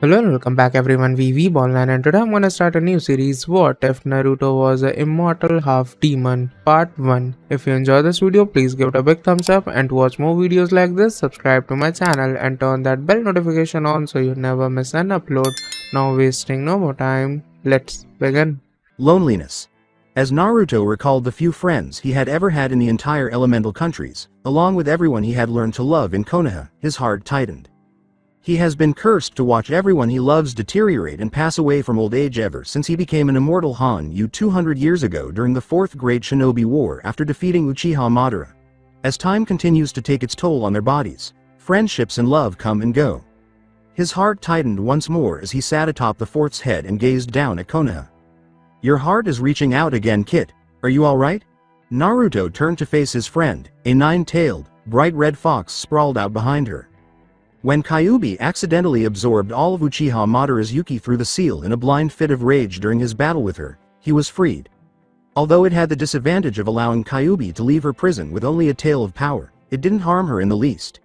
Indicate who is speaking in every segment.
Speaker 1: Hello and welcome back everyone, we Weeb Online, and today I'm gonna start a new series, What If Naruto Was a Immortal Half Demon, Part 1. If you enjoy this video, please give it a big thumbs up, and to watch more videos like this, subscribe to my channel and turn that bell notification on so you never miss an upload. Now wasting no more time, let's begin.
Speaker 2: Loneliness. As Naruto recalled the few friends he had ever had in the entire elemental countries, along with everyone he had learned to love in Konoha, his heart tightened. He has been cursed to watch everyone he loves deteriorate and pass away from old age ever since he became an immortal Han 200 years ago during the Fourth Great Shinobi War after defeating Uchiha Madara. As time continues to take its toll on their bodies, friendships and love come and go. His heart tightened once more as he sat atop the fort's head and gazed down at Konoha. "Your heart is reaching out again, Kit. Are you alright?" Naruto turned to face his friend. A nine-tailed, bright red fox sprawled out behind her. When Kyuubi accidentally absorbed all of Uchiha Madara's Yuki through the seal in a blind fit of rage during his battle with her, he was freed. Although it had the disadvantage of allowing Kyuubi to leave her prison with only a tail of power, it didn't harm her in the least.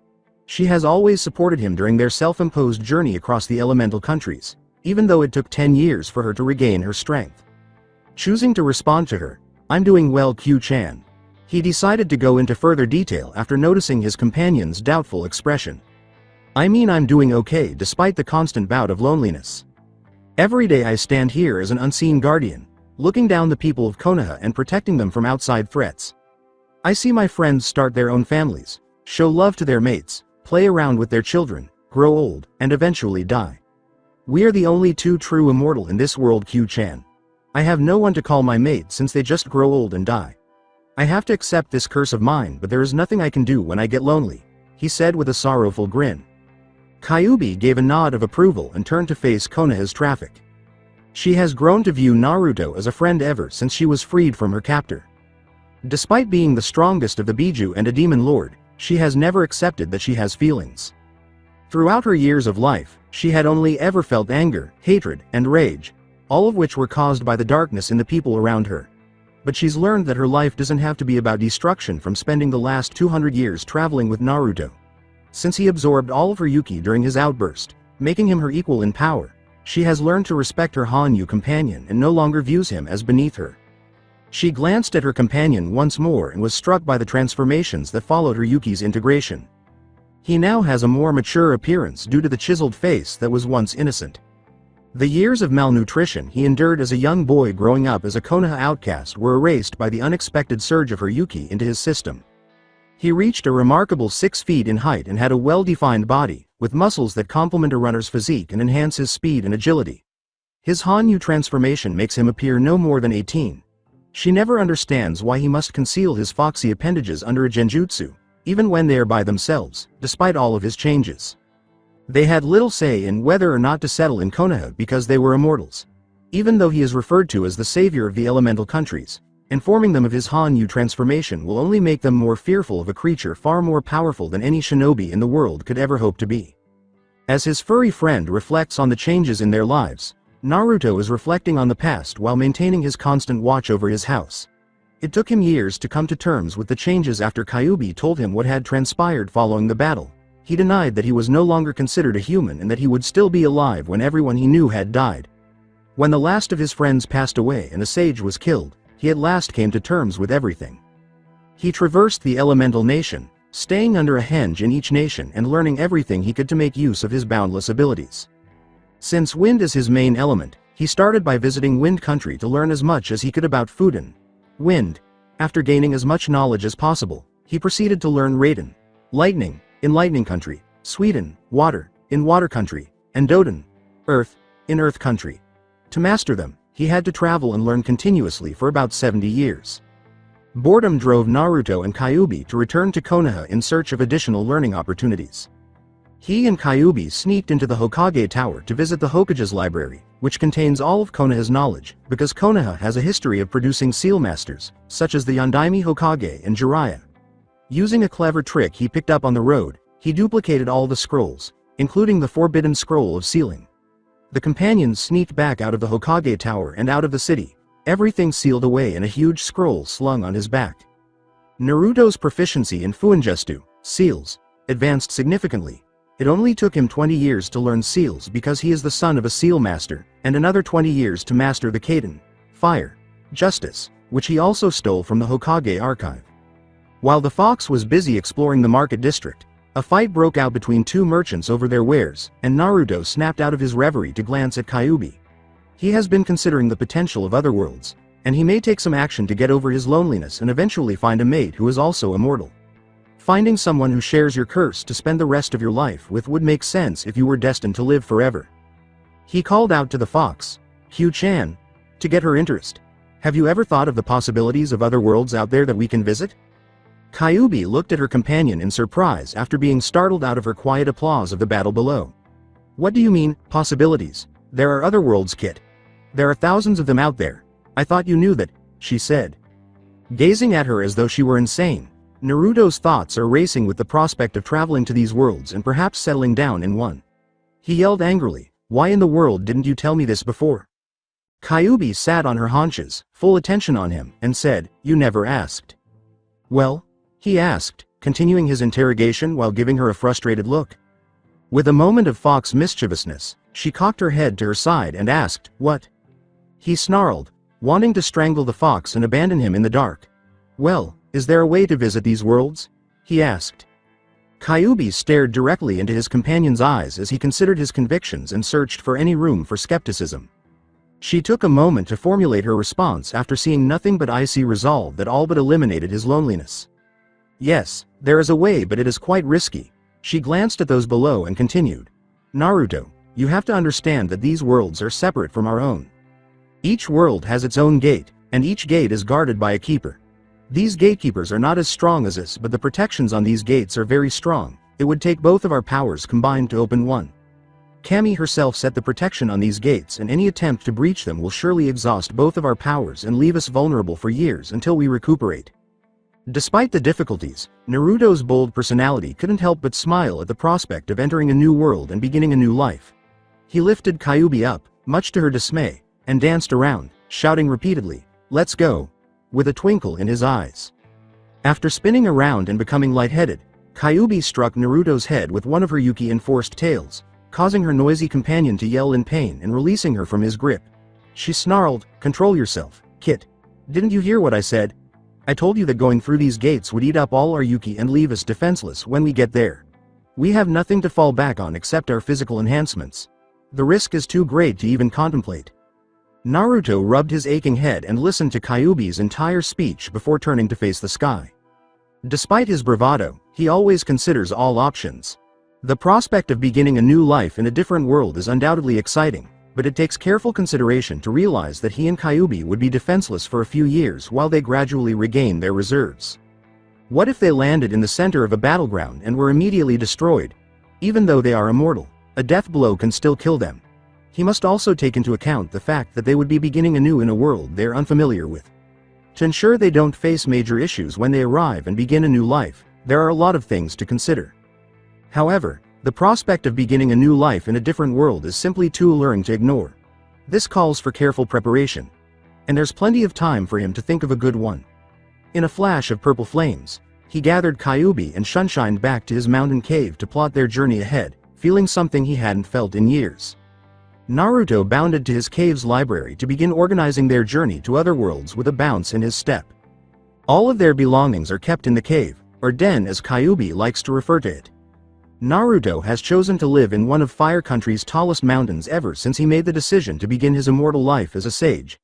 Speaker 2: She has always supported him during their self-imposed journey across the elemental countries, even though it took 10 years for her to regain her strength. Choosing to respond to her, "I'm doing well, Q-chan." He decided to go into further detail after noticing his companion's doubtful expression. "I mean, I'm doing okay despite the constant bout of loneliness. Every day I stand here as an unseen guardian, looking down the people of Konoha and protecting them from outside threats. I see my friends start their own families, show love to their mates, play around with their children, grow old, and eventually die. We are the only two true immortal in this world, Q-chan. I have no one to call my mate since they just grow old and die. I have to accept this curse of mine, but there is nothing I can do when I get lonely," he said with a sorrowful grin. Kyuubi gave a nod of approval and turned to face Konoha's traffic. She has grown to view Naruto as a friend ever since she was freed from her captor. Despite being the strongest of the Biju and a demon lord, she has never accepted that she has feelings. Throughout her years of life, she had only ever felt anger, hatred, and rage, all of which were caused by the darkness in the people around her. But she's learned that her life doesn't have to be about destruction from spending the last 200 years traveling with Naruto. Since he absorbed all of her Yuki during his outburst, making him her equal in power, she has learned to respect her Hanyu companion and no longer views him as beneath her. She glanced at her companion once more and was struck by the transformations that followed her Yuki's integration. He now has a more mature appearance due to the chiseled face that was once innocent. The years of malnutrition he endured as a young boy growing up as a Konoha outcast were erased by the unexpected surge of her Yuki into his system. He reached a remarkable 6 feet in height and had a well-defined body, with muscles that complement a runner's physique and enhance his speed and agility. His Hanyu transformation makes him appear no more than 18. She never understands why he must conceal his foxy appendages under a genjutsu, even when they are by themselves, despite all of his changes. They had little say in whether or not to settle in Konoha because they were immortals. Even though he is referred to as the savior of the elemental countries, informing them of his Hanyu transformation will only make them more fearful of a creature far more powerful than any shinobi in the world could ever hope to be. As his furry friend reflects on the changes in their lives, Naruto is reflecting on the past while maintaining his constant watch over his house. It took him years to come to terms with the changes after Kyuubi told him what had transpired following the battle. He denied that he was no longer considered a human and that he would still be alive when everyone he knew had died. When the last of his friends passed away and a sage was killed, he at last came to terms with everything. He traversed the elemental nation, staying under a henge in each nation and learning everything he could to make use of his boundless abilities. Since wind is his main element, he started by visiting Wind Country to learn as much as he could about Fuden. Wind. After gaining as much knowledge as possible, he proceeded to learn Raiden. Lightning, in Lightning Country, Sweden, Water, in Water Country, and Doden, Earth, in Earth Country. To master them, he had to travel and learn continuously for about 70 years. Boredom drove Naruto and Kyuubi to return to Konoha in search of additional learning opportunities. He and Kyuubi sneaked into the Hokage Tower to visit the Hokage's library, which contains all of Konoha's knowledge, because Konoha has a history of producing seal masters, such as the Yondaime Hokage and Jiraiya. Using a clever trick he picked up on the road, he duplicated all the scrolls, including the Forbidden Scroll of Sealing. The companions sneaked back out of the Hokage Tower and out of the city, everything sealed away in a huge scroll slung on his back. Naruto's proficiency in Fuingestu, seals, advanced significantly. It only took him 20 years to learn seals because he is the son of a seal master, and another 20 years to master the Kaiden, fire, justice, which he also stole from the Hokage archive. While the fox was busy exploring the market district, a fight broke out between two merchants over their wares, and Naruto snapped out of his reverie to glance at Kyuubi. He has been considering the potential of other worlds, and he may take some action to get over his loneliness and eventually find a mate who is also immortal. Finding someone who shares your curse to spend the rest of your life with would make sense if you were destined to live forever. He called out to the fox, Hugh-chan, to get her interest. Have you ever thought of the possibilities of other worlds out there that we can visit? Kyuubi looked at her companion in surprise after being startled out of her quiet applause of the battle below. What do you mean, possibilities? There are other worlds, Kit. There are thousands of them out there. I thought you knew that, she said. Gazing at her as though she were insane, Naruto's thoughts are racing with the prospect of traveling to these worlds and perhaps settling down in one. He yelled angrily, why in the world didn't you tell me this before? Kyuubi sat on her haunches, full attention on him, and said, you never asked. Well? He asked, continuing his interrogation while giving her a frustrated look. With a moment of fox mischievousness, she cocked her head to her side and asked, what? He snarled, wanting to strangle the fox and abandon him in the dark. Well, is there a way to visit these worlds? He asked. Kyuubi stared directly into his companion's eyes as he considered his convictions and searched for any room for skepticism. She took a moment to formulate her response after seeing nothing but icy resolve that all but eliminated his loneliness. Yes, there is a way, but it is quite risky. She glanced at those below and continued. Naruto, you have to understand that these worlds are separate from our own. Each world has its own gate, and each gate is guarded by a keeper. These gatekeepers are not as strong as us, but the protections on these gates are very strong. It would take both of our powers combined to open one. Kami herself set the protection on these gates, and any attempt to breach them will surely exhaust both of our powers and leave us vulnerable for years until we recuperate. Despite the difficulties, Naruto's bold personality couldn't help but smile at the prospect of entering a new world and beginning a new life. He lifted Kyuubi up, much to her dismay, and danced around, shouting repeatedly, let's go, with a twinkle in his eyes. After spinning around and becoming lightheaded, Kyuubi struck Naruto's head with one of her Yuki-enforced tails, causing her noisy companion to yell in pain and releasing her from his grip. She snarled, control yourself, Kit. Didn't you hear what I said? I told you that going through these gates would eat up all our Yuki and leave us defenseless when we get there. We have nothing to fall back on except our physical enhancements. The risk is too great to even contemplate. Naruto rubbed his aching head and listened to Kyuubi's entire speech before turning to face the sky. Despite his bravado, he always considers all options. The prospect of beginning a new life in a different world is undoubtedly exciting, but it takes careful consideration to realize that he and Kyuubi would be defenseless for a few years while they gradually regain their reserves. What if they landed in the center of a battleground and were immediately destroyed? Even though they are immortal, a death blow can still kill them. He must also take into account the fact that they would be beginning anew in a world they are unfamiliar with. To ensure they don't face major issues when they arrive and begin a new life, there are a lot of things to consider. However, the prospect of beginning a new life in a different world is simply too alluring to ignore. This calls for careful preparation. And there's plenty of time for him to think of a good one. In a flash of purple flames, he gathered Kyuubi and Sunshined back to his mountain cave to plot their journey ahead, feeling something he hadn't felt in years. Naruto bounded to his cave's library to begin organizing their journey to other worlds with a bounce in his step. All of their belongings are kept in the cave, or den as Kyuubi likes to refer to it. Naruto has chosen to live in one of Fire Country's tallest mountains ever since he made the decision to begin his immortal life as a sage.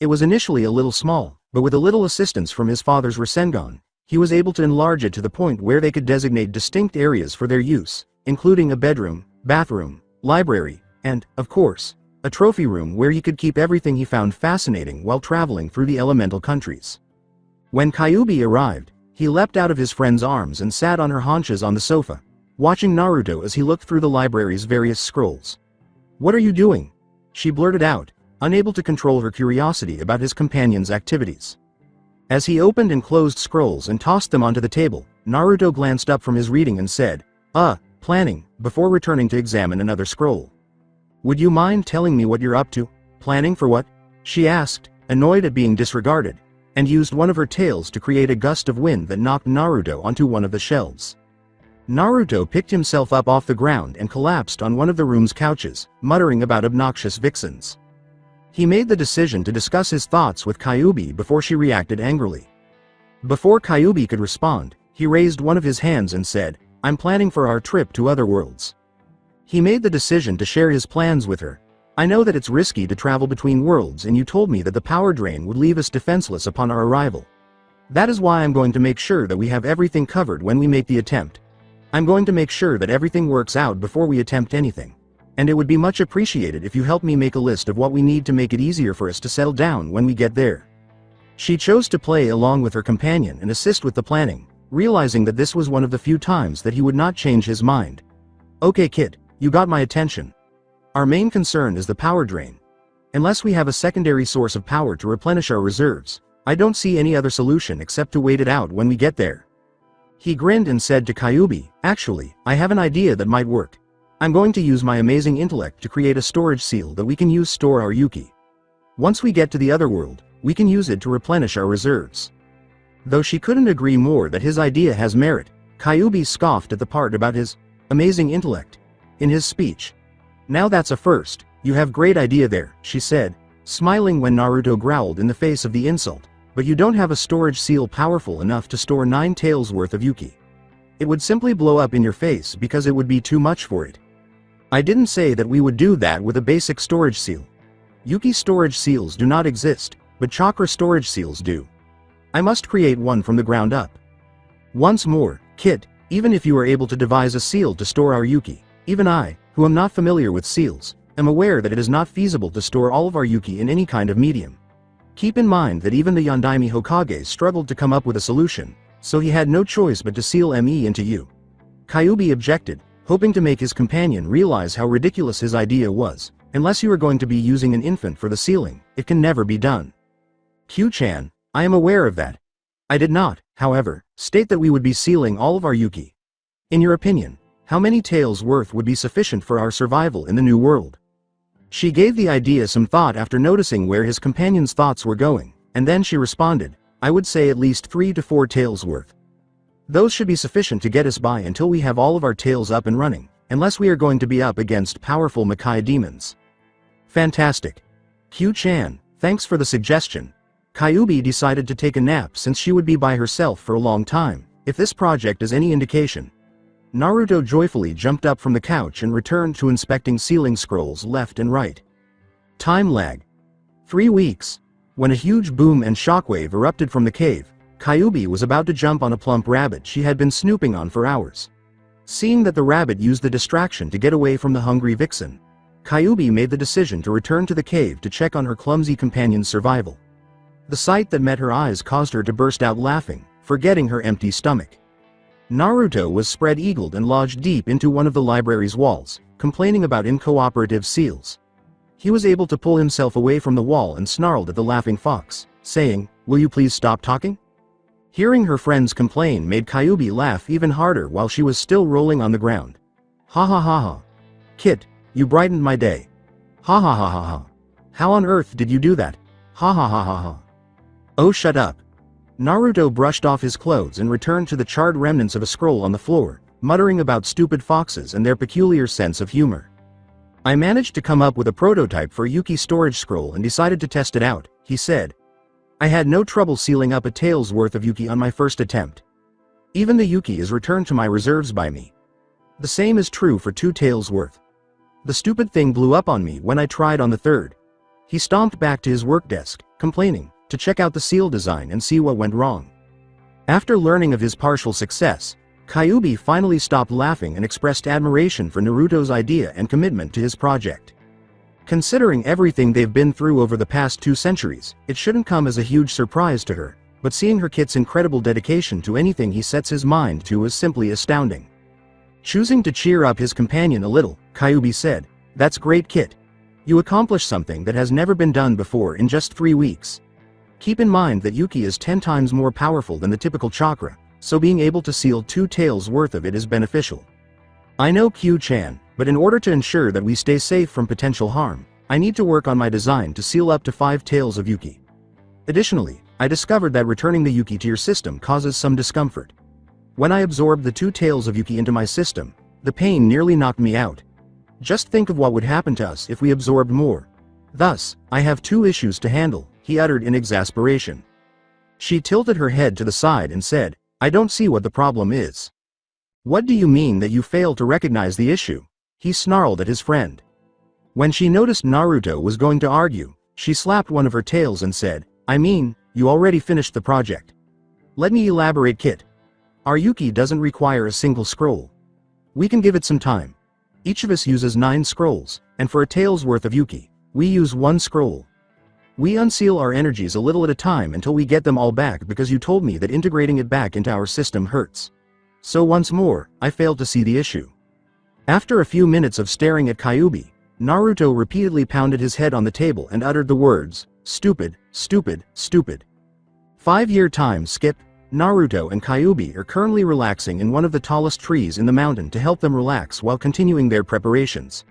Speaker 2: It was initially a little small, but with a little assistance from his father's Rasengan, he was able to enlarge it to the point where they could designate distinct areas for their use, including a bedroom, bathroom, library, and, of course, a trophy room where he could keep everything he found fascinating while traveling through the elemental countries. When Kyuubi arrived, he leapt out of his friend's arms and sat on her haunches on the sofa, watching Naruto as he looked through the library's various scrolls. What are you doing? She blurted out, unable to control her curiosity about his companion's activities. As he opened and closed scrolls and tossed them onto the table, Naruto glanced up from his reading and said, planning, before returning to examine another scroll. Would you mind telling me what you're up to? Planning for what? She asked, annoyed at being disregarded, and used one of her tails to create a gust of wind that knocked Naruto onto one of the shelves. Naruto picked himself up off the ground and collapsed on one of the room's couches, muttering about obnoxious vixens. He made the decision to discuss his thoughts with Kyuubi before she reacted angrily. Before Kyuubi could respond, he raised one of his hands and said, "I'm planning for our trip to other worlds." He made the decision to share his plans with her. "I know that it's risky to travel between worlds, and you told me that the power drain would leave us defenseless upon our arrival. That is why I'm going to make sure that we have everything covered when we make the attempt. I'm going to make sure that everything works out before we attempt anything. And it would be much appreciated if you help me make a list of what we need to make it easier for us to settle down when we get there." She chose to play along with her companion and assist with the planning, realizing that this was one of the few times that he would not change his mind. "Okay kid, you got my attention. Our main concern is the power drain. Unless we have a secondary source of power to replenish our reserves, I don't see any other solution except to wait it out when we get there." He grinned and said to Kyuubi, "Actually, I have an idea that might work. I'm going to use my amazing intellect to create a storage seal that we can use store our Yuki. Once we get to the other world, we can use it to replenish our reserves." Though she couldn't agree more that his idea has merit, Kyuubi scoffed at the part about his amazing intellect in his speech. "Now that's a first, you have great idea there," she said, smiling when Naruto growled in the face of the insult. "But you don't have a storage seal powerful enough to store 9 taels worth of Yuki. It would simply blow up in your face because it would be too much for it. I didn't say that we would do that with a basic storage seal. Yuki storage seals do not exist, but chakra storage seals do. I must create one from the ground up. Once more, kid, even if you are able to devise a seal to store our Yuki, even I, who am not familiar with seals, am aware that it is not feasible to store all of our Yuki in any kind of medium. Keep in mind that even the Yondaime Hokage struggled to come up with a solution, so he had no choice but to seal me into you." Kyuubi objected, hoping to make his companion realize how ridiculous his idea was. "Unless you are going to be using an infant for the sealing, it can never be done." "Q-chan, I am aware of that. I did not, however, state that we would be sealing all of our Yuki. In your opinion, how many taels worth would be sufficient for our survival in the new world?" She gave the idea some thought after noticing where his companion's thoughts were going, and then she responded, "I would say at least 3 to 4 taels worth. Those should be sufficient to get us by until we have all of our taels up and running, unless we are going to be up against powerful Makai demons." "Fantastic. Q-chan, thanks for the suggestion." Kyuubi decided to take a nap since she would be by herself for a long time, if this project is any indication. Naruto joyfully jumped up from the couch and returned to inspecting sealing scrolls left and right. Time lag. 3 weeks. When a huge boom and shockwave erupted from the cave, Kyuubi was about to jump on a plump rabbit she had been snooping on for hours. Seeing that the rabbit used the distraction to get away from the hungry vixen, Kyuubi made the decision to return to the cave to check on her clumsy companion's survival. The sight that met her eyes caused her to burst out laughing, forgetting her empty stomach. Naruto was spread-eagled and lodged deep into one of the library's walls, complaining about incooperative seals. He was able to pull himself away from the wall and snarled at the laughing fox, saying, "Will you please stop talking?" Hearing her friends complain made Kyuubi laugh even harder while she was still rolling on the ground. "Ha ha ha ha. Kid, you brightened my day. Ha ha ha ha ha. How on earth did you do that? Ha ha ha ha ha." "Oh, shut up." Naruto brushed off his clothes and returned to the charred remnants of a scroll on the floor, muttering about stupid foxes and their peculiar sense of humor. "I managed to come up with a prototype for Yuki storage scroll and decided to test it out," he said. "I had no trouble sealing up a tael's worth of Yuki on my first attempt. Even the Yuki is returned to my reserves by me. The same is true for 2 taels worth. The stupid thing blew up on me when I tried on the third." He stomped back to his work desk, complaining, to check out the seal design and see what went wrong. After learning of his partial success, Kyuubi finally stopped laughing and expressed admiration for Naruto's idea and commitment to his project. Considering everything they've been through over the past 2 centuries, it shouldn't come as a huge surprise to her, but seeing her kit's incredible dedication to anything he sets his mind to is simply astounding. Choosing to cheer up his companion a little, Kyuubi said, "That's great, kid. You accomplished something that has never been done before in just 3 weeks. Keep in mind that Yuki is 10 times more powerful than the typical chakra, so being able to seal 2 taels worth of it is beneficial. I know Q-chan, but in order to ensure that we stay safe from potential harm, I need to work on my design to seal up to 5 taels of Yuki. Additionally, I discovered that returning the Yuki to your system causes some discomfort. When I absorbed the two tails of Yuki into my system, the pain nearly knocked me out. Just think of what would happen to us if we absorbed more. Thus, I have two issues to handle, he uttered in exasperation. She tilted her head to the side and said, I don't see what the problem is. What do you mean that you fail to recognize the issue? He snarled at his friend. When she noticed Naruto was going to argue, she slapped one of her tails and said, I mean, you already finished the project. Let me elaborate, Kit. Our Yuki doesn't require a single scroll. We can give it some time. Each of us uses 9 scrolls, and for a tail's worth of Yuki, we use 1 scroll. We unseal our energies a little at a time until we get them all back because you told me that integrating it back into our system hurts. So once more, I failed to see the issue. After a few minutes of staring at Kyuubi, Naruto repeatedly pounded his head on the table and uttered the words, stupid, stupid, stupid. 5-year time skip. Naruto and Kyuubi are currently relaxing in one of the tallest trees in the mountain to help them relax while continuing their preparations.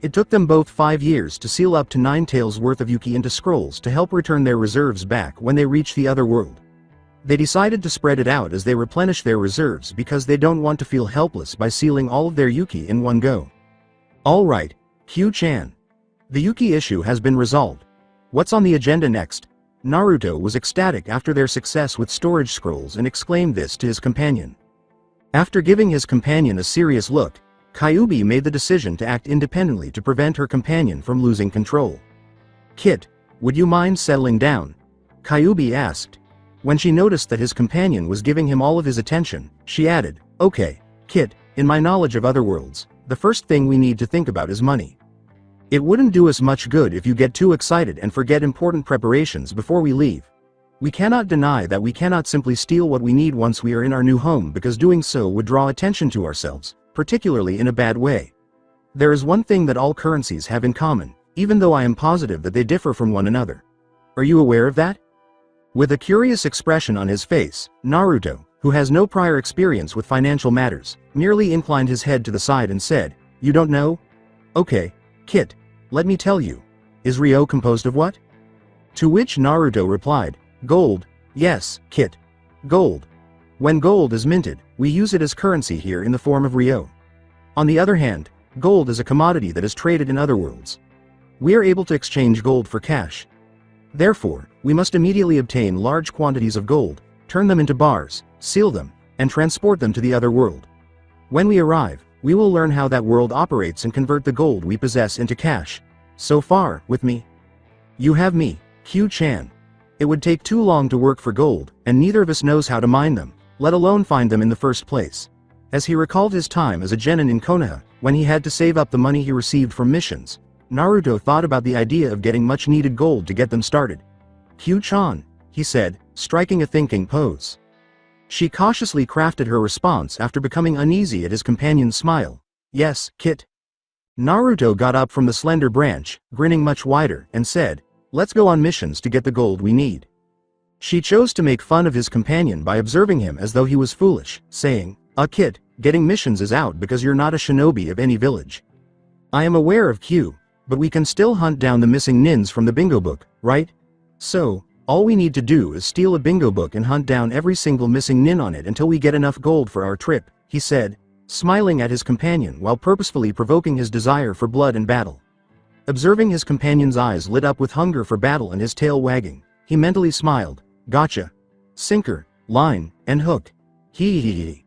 Speaker 2: It took them both 5 years to seal up to 9 tails worth of Yuki into scrolls to help return their reserves back when they reach the other world. They decided to spread it out as they replenish their reserves because they don't want to feel helpless by sealing all of their Yuki in one go. Alright, Q-chan. The Yuki issue has been resolved. What's on the agenda next? Naruto was ecstatic after their success with storage scrolls and exclaimed this to his companion. After giving his companion a serious look, Kyuubi made the decision to act independently to prevent her companion from losing control. Kit, would you mind settling down? Kyuubi asked. When she noticed that his companion was giving him all of his attention, she added, okay, Kit, in my knowledge of other worlds, the first thing we need to think about is money. It wouldn't do us much good if you get too excited and forget important preparations before we leave. We cannot deny that we cannot simply steal what we need once we are in our new home because doing so would draw attention to ourselves, particularly in a bad way. There is one thing that all currencies have in common, even though I am positive that they differ from one another. Are you aware of that? With a curious expression on his face, Naruto, who has no prior experience with financial matters, merely inclined his head to the side and said, you don't know? Okay, Kit, let me tell you. Is Ryo composed of what? To which Naruto replied, gold, yes, Kit. Gold. When gold is minted, we use it as currency here in the form of Ryo. On the other hand, gold is a commodity that is traded in other worlds. We are able to exchange gold for cash. Therefore, we must immediately obtain large quantities of gold, turn them into bars, seal them, and transport them to the other world. When we arrive, we will learn how that world operates and convert the gold we possess into cash. So far, with me? You have me, Q-chan. It would take too long to work for gold, and neither of us knows how to mine them, let alone find them in the first place. As he recalled his time as a genin in Konoha, when he had to save up the money he received from missions, Naruto thought about the idea of getting much needed gold to get them started. Q-chan, he said, striking a thinking pose. She cautiously crafted her response after becoming uneasy at his companion's smile. Yes, Kit. Naruto got up from the slender branch, grinning much wider, and said, let's go on missions to get the gold we need. She chose to make fun of his companion by observing him as though he was foolish, saying, Kit, getting missions is out because you're not a shinobi of any village. I am aware of Q, but we can still hunt down the missing nins from the bingo book, right? So, all we need to do is steal a bingo book and hunt down every single missing nin on it until we get enough gold for our trip, he said, smiling at his companion while purposefully provoking his desire for blood and battle. Observing his companion's eyes lit up with hunger for battle and his tail wagging, he mentally smiled, gotcha. Sinker, line, and hook. Hee hee hee.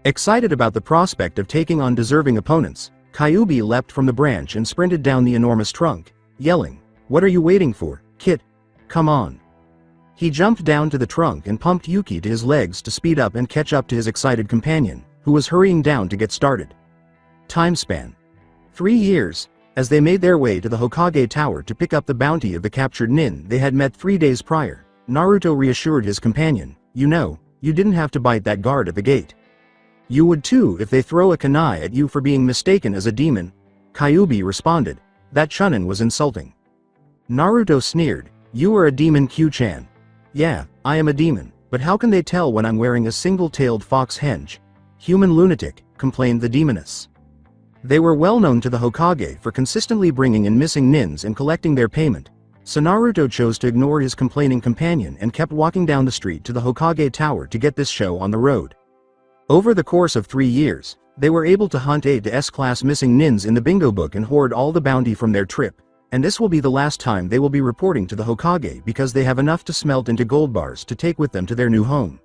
Speaker 2: Excited about the prospect of taking on deserving opponents, Kyuubi leapt from the branch and sprinted down the enormous trunk, yelling, what are you waiting for, Kit? Come on. He jumped down to the trunk and pumped Yuki to his legs to speed up and catch up to his excited companion, who was hurrying down to get started. Time span. 3 years. As they made their way to the Hokage Tower to pick up the bounty of the captured nin they had met 3 days prior, Naruto reassured his companion, you know, you didn't have to bite that guard at the gate. You would too if they throw a kunai at you for being mistaken as a demon. Kyuubi responded, that Chunin was insulting. Naruto sneered, you are a demon Q-chan. Yeah, I am a demon, but how can they tell when I'm wearing a single-tailed fox henge? Human lunatic, complained the demoness. They were well known to the Hokage for consistently bringing in missing nins and collecting their payment, so Naruto chose to ignore his complaining companion and kept walking down the street to the Hokage Tower to get this show on the road. Over the course of 3 years, they were able to hunt A to S-class missing nins in the bingo book and hoard all the bounty from their trip, and this will be the last time they will be reporting to the Hokage because they have enough to smelt into gold bars to take with them to their new home.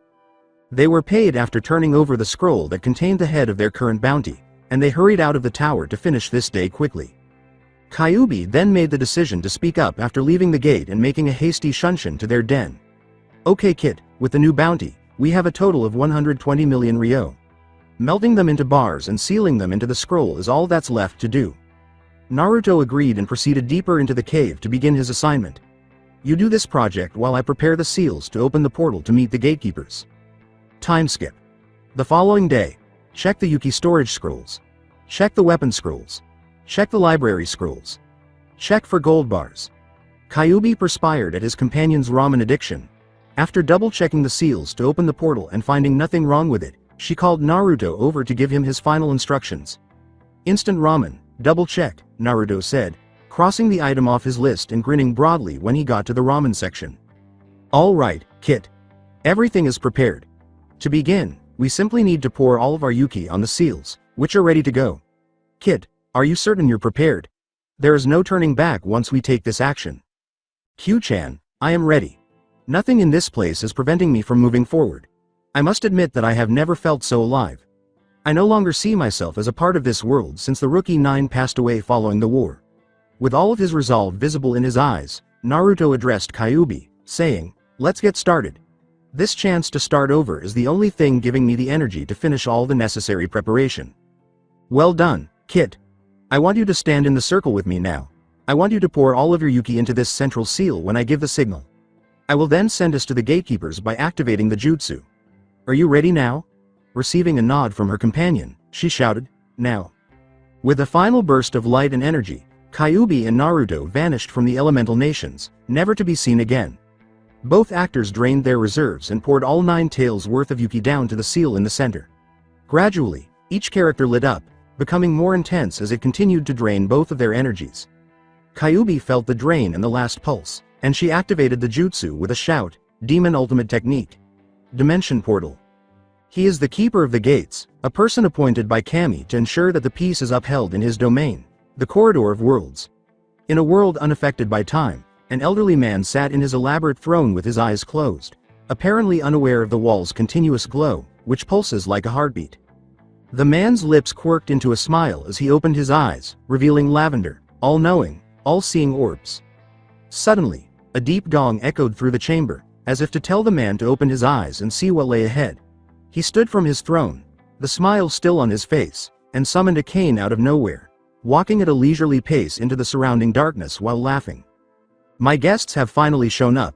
Speaker 2: They were paid after turning over the scroll that contained the head of their current bounty, and they hurried out of the tower to finish this day quickly. Kyuubi then made the decision to speak up after leaving the gate and making a hasty shunshin to their den. "Okay kid, with the new bounty, we have a total of 120 million ryo. Melting them into bars and sealing them into the scroll is all that's left to do." Naruto agreed and proceeded deeper into the cave to begin his assignment. "You do this project while I prepare the seals to open the portal to meet the gatekeepers." Time skip. The following day. Check the Yuki storage scrolls. Check the weapon scrolls. Check the library scrolls. Check for gold bars. Kyuubi perspired at his companion's ramen addiction. After double-checking the seals to open the portal and finding nothing wrong with it, she called Naruto over to give him his final instructions. "Instant ramen, double-check," Naruto said, crossing the item off his list and grinning broadly when he got to the ramen section. "All right, Kit. Everything is prepared. To begin, we simply need to pour all of our Yuki on the seals, which are ready to go. Kit, are you certain you're prepared? There is no turning back once we take this action." "Q-chan, I am ready. Nothing in this place is preventing me from moving forward. I must admit that I have never felt so alive. I no longer see myself as a part of this world since the Rookie 9 passed away following the war." With all of his resolve visible in his eyes, Naruto addressed Kyuubi, saying, "Let's get started. This chance to start over is the only thing giving me the energy to finish all the necessary preparation." "Well done, Kit. I want you to stand in the circle with me now. I want you to pour all of your Yuki into this central seal when I give the signal. I will then send us to the gatekeepers by activating the jutsu. Are you ready now?" Receiving a nod from her companion, she shouted, "Now." With a final burst of light and energy, Kyuubi and Naruto vanished from the elemental nations, never to be seen again. Both actors drained their reserves and poured all 9 taels worth of Yuki down to the seal in the center. Gradually, each character lit up, becoming more intense as it continued to drain both of their energies. Kyuubi felt the drain and the last pulse, and she activated the jutsu with a shout, "Demon Ultimate Technique. Dimension Portal." He is the keeper of the gates, a person appointed by Kami to ensure that the peace is upheld in his domain, the Corridor of Worlds. In a world unaffected by time, an elderly man sat in his elaborate throne with his eyes closed, apparently unaware of the wall's continuous glow, which pulses like a heartbeat. The man's lips quirked into a smile as he opened his eyes, revealing lavender, all-knowing, all-seeing orbs. Suddenly, a deep gong echoed through the chamber, as if to tell the man to open his eyes and see what lay ahead. He stood from his throne, the smile still on his face, and summoned a cane out of nowhere, walking at a leisurely pace into the surrounding darkness while laughing. "My guests have finally shown up.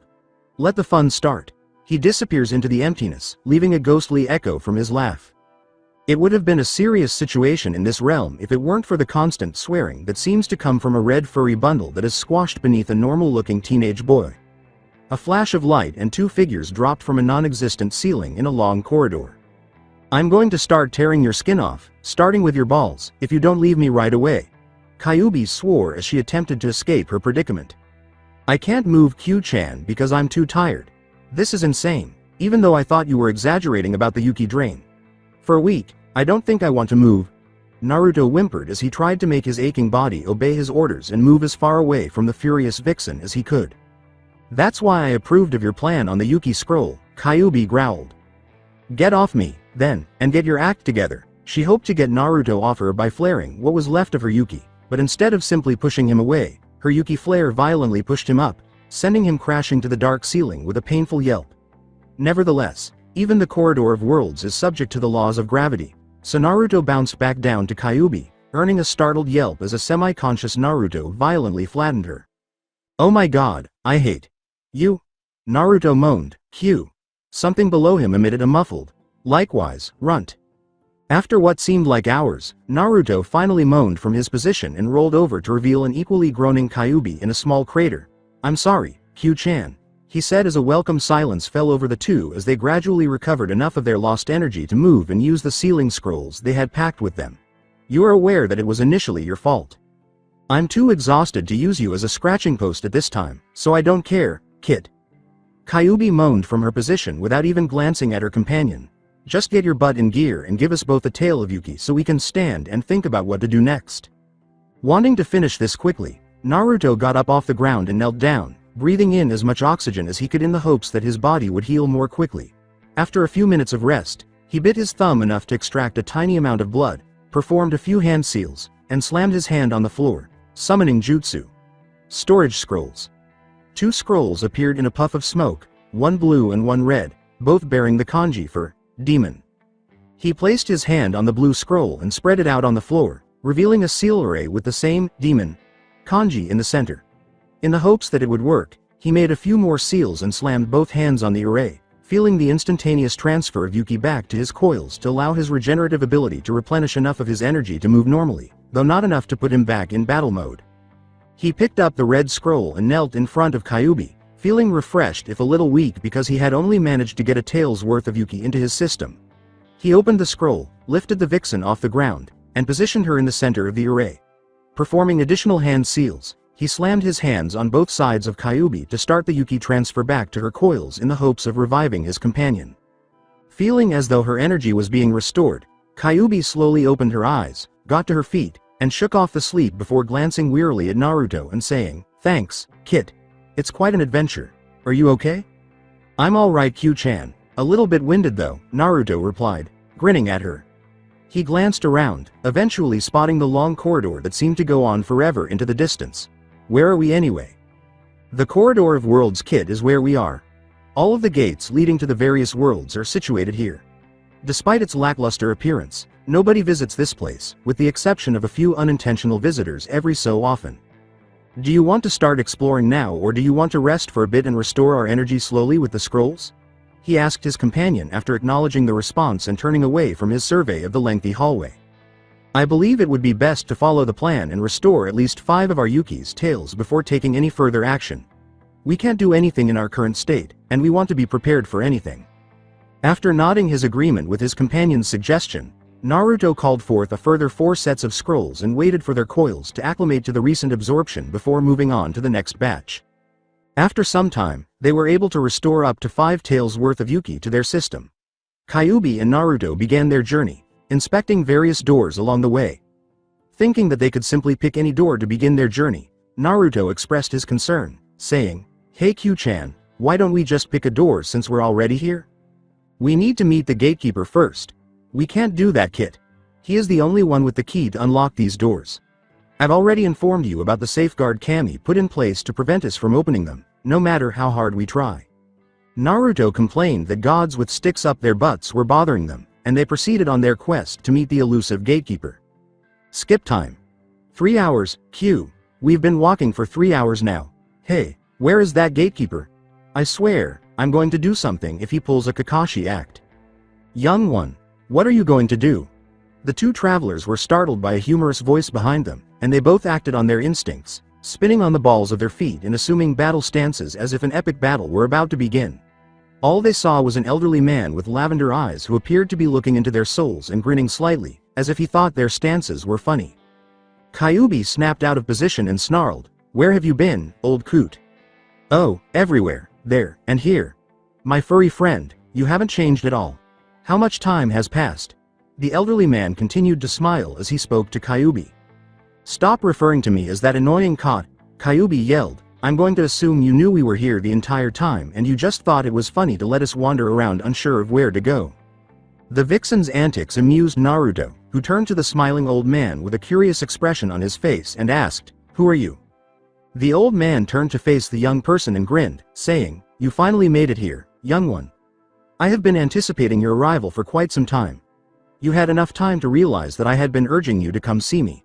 Speaker 2: Let the fun start." He disappears into the emptiness, leaving a ghostly echo from his laugh. It would have been a serious situation in this realm if it weren't for the constant swearing that seems to come from a red furry bundle that is squashed beneath a normal-looking teenage boy. A flash of light and 2 figures dropped from a non-existent ceiling in a long corridor. "I'm going to start tearing your skin off, starting with your balls, if you don't leave me right away." Kyuubi swore as she attempted to escape her predicament. "I can't move Q-chan because I'm too tired. This is insane, even though I thought you were exaggerating about the Yuki drain. For a week, I don't think I want to move." Naruto whimpered as he tried to make his aching body obey his orders and move as far away from the furious vixen as he could. "That's why I approved of your plan on the Yuki scroll," Kyuubi growled. "Get off me, then, and get your act together." She hoped to get Naruto off her by flaring what was left of her Yuki, but instead of simply pushing him away, her Yuki flare violently pushed him up, sending him crashing to the dark ceiling with a painful yelp. Nevertheless, even the Corridor of Worlds is subject to the laws of gravity, so Naruto bounced back down to Kyuubi, earning a startled yelp as a semi-conscious Naruto violently flattened her. "Oh my god, I hate you," Naruto moaned. Q. Something below him emitted a muffled, likewise, runt. After what seemed like hours, Naruto finally moaned from his position and rolled over to reveal an equally groaning Kyuubi in a small crater. "I'm sorry, Q-chan," he said as a welcome silence fell over the two as they gradually recovered enough of their lost energy to move and use the sealing scrolls they had packed with them. "You are aware that it was initially your fault. I'm too exhausted to use you as a scratching post at this time, so I don't care, Kit." Kyuubi moaned from her position without even glancing at her companion. Just get your butt in gear and give us both a tale of Yuki so we can stand and think about what to do next. Wanting to finish this quickly, Naruto got up off the ground and knelt down, breathing in as much oxygen as he could in the hopes that his body would heal more quickly. After a few minutes of rest, he bit his thumb enough to extract a tiny amount of blood, performed a few hand seals, and slammed his hand on the floor, summoning jutsu. Storage scrolls. 2 scrolls appeared in a puff of smoke, one blue and one red, both bearing the kanji for demon. He placed his hand on the blue scroll and spread it out on the floor, revealing a seal array with the same demon kanji in the center. In the hopes that it would work, he made a few more seals and slammed both hands on the array, feeling the instantaneous transfer of Yuki back to his coils to allow his regenerative ability to replenish enough of his energy to move normally, though not enough to put him back in battle mode. He picked up the red scroll and knelt in front of Kyuubi, feeling refreshed if a little weak because he had only managed to get a tail's worth of Yuki into his system. He opened the scroll, lifted the vixen off the ground, and positioned her in the center of the array. Performing additional hand seals, he slammed his hands on both sides of Kyuubi to start the Yuki transfer back to her coils in the hopes of reviving his companion. Feeling as though her energy was being restored, Kyuubi slowly opened her eyes, got to her feet, and shook off the sleep before glancing wearily at Naruto and saying, "Thanks, Kit. It's quite an adventure. Are you okay?" "I'm alright, Q-chan. A little bit winded though," Naruto replied, grinning at her. He glanced around, eventually spotting the long corridor that seemed to go on forever into the distance. "Where are we anyway?" "The Corridor of Worlds, Kit, is where we are. All of the gates leading to the various worlds are situated here. Despite its lackluster appearance, nobody visits this place, with the exception of a few unintentional visitors every so often. Do you want to start exploring now, or do you want to rest for a bit and restore our energy slowly with the scrolls?" he asked his companion after acknowledging the response and turning away from his survey of the lengthy hallway. "I believe it would be best to follow the plan and restore at least 5 of our Yuki's tails before taking any further action. We can't do anything in our current state, and we want to be prepared for anything." After nodding his agreement with his companion's suggestion, Naruto called forth a further 4 sets of scrolls and waited for their coils to acclimate to the recent absorption before moving on to the next batch. After some time, they were able to restore up to 5 tails worth of Yuki to their system. Kyuubi and Naruto began their journey, inspecting various doors along the way. Thinking that they could simply pick any door to begin their journey, Naruto expressed his concern, saying, "Hey Q-chan, why don't we just pick a door since we're already here? We need to meet the gatekeeper first." "We can't do that, Kit. He is the only one with the key to unlock these doors. I've already informed you about the safeguard Kami put in place to prevent us from opening them, no matter how hard we try." Naruto complained that gods with sticks up their butts were bothering them, and they proceeded on their quest to meet the elusive gatekeeper. Skip time. 3 hours, Q. We've been walking for 3 hours now. Hey, where is that gatekeeper? I swear, I'm going to do something if he pulls a Kakashi act. Young one, what are you going to do? The 2 travelers were startled by a humorous voice behind them, and they both acted on their instincts, spinning on the balls of their feet and assuming battle stances as if an epic battle were about to begin. All they saw was an elderly man with lavender eyes who appeared to be looking into their souls and grinning slightly, as if he thought their stances were funny. Kyuubi snapped out of position and snarled, "Where have you been, old coot?" "Oh, everywhere, there, and here. My furry friend, you haven't changed at all. How much time has passed?" The elderly man continued to smile as he spoke to Kyuubi. "Stop referring to me as that annoying cot," Kyuubi yelled. "I'm going to assume you knew we were here the entire time and you just thought it was funny to let us wander around unsure of where to go." The vixen's antics amused Naruto, who turned to the smiling old man with a curious expression on his face and asked, "Who are you?" The old man turned to face the young person and grinned, saying, "You finally made it here, young one. I have been anticipating your arrival for quite some time. You had enough time to realize that I had been urging you to come see me."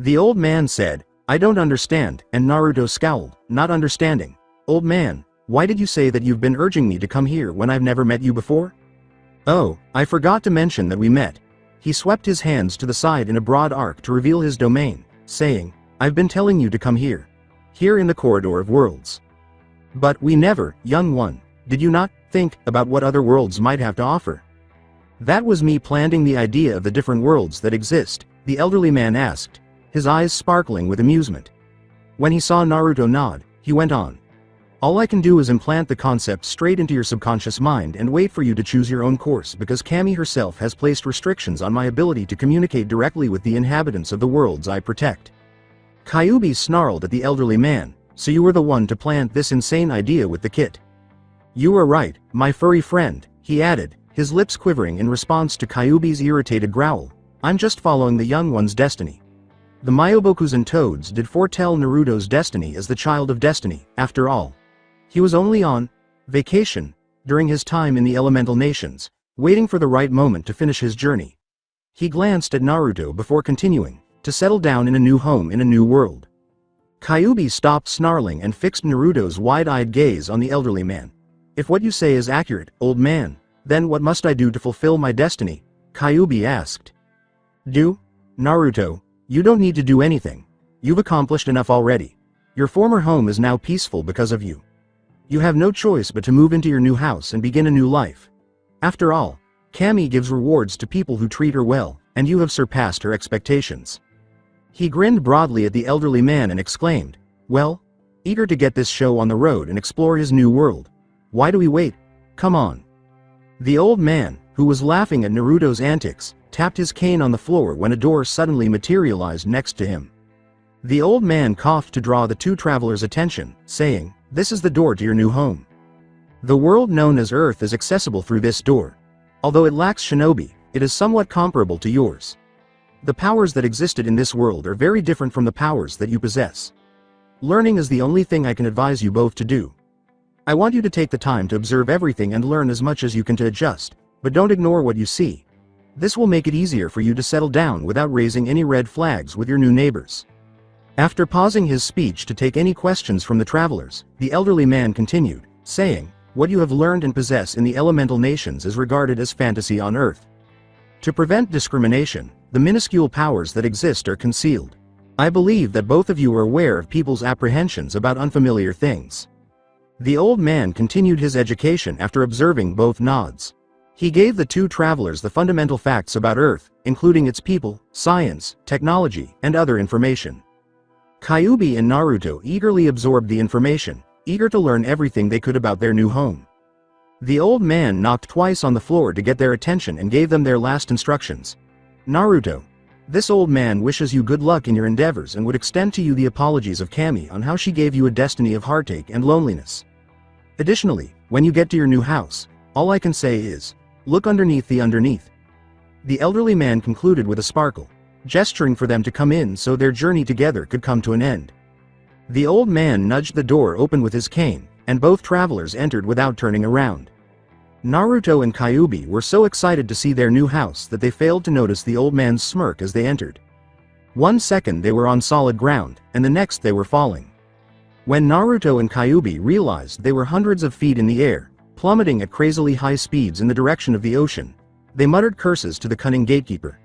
Speaker 2: The old man said, "I don't understand," and Naruto scowled, not understanding. "Old man, why did you say that you've been urging me to come here when I've never met you before?" "Oh, I forgot to mention that we met." He swept his hands to the side in a broad arc to reveal his domain, saying, "I've been telling you to come here. Here in the Corridor of Worlds. But we never, young one, did you not think about what other worlds might have to offer?" "That was me planting the idea of the different worlds that exist," the elderly man asked, his eyes sparkling with amusement. When he saw Naruto nod, he went on. All I can do is implant the concept straight into your subconscious mind and wait for you to choose your own course because Cammy herself has placed restrictions on my ability to communicate directly with the inhabitants of the worlds I protect. Kyuubi snarled at the elderly man, so you were the one to plant this insane idea with the kit. You were right, my furry friend, he added, his lips quivering in response to Kyuubi's irritated growl. I'm just following the young one's destiny. The Myobokus and Toads did foretell Naruto's destiny as the child of destiny, after all. He was only on vacation during his time in the elemental nations, waiting for the right moment to finish his journey. He glanced at Naruto before continuing, to settle down in a new home in a new world. Kyuubi stopped snarling and fixed Naruto's wide-eyed gaze on the elderly man. If what you say is accurate, old man, then what must I do to fulfill my destiny? Kyuubi asked. Do? Naruto, you don't need to do anything. You've accomplished enough already. Your former home is now peaceful because of you. You have no choice but to move into your new house and begin a new life. After all, Cammy gives rewards to people who treat her well, and you have surpassed her expectations. He grinned broadly at the elderly man and exclaimed, well, eager to get this show on the road and explore his new world. Why do we wait? Come on. The old man, who was laughing at Naruto's antics, tapped his cane on the floor when a door suddenly materialized next to him. The old man coughed to draw the two travelers' attention, saying, this is the door to your new home. The world known as Earth is accessible through this door. Although it lacks shinobi, it is somewhat comparable to yours. The powers that existed in this world are very different from the powers that you possess. Learning is the only thing I can advise you both to do. I want you to take the time to observe everything and learn as much as you can to adjust, but don't ignore what you see. This will make it easier for you to settle down without raising any red flags with your new neighbors. After pausing his speech to take any questions from the travelers, the elderly man continued, saying, what you have learned and possess in the elemental nations is regarded as fantasy on Earth. To prevent discrimination, the minuscule powers that exist are concealed. I believe that both of you are aware of people's apprehensions about unfamiliar things. The old man continued his education after observing both nods. He gave the two travelers the fundamental facts about Earth, including its people, science, technology, and other information. Kyuubi and Naruto eagerly absorbed the information, eager to learn everything they could about their new home. The old man knocked twice on the floor to get their attention and gave them their last instructions. Naruto, this old man wishes you good luck in your endeavors and would extend to you the apologies of Cammy on how she gave you a destiny of heartache and loneliness. Additionally, when you get to your new house, all I can say is, look underneath the underneath. The elderly man concluded with a sparkle, gesturing for them to come in so their journey together could come to an end. The old man nudged the door open with his cane, and both travelers entered without turning around. Naruto and Kyuubi were so excited to see their new house that they failed to notice the old man's smirk as they entered. 1 second they were on solid ground, and the next they were falling. When Naruto and Kyuubi realized they were hundreds of feet in the air, plummeting at crazily high speeds in the direction of the ocean, they muttered curses to the cunning gatekeeper.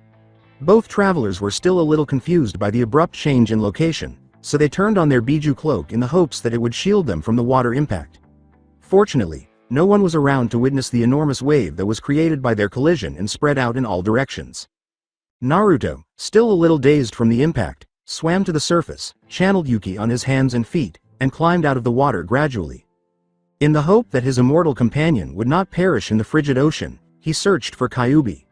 Speaker 2: Both travelers were still a little confused by the abrupt change in location, so they turned on their Biju cloak in the hopes that it would shield them from the water impact. Fortunately, no one was around to witness the enormous wave that was created by their collision and spread out in all directions. Naruto, still a little dazed from the impact, swam to the surface, channeled Yuki on his hands and feet, and climbed out of the water gradually. In the hope that his immortal companion would not perish in the frigid ocean, he searched for Kyuubi.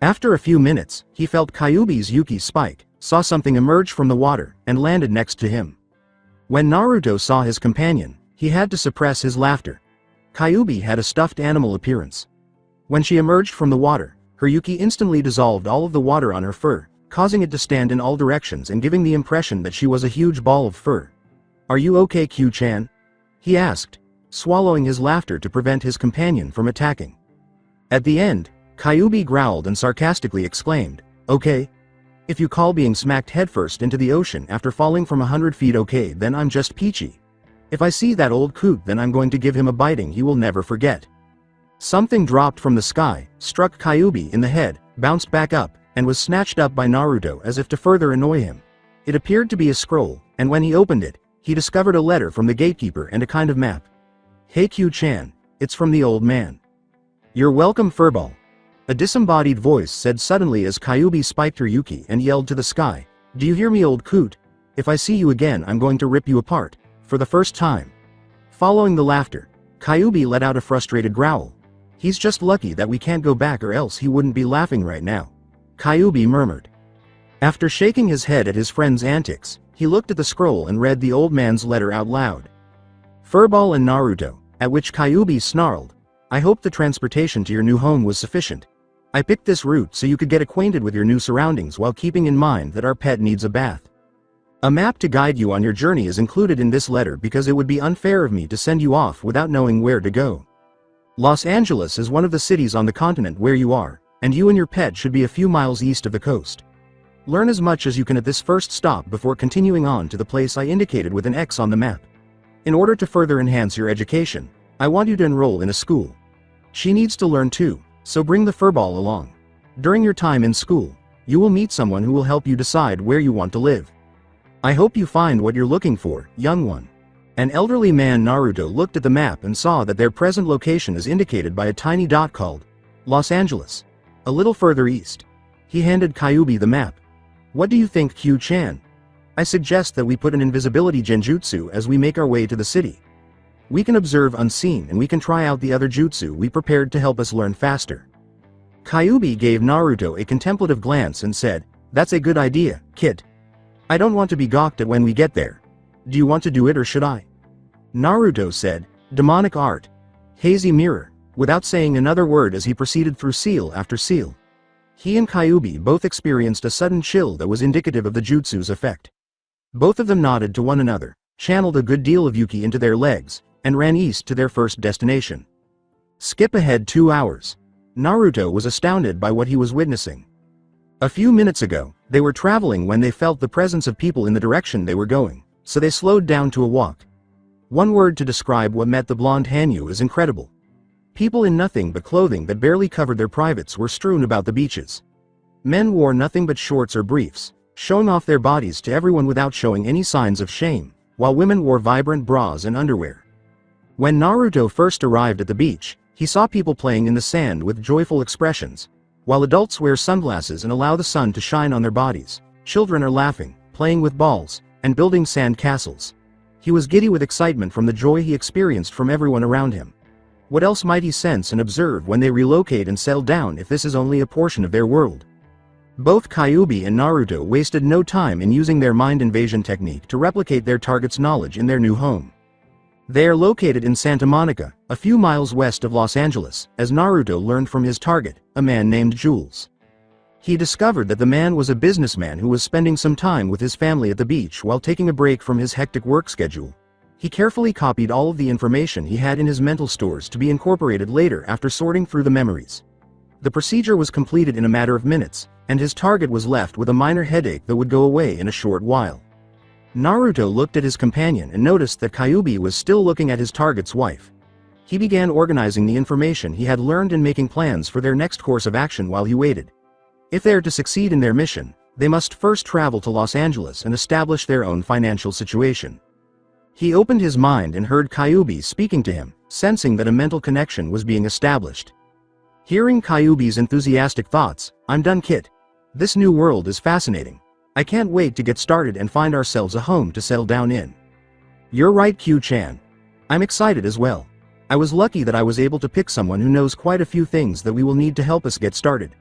Speaker 2: After a few minutes, he felt Kyuubi's Yuki spike, saw something emerge from the water, and landed next to him. When Naruto saw his companion, he had to suppress his laughter. Kyuubi had a stuffed animal appearance. When she emerged from the water, her Yuki instantly dissolved all of the water on her fur, causing it to stand in all directions and giving the impression that she was a huge ball of fur. Are you okay, Q-chan? He asked, swallowing his laughter to prevent his companion from attacking. At the end, Kyuubi growled and sarcastically exclaimed, okay? If you call being smacked headfirst into the ocean after falling from 100 feet okay, then I'm just peachy. If I see that old coot, then I'm going to give him a biting he will never forget. Something dropped from the sky, struck Kyuubi in the head, bounced back up, and was snatched up by Naruto as if to further annoy him. It appeared to be a scroll, and when he opened it, he discovered a letter from the gatekeeper and a kind of map. Hey Q-chan, it's from the old man. You're welcome, furball. A disembodied voice said suddenly as Kyuubi spiked her Yuki and yelled to the sky, do you hear me, old coot? If I see you again, I'm going to rip you apart, for the first time. Following the laughter, Kyuubi let out a frustrated growl. He's just lucky that we can't go back or else he wouldn't be laughing right now. Kyuubi murmured. After shaking his head at his friend's antics, he looked at the scroll and read the old man's letter out loud. Furball and Naruto, at which Kyuubi snarled. I hope the transportation to your new home was sufficient. I picked this route so you could get acquainted with your new surroundings while keeping in mind that our pet needs a bath. A map to guide you on your journey is included in this letter because it would be unfair of me to send you off without knowing where to go. Los Angeles is one of the cities on the continent where you are, and you and your pet should be a few miles east of the coast. Learn as much as you can at this first stop before continuing on to the place I indicated with an X on the map. In order to further enhance your education, I want you to enroll in a school. She needs to learn too, so bring the furball along. During your time in school, you will meet someone who will help you decide where you want to live. I hope you find what you're looking for, young one. An elderly man Naruto looked at the map and saw that their present location is indicated by a tiny dot called Los Angeles. A little further east. He handed Kyuubi the map. What do you think, Q-chan? I suggest that we put an invisibility genjutsu as we make our way to the city. We can observe unseen and we can try out the other jutsu we prepared to help us learn faster. Kyuubi gave Naruto a contemplative glance and said, That's a good idea, kid. I don't want to be gawked at when we get there. Do you want to do it or should I? Naruto said, Demonic art. Hazy mirror, without saying another word as he proceeded through seal after seal. He and Kyuubi both experienced a sudden chill that was indicative of the jutsu's effect. Both of them nodded to one another, channeled a good deal of Yuki into their legs, and ran east to their first destination. Skip ahead 2 hours. Naruto was astounded by what he was witnessing. A few minutes ago, they were traveling when they felt the presence of people in the direction they were going, so they slowed down to a walk. One word to describe what met the blonde Hanyu is incredible. People in nothing but clothing that barely covered their privates were strewn about the beaches. Men wore nothing but shorts or briefs, showing off their bodies to everyone without showing any signs of shame, while women wore vibrant bras and underwear. When Naruto first arrived at the beach, he saw people playing in the sand with joyful expressions. While adults wear sunglasses and allow the sun to shine on their bodies, children are laughing, playing with balls, and building sand castles. He was giddy with excitement from the joy he experienced from everyone around him. What else might he sense and observe when they relocate and settle down if this is only a portion of their world? Both Kyuubi and Naruto wasted no time in using their mind invasion technique to replicate their target's knowledge in their new home. They are located in Santa Monica, a few miles west of Los Angeles, as Naruto learned from his target, a man named Jules. He discovered that the man was a businessman who was spending some time with his family at the beach while taking a break from his hectic work schedule. He carefully copied all of the information he had in his mental stores to be incorporated later after sorting through the memories. The procedure was completed in a matter of minutes, and his target was left with a minor headache that would go away in a short while. Naruto looked at his companion and noticed that Kyuubi was still looking at his target's wife. He began organizing the information he had learned and making plans for their next course of action while he waited. If they are to succeed in their mission, they must first travel to Los Angeles and establish their own financial situation. He opened his mind and heard Kyuubi speaking to him, sensing that a mental connection was being established. Hearing Kyuubi's enthusiastic thoughts, I'm done, kid. This new world is fascinating. I can't wait to get started and find ourselves a home to settle down in. You're right, Q-chan. I'm excited as well. I was lucky that I was able to pick someone who knows quite a few things that we will need to help us get started.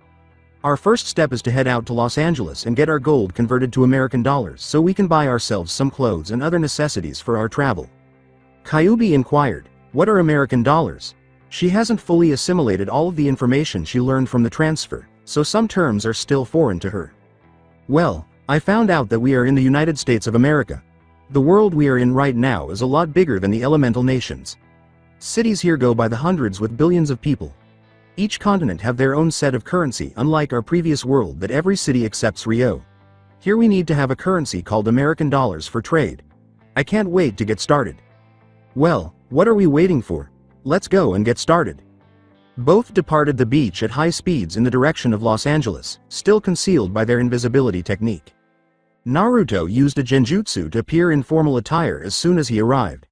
Speaker 2: Our first step is to head out to Los Angeles and get our gold converted to American dollars so we can buy ourselves some clothes and other necessities for our travel. Kyuubi inquired, what are American dollars? She hasn't fully assimilated all of the information she learned from the transfer, so some terms are still foreign to her. Well, I found out that we are in the United States of America. The world we are in right now is a lot bigger than the elemental nations. Cities here go by the hundreds with billions of people. Each continent have their own set of currency, unlike our previous world that every city accepts Rio. Here we need to have a currency called American dollars for trade. I can't wait to get started. Well, what are we waiting for? Let's go and get started. Both departed the beach at high speeds in the direction of Los Angeles, still concealed by their invisibility technique. Naruto used a genjutsu to appear in formal attire as soon as he arrived.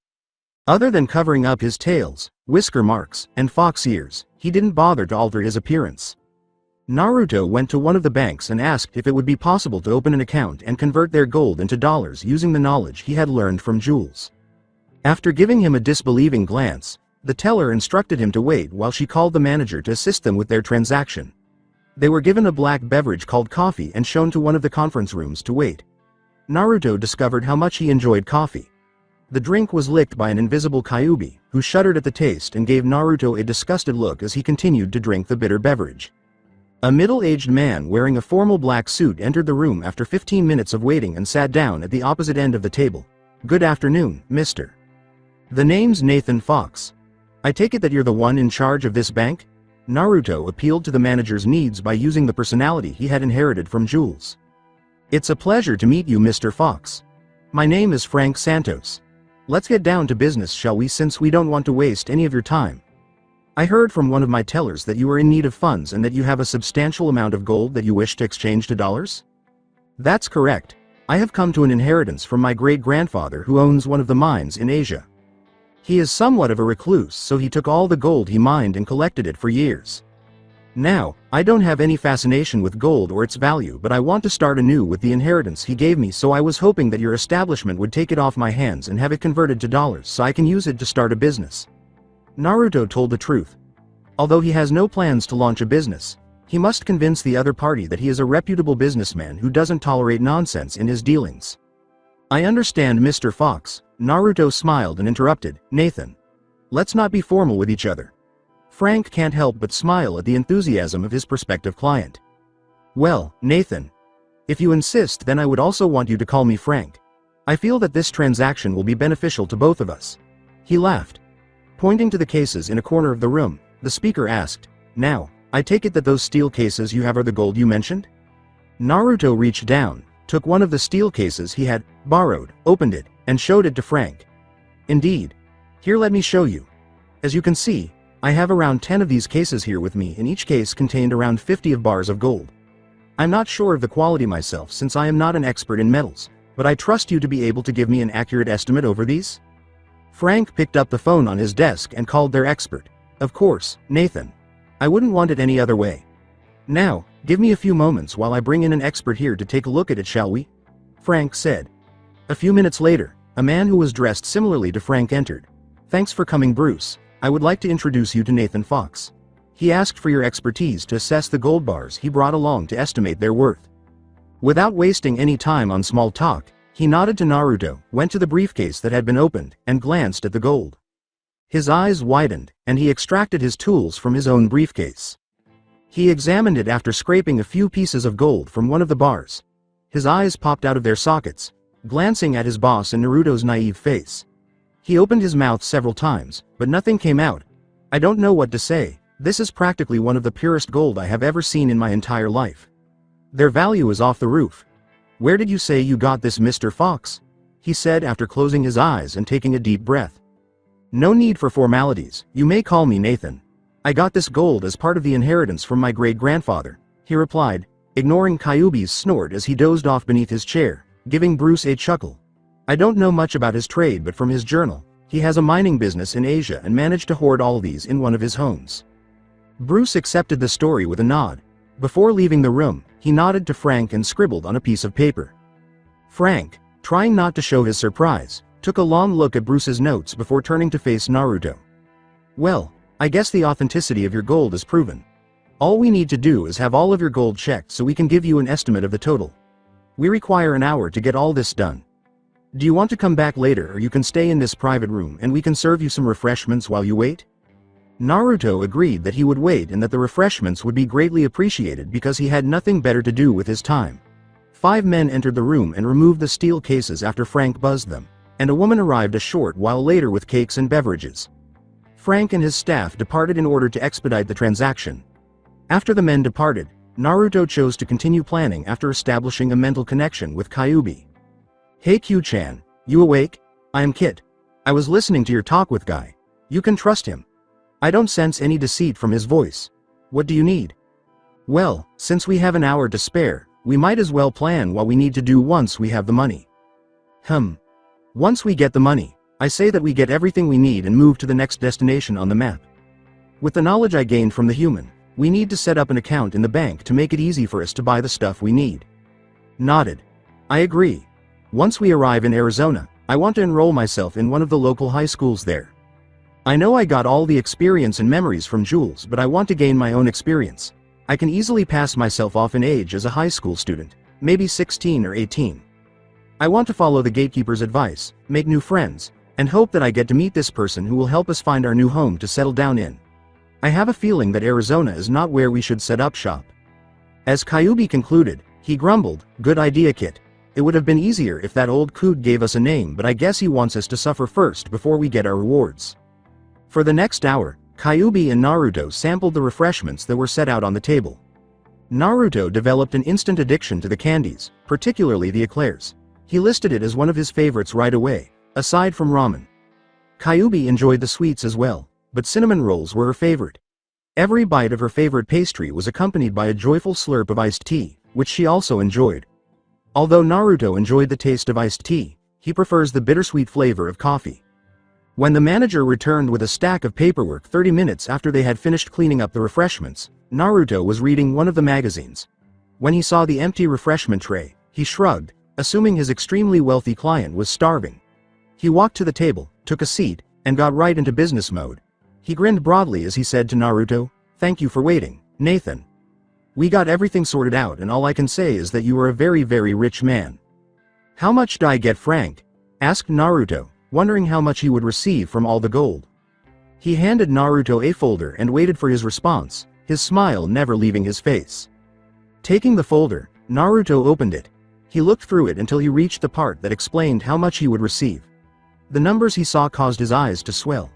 Speaker 2: Other than covering up his tails, whisker marks, and fox ears, he didn't bother to alter his appearance. Naruto went to one of the banks and asked if it would be possible to open an account and convert their gold into dollars using the knowledge he had learned from Jules. After giving him a disbelieving glance, the teller instructed him to wait while she called the manager to assist them with their transaction. They were given a black beverage called coffee and shown to one of the conference rooms to wait. Naruto discovered how much he enjoyed coffee. The drink was licked by an invisible Kyuubi, who shuddered at the taste and gave Naruto a disgusted look as he continued to drink the bitter beverage. A middle-aged man wearing a formal black suit entered the room after 15 minutes of waiting and sat down at the opposite end of the table. "Good afternoon, Mr. The name's Nathan Fox. I take it that you're the one in charge of this bank?" Naruto appealed to the manager's needs by using the personality he had inherited from Jules. "It's a pleasure to meet you, Mr. Fox. My name is Frank Santos. Let's get down to business, shall we, since we don't want to waste any of your time. I heard from one of my tellers that you are in need of funds and that you have a substantial amount of gold that you wish to exchange to dollars?" "That's correct. I have come to an inheritance from my great-grandfather who owns one of the mines in Asia. He is somewhat of a recluse, so he took all the gold he mined and collected it for years. Now, I don't have any fascination with gold or its value, but I want to start anew with the inheritance he gave me, so I was hoping that your establishment would take it off my hands and have it converted to dollars so I can use it to start a business." Naruto told the truth. Although he has no plans to launch a business, he must convince the other party that he is a reputable businessman who doesn't tolerate nonsense in his dealings. "I understand, Mr. Fox." Naruto smiled and interrupted, "Nathan. Let's not be formal with each other." Frank can't help but smile at the enthusiasm of his prospective client. "Well, Nathan. If you insist, then I would also want you to call me Frank. I feel that this transaction will be beneficial to both of us." He laughed. Pointing to the cases in a corner of the room, the speaker asked, "Now, I take it that those steel cases you have are the gold you mentioned?" Naruto reached down, took one of the steel cases he had borrowed, opened it, and showed it to Frank. "Indeed. Here, let me show you. As you can see, I have around 10 of these cases here with me, and each case contained around 50 of bars of gold. I'm not sure of the quality myself since I am not an expert in metals, but I trust you to be able to give me an accurate estimate over these." Frank picked up the phone on his desk and called their expert. "Of course, Nathan. I wouldn't want it any other way. Now, give me a few moments while I bring in an expert here to take a look at it, shall we?" Frank said. A few minutes later, a man who was dressed similarly to Frank entered. "Thanks for coming, Bruce. I would like to introduce you to Nathan Fox. He asked for your expertise to assess the gold bars he brought along to estimate their worth." Without wasting any time on small talk, he nodded to Naruto, went to the briefcase that had been opened, and glanced at the gold. His eyes widened, and he extracted his tools from his own briefcase. He examined it after scraping a few pieces of gold from one of the bars. His eyes popped out of their sockets, glancing at his boss and Naruto's naive face. He opened his mouth several times, but nothing came out. "I don't know what to say. This is practically one of the purest gold I have ever seen in my entire life. Their value is off the roof." "Where did you say you got this, Mr. Fox?" he said after closing his eyes and taking a deep breath. "No need for formalities, you may call me Nathan. I got this gold as part of the inheritance from my great-grandfather," he replied, ignoring Kyuubi's snort as he dozed off beneath his chair, giving Bruce a chuckle. "I don't know much about his trade, but from his journal, he has a mining business in Asia and managed to hoard all these in one of his homes." Bruce accepted the story with a nod. Before leaving the room, he nodded to Frank and scribbled on a piece of paper. Frank, trying not to show his surprise, took a long look at Bruce's notes before turning to face Naruto. "Well, I guess the authenticity of your gold is proven. All we need to do is have all of your gold checked so we can give you an estimate of the total. We require an hour to get all this done. Do you want to come back later, or you can stay in this private room and we can serve you some refreshments while you wait?" Naruto agreed that he would wait and that the refreshments would be greatly appreciated because he had nothing better to do with his time. 5 men entered the room and removed the steel cases after Frank buzzed them, and a woman arrived a short while later with cakes and beverages. Frank and his staff departed in order to expedite the transaction. After the men departed, Naruto chose to continue planning after establishing a mental connection with Kyuubi. "Hey Q-chan, you awake? I am Kit. I was listening to your talk with Guy. You can trust him. I don't sense any deceit from his voice. What do you need?" "Well, since we have an hour to spare, we might as well plan what we need to do once we have the money." Once we get the money, I say that we get everything we need and move to the next destination on the map. With the knowledge I gained from the human, we need to set up an account in the bank to make it easy for us to buy the stuff we need." Nodded. "I agree. Once we arrive in Arizona, I want to enroll myself in one of the local high schools there. I know I got all the experience and memories from Jules, but I want to gain my own experience. I can easily pass myself off in age as a high school student, maybe 16 or 18. I want to follow the gatekeeper's advice, make new friends, and hope that I get to meet this person who will help us find our new home to settle down in. I have a feeling that Arizona is not where we should set up shop. As Kyubi concluded, he grumbled, "Good idea, Kit. It would have been easier if that old coot gave us a name, but I guess he wants us to suffer first before we get our rewards." For the next hour, Kyubi and Naruto sampled the refreshments that were set out on the table. Naruto developed an instant addiction to the candies, particularly the eclairs. He listed it as one of his favorites right away, aside from ramen. Kyubi enjoyed the sweets as well, but cinnamon rolls were her favorite. Every bite of her favorite pastry was accompanied by a joyful slurp of iced tea, which she also enjoyed. Although Naruto enjoyed the taste of iced tea, he prefers the bittersweet flavor of coffee. When the manager returned with a stack of paperwork 30 minutes after they had finished cleaning up the refreshments, Naruto was reading one of the magazines. When he saw the empty refreshment tray, he shrugged, assuming his extremely wealthy client was starving. He walked to the table, took a seat, and got right into business mode. He grinned broadly as he said to Naruto, "Thank you for waiting, Nathan. We got everything sorted out, and all I can say is that you are a very, very rich man." "How much do I get, Frank?" asked Naruto, wondering how much he would receive from all the gold. He handed Naruto a folder and waited for his response, his smile never leaving his face. Taking the folder, Naruto opened it. He looked through it until he reached the part that explained how much he would receive. The numbers he saw caused his eyes to swell.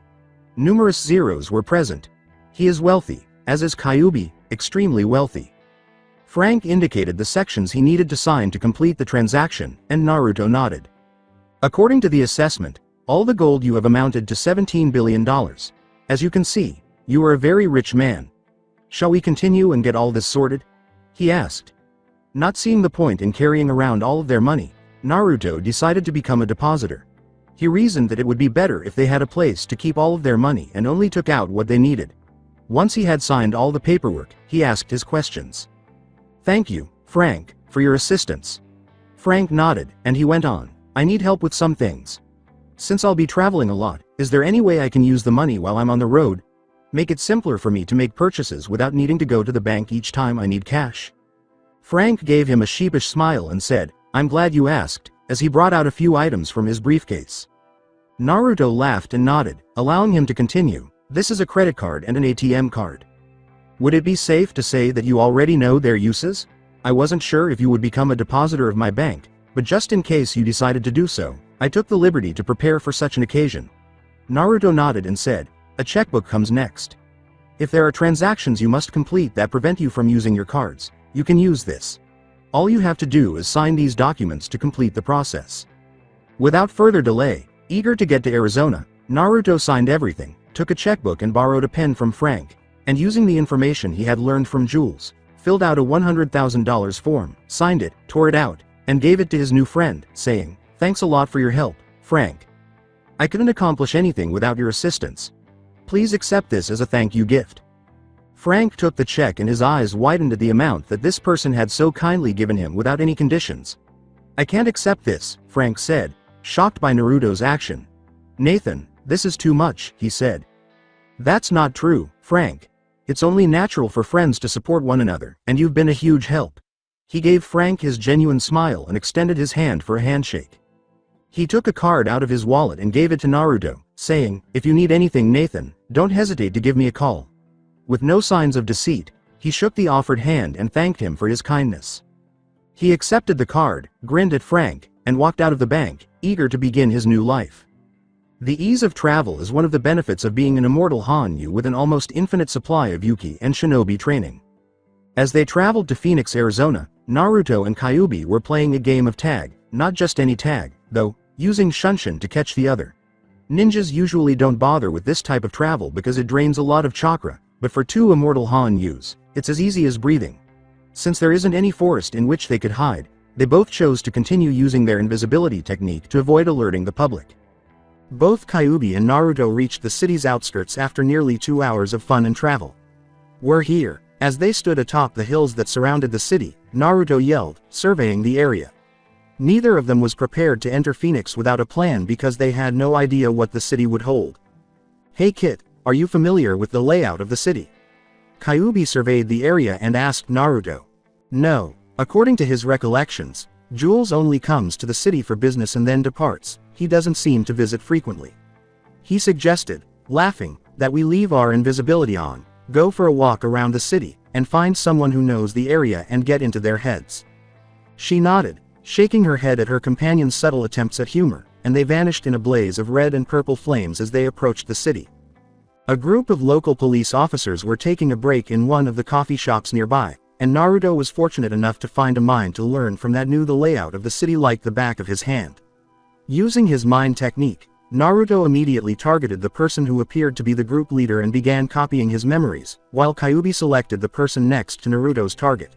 Speaker 2: Numerous zeros were present. He is wealthy, as is Kyubi, extremely wealthy. Frank indicated the sections he needed to sign to complete the transaction, and Naruto nodded. "According to the assessment, all the gold you have amounted to $17 billion. As you can see, you are a very rich man. Shall we continue and get all this sorted?" he asked. Not seeing the point in carrying around all of their money, Naruto decided to become a depositor. He reasoned that it would be better if they had a place to keep all of their money and only took out what they needed. Once he had signed all the paperwork, he asked his questions. "Thank you, Frank, for your assistance." Frank nodded, and he went on, "I need help with some things. Since I'll be traveling a lot, is there any way I can use the money while I'm on the road? Make it simpler for me to make purchases without needing to go to the bank each time I need cash." Frank gave him a sheepish smile and said, "I'm glad you asked," as he brought out a few items from his briefcase. Naruto laughed and nodded, allowing him to continue, "This is a credit card and an ATM card. Would it be safe to say that you already know their uses? I wasn't sure if you would become a depositor of my bank, but just in case you decided to do so, I took the liberty to prepare for such an occasion." Naruto nodded and said, "A checkbook comes next. If there are transactions you must complete that prevent you from using your cards, you can use this. All you have to do is sign these documents to complete the process." Without further delay, eager to get to Arizona, Naruto signed everything, took a checkbook and borrowed a pen from Frank, and using the information he had learned from Jules, filled out a $100,000 form, signed it, tore it out, and gave it to his new friend, saying, "Thanks a lot for your help, Frank. I couldn't accomplish anything without your assistance. Please accept this as a thank you gift." Frank took the check and his eyes widened at the amount that this person had so kindly given him without any conditions. "I can't accept this," Frank said, shocked by Naruto's action. "Nathan, this is too much," he said. "That's not true, Frank. It's only natural for friends to support one another, and you've been a huge help." He gave Frank his genuine smile and extended his hand for a handshake. He took a card out of his wallet and gave it to Naruto, saying, "If you need anything, Nathan, don't hesitate to give me a call." With no signs of deceit, he shook the offered hand and thanked him for his kindness. He accepted the card, grinned at Frank, and walked out of the bank, eager to begin his new life. The ease of travel is one of the benefits of being an immortal Hanyu with an almost infinite supply of Yuki and Shinobi training. As they traveled to Phoenix, Arizona, Naruto and Kyubi were playing a game of tag, not just any tag, though, using Shunshin to catch the other. Ninjas usually don't bother with this type of travel because it drains a lot of chakra, but for two immortal Hanyus, it's as easy as breathing. Since there isn't any forest in which they could hide, they both chose to continue using their invisibility technique to avoid alerting the public. Both Kyubi and Naruto reached the city's outskirts after nearly 2 hours of fun and travel. "We're here." As they stood atop the hills that surrounded the city, Naruto yelled, surveying the area. Neither of them was prepared to enter Phoenix without a plan because they had no idea what the city would hold. "Hey Kit, are you familiar with the layout of the city?" Kyuubi surveyed the area and asked Naruto. No. According to his recollections, Jules only comes to the city for business and then departs. He doesn't seem to visit frequently. He suggested, laughing, that we leave our invisibility on, go for a walk around the city, and find someone who knows the area and get into their heads. She nodded, shaking her head at her companion's subtle attempts at humor, and they vanished in a blaze of red and purple flames as they approached the city. A group of local police officers were taking a break in one of the coffee shops nearby, and Naruto was fortunate enough to find a mind to learn from that knew the layout of the city like the back of his hand. Using his mind technique, Naruto immediately targeted the person who appeared to be the group leader and began copying his memories, while Kyuubi selected the person next to Naruto's target.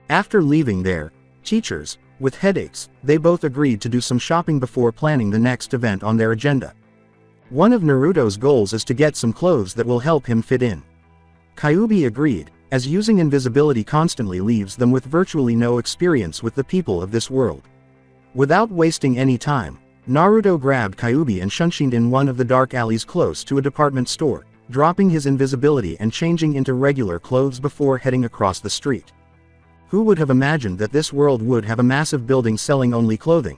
Speaker 2: After leaving their teachers with headaches, they both agreed to do some shopping before planning the next event on their agenda. One of Naruto's goals is to get some clothes that will help him fit in. Kyuubi agreed, as using invisibility constantly leaves them with virtually no experience with the people of this world. Without wasting any time, Naruto grabbed Kyuubi and shunshined in one of the dark alleys close to a department store, dropping his invisibility and changing into regular clothes before heading across the street. Who would have imagined that this world would have a massive building selling only clothing?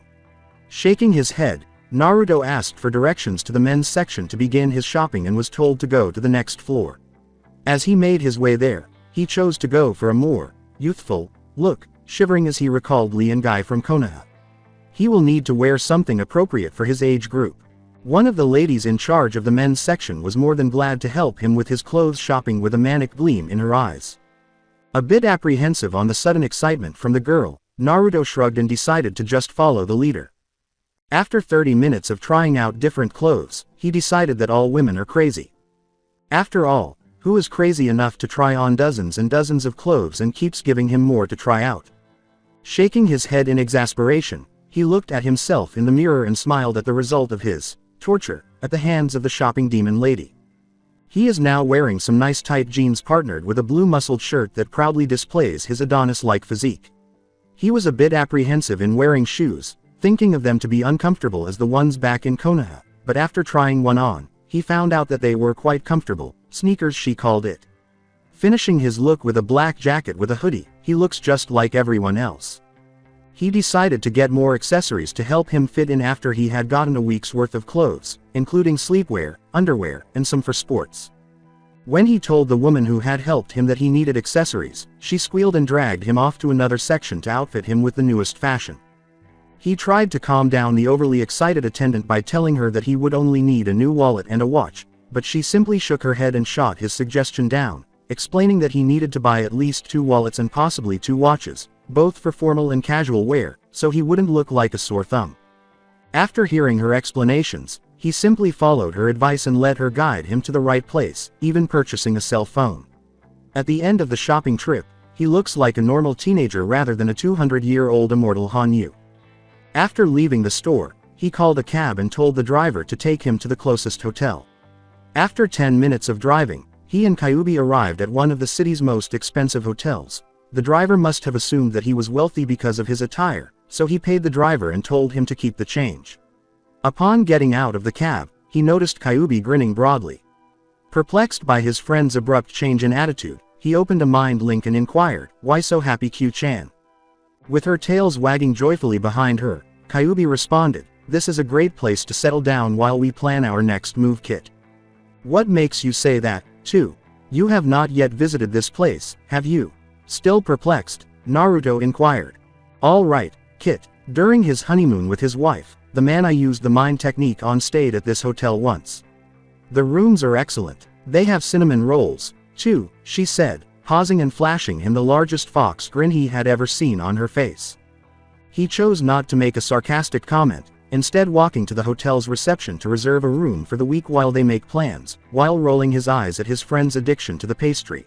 Speaker 2: Shaking his head, Naruto asked for directions to the men's section to begin his shopping and was told to go to the next floor. As he made his way there, he chose to go for a more youthful look, shivering as he recalled Lee and Guy from Konoha. He will need to wear something appropriate for his age group. One of the ladies in charge of the men's section was more than glad to help him with his clothes shopping with a manic gleam in her eyes. A bit apprehensive on the sudden excitement from the girl, Naruto shrugged and decided to just follow the leader. After 30 minutes of trying out different clothes, he decided that all women are crazy. After all, who is crazy enough to try on dozens and dozens of clothes and keeps giving him more to try out? Shaking his head in exasperation, he looked at himself in the mirror and smiled at the result of his torture at the hands of the shopping demon lady. He is now wearing some nice tight jeans partnered with a blue muscled shirt that proudly displays his Adonis-like physique. He was a bit apprehensive in wearing shoes, thinking of them to be uncomfortable as the ones back in Konoha, but after trying one on, he found out that they were quite comfortable, sneakers she called it. Finishing his look with a black jacket with a hoodie, he looks just like everyone else. He decided to get more accessories to help him fit in after he had gotten a week's worth of clothes, including sleepwear, underwear, and some for sports. When he told the woman who had helped him that he needed accessories, she squealed and dragged him off to another section to outfit him with the newest fashion. He tried to calm down the overly excited attendant by telling her that he would only need a new wallet and a watch, but she simply shook her head and shot his suggestion down, explaining that he needed to buy at least 2 wallets and possibly 2 watches, both for formal and casual wear, so he wouldn't look like a sore thumb. After hearing her explanations, he simply followed her advice and let her guide him to the right place, even purchasing a cell phone. At the end of the shopping trip, he looks like a normal teenager rather than a 200-year-old immortal Hanyu. After leaving the store, he called a cab and told the driver to take him to the closest hotel. After 10 minutes of driving, he and Kyuubi arrived at one of the city's most expensive hotels. The driver must have assumed that he was wealthy because of his attire, so he paid the driver and told him to keep the change. Upon getting out of the cab, he noticed Kyuubi grinning broadly. Perplexed by his friend's abrupt change in attitude, he opened a mind link and inquired, "Why so happy, Q-chan?" With her tails wagging joyfully behind her, Kyuubi responded, "This is a great place to settle down while we plan our next move, Kit." "What makes you say that, too? You have not yet visited this place, have you?" Still perplexed, Naruto inquired. "All right, Kit. During his honeymoon with his wife, the man I used the mind technique on stayed at this hotel once. The rooms are excellent. They have cinnamon rolls, too," she said, pausing and flashing him the largest fox grin he had ever seen on her face. He chose not to make a sarcastic comment, instead walking to the hotel's reception to reserve a room for the week while they make plans, while rolling his eyes at his friend's addiction to the pastry.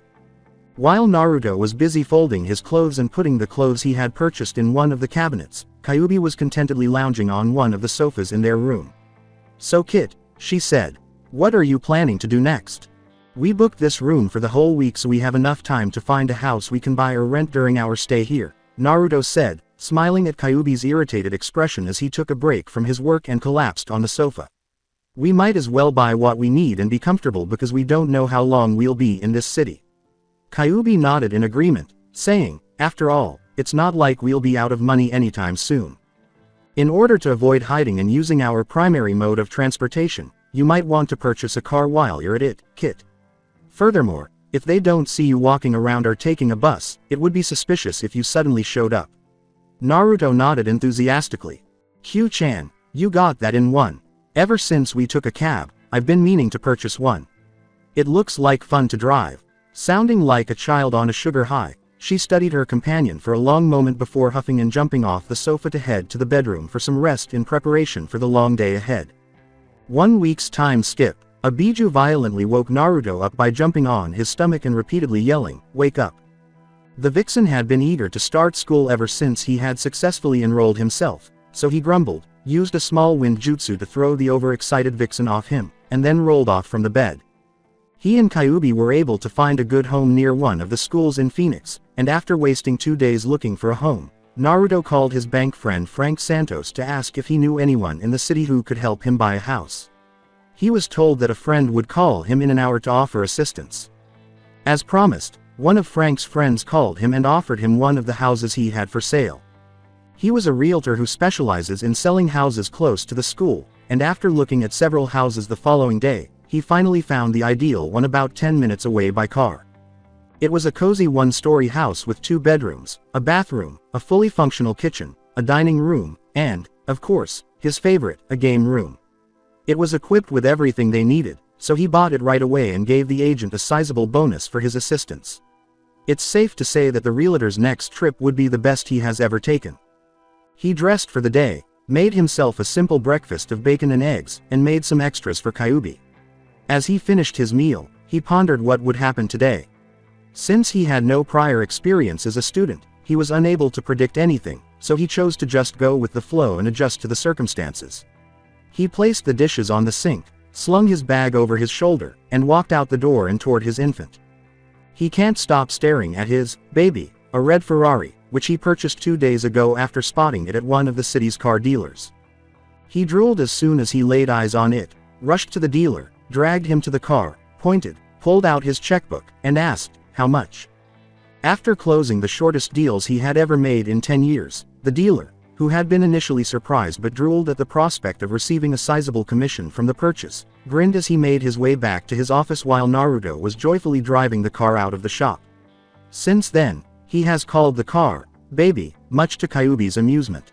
Speaker 2: While Naruto was busy folding his clothes and putting the clothes he had purchased in one of the cabinets, Kyuubi was contentedly lounging on one of the sofas in their room. "So Kit," she said, "what are you planning to do next? We booked this room for the whole week so we have enough time to find a house we can buy or rent during our stay here," Naruto said, smiling at Kyuubi's irritated expression as he took a break from his work and collapsed on the sofa. "We might as well buy what we need and be comfortable because we don't know how long we'll be in this city." Kyuubi nodded in agreement, saying, "After all, it's not like we'll be out of money anytime soon. In order to avoid hiding and using our primary mode of transportation, you might want to purchase a car while you're at it, Kit. Furthermore, if they don't see you walking around or taking a bus, it would be suspicious if you suddenly showed up." Naruto nodded enthusiastically. "Q-chan, you got that in one. Ever since we took a cab, I've been meaning to purchase one. It looks like fun to drive." Sounding like a child on a sugar high, she studied her companion for a long moment before huffing and jumping off the sofa to head to the bedroom for some rest in preparation for the long day ahead. 1 week's time skip. A Biju violently woke Naruto up by jumping on his stomach and repeatedly yelling, "Wake up." The vixen had been eager to start school ever since he had successfully enrolled himself, so he grumbled, used a small wind jutsu to throw the overexcited vixen off him, and then rolled off from the bed. He and Kyuubi were able to find a good home near one of the schools in Phoenix, and after wasting 2 days looking for a home, Naruto called his bank friend Frank Santos to ask if he knew anyone in the city who could help him buy a house. He was told that a friend would call him in an hour to offer assistance. As promised, one of Frank's friends called him and offered him one of the houses he had for sale. He was a realtor who specializes in selling houses close to the school, and after looking at several houses the following day, he finally found the ideal one about 10 minutes away by car. It was a cozy 1-story house with 2 bedrooms, a bathroom, a fully functional kitchen, a dining room, and, of course, his favorite, a game room. It was equipped with everything they needed, so he bought it right away and gave the agent a sizable bonus for his assistance. It's safe to say that the realtor's next trip would be the best he has ever taken. He dressed for the day, made himself a simple breakfast of bacon and eggs, and made some extras for Kyuubi. As he finished his meal, he pondered what would happen today. Since he had no prior experience as a student, he was unable to predict anything, so he chose to just go with the flow and adjust to the circumstances. He placed the dishes on the sink, slung his bag over his shoulder, and walked out the door and toward his infant. He can't stop staring at his baby, a red Ferrari, which he purchased 2 days ago after spotting it at one of the city's car dealers. He drooled as soon as he laid eyes on it, rushed to the dealer, dragged him to the car, pointed, pulled out his checkbook, and asked, "How much?" After closing the shortest deals he had ever made in 10 years, the dealer, who had been initially surprised but drooled at the prospect of receiving a sizable commission from the purchase, grinned as he made his way back to his office while Naruto was joyfully driving the car out of the shop. Since then, he has called the car, "Baby," much to Kyuubi's amusement.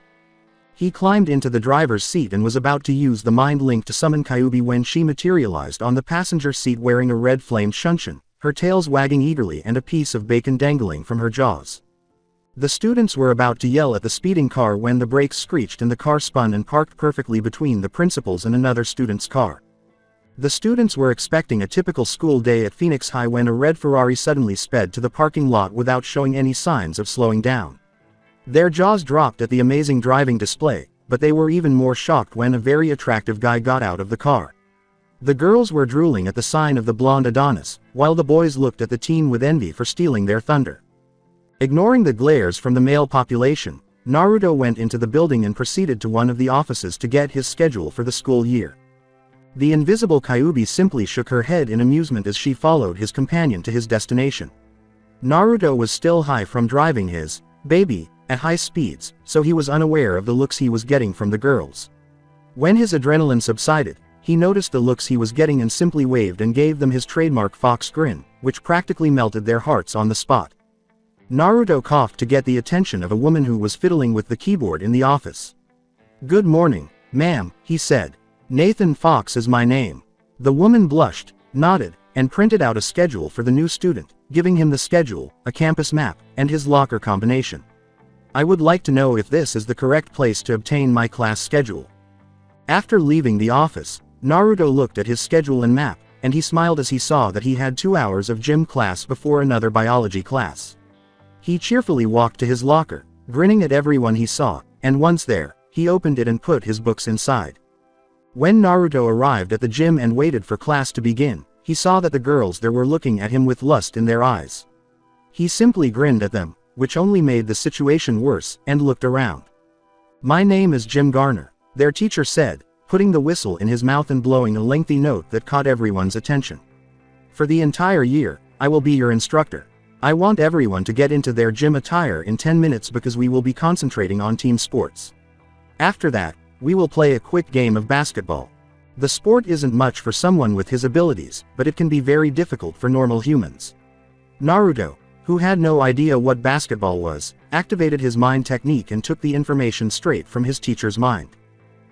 Speaker 2: He climbed into the driver's seat and was about to use the mind link to summon Kyuubi when she materialized on the passenger seat wearing a red-flamed shunshin, her tails wagging eagerly and a piece of bacon dangling from her jaws. The students were about to yell at the speeding car when the brakes screeched and the car spun and parked perfectly between the principal's and another student's car. The students were expecting a typical school day at Phoenix High when a red Ferrari suddenly sped to the parking lot without showing any signs of slowing down. Their jaws dropped at the amazing driving display, but they were even more shocked when a very attractive guy got out of the car. The girls were drooling at the sign of the blonde Adonis, while the boys looked at the teen with envy for stealing their thunder. Ignoring the glares from the male population, Naruto went into the building and proceeded to one of the offices to get his schedule for the school year. The invisible Kyuubi simply shook her head in amusement as she followed his companion to his destination. Naruto was still high from driving his baby at high speeds, so he was unaware of the looks he was getting from the girls. When his adrenaline subsided, he noticed the looks he was getting and simply waved and gave them his trademark fox grin, which practically melted their hearts on the spot. Naruto coughed to get the attention of a woman who was fiddling with the keyboard in the office. "Good morning, ma'am," he said. "Nathan Fox is my name." The woman blushed, nodded, and printed out a schedule for the new student, giving him the schedule, a campus map, and his locker combination. "I would like to know if this is the correct place to obtain my class schedule." After leaving the office, Naruto looked at his schedule and map, and he smiled as he saw that he had 2 hours of gym class before another biology class. He cheerfully walked to his locker, grinning at everyone he saw, and once there, he opened it and put his books inside. When Naruto arrived at the gym and waited for class to begin, he saw that the girls there were looking at him with lust in their eyes. He simply grinned at them, which only made the situation worse, and looked around. "My name is Jim Garner," their teacher said, putting the whistle in his mouth and blowing a lengthy note that caught everyone's attention. "For the entire year, I will be your instructor. I want everyone to get into their gym attire in 10 minutes because we will be concentrating on team sports. After that, we will play a quick game of basketball. The sport isn't much for someone with his abilities, but it can be very difficult for normal humans." Naruto, who had no idea what basketball was, activated his mind technique and took the information straight from his teacher's mind.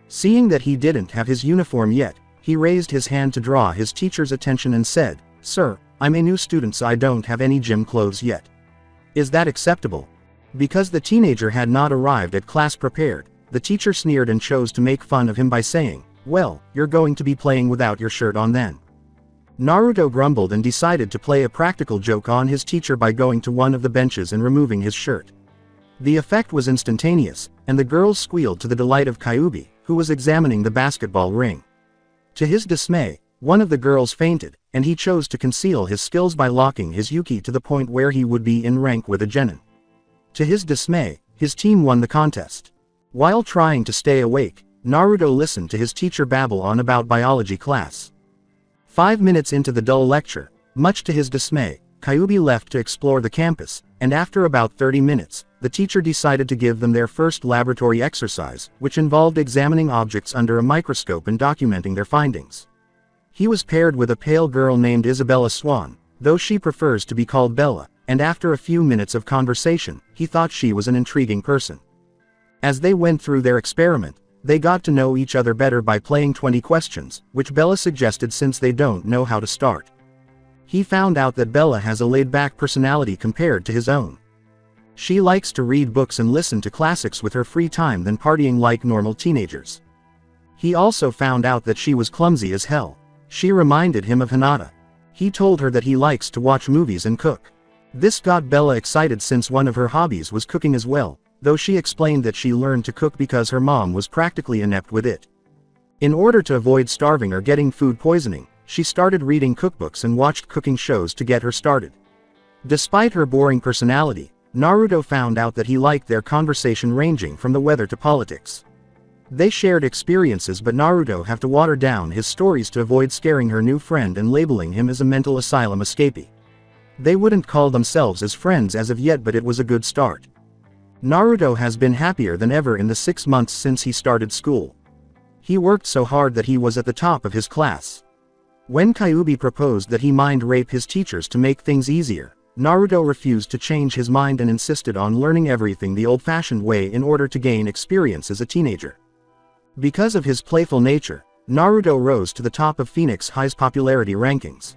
Speaker 2: Seeing that he didn't have his uniform yet, he raised his hand to draw his teacher's attention and said, "Sir, I'm a new student so I don't have any gym clothes yet. Is that acceptable?" Because the teenager had not arrived at class prepared, the teacher sneered and chose to make fun of him by saying, "Well, you're going to be playing without your shirt on then." Naruto grumbled and decided to play a practical joke on his teacher by going to one of the benches and removing his shirt. The effect was instantaneous, and the girls squealed to the delight of Kyuubi, who was examining the basketball ring. To his dismay, one of the girls fainted, and he chose to conceal his skills by locking his Yuki to the point where he would be in rank with a genin. To his dismay, his team won the contest. While trying to stay awake, Naruto listened to his teacher babble on about biology class. 5 minutes into the dull lecture, much to his dismay, Kyuubi left to explore the campus, and after about 30 minutes, the teacher decided to give them their first laboratory exercise, which involved examining objects under a microscope and documenting their findings. He was paired with a pale girl named Isabella Swan, though she prefers to be called Bella, and after a few minutes of conversation, he thought she was an intriguing person. As they went through their experiment, they got to know each other better by playing 20 questions, which Bella suggested since they don't know how to start. He found out that Bella has a laid-back personality compared to his own. She likes to read books and listen to classics with her free time than partying like normal teenagers. He also found out that she was clumsy as hell. She reminded him of Hinata. He told her that he likes to watch movies and cook. This got Bella excited since one of her hobbies was cooking as well, though she explained that she learned to cook because her mom was practically inept with it. In order to avoid starving or getting food poisoning, she started reading cookbooks and watched cooking shows to get her started. Despite her boring personality, Naruto found out that he liked their conversation ranging from the weather to politics. They shared experiences, but Naruto had to water down his stories to avoid scaring her new friend and labeling him as a mental asylum escapee. They wouldn't call themselves as friends as of yet, but it was a good start. Naruto has been happier than ever in the 6 months since he started school. He worked so hard that he was at the top of his class. When Kyuubi proposed that he mind rape his teachers to make things easier, Naruto refused to change his mind and insisted on learning everything the old-fashioned way in order to gain experience as a teenager. Because of his playful nature, Naruto rose to the top of Phoenix High's popularity rankings.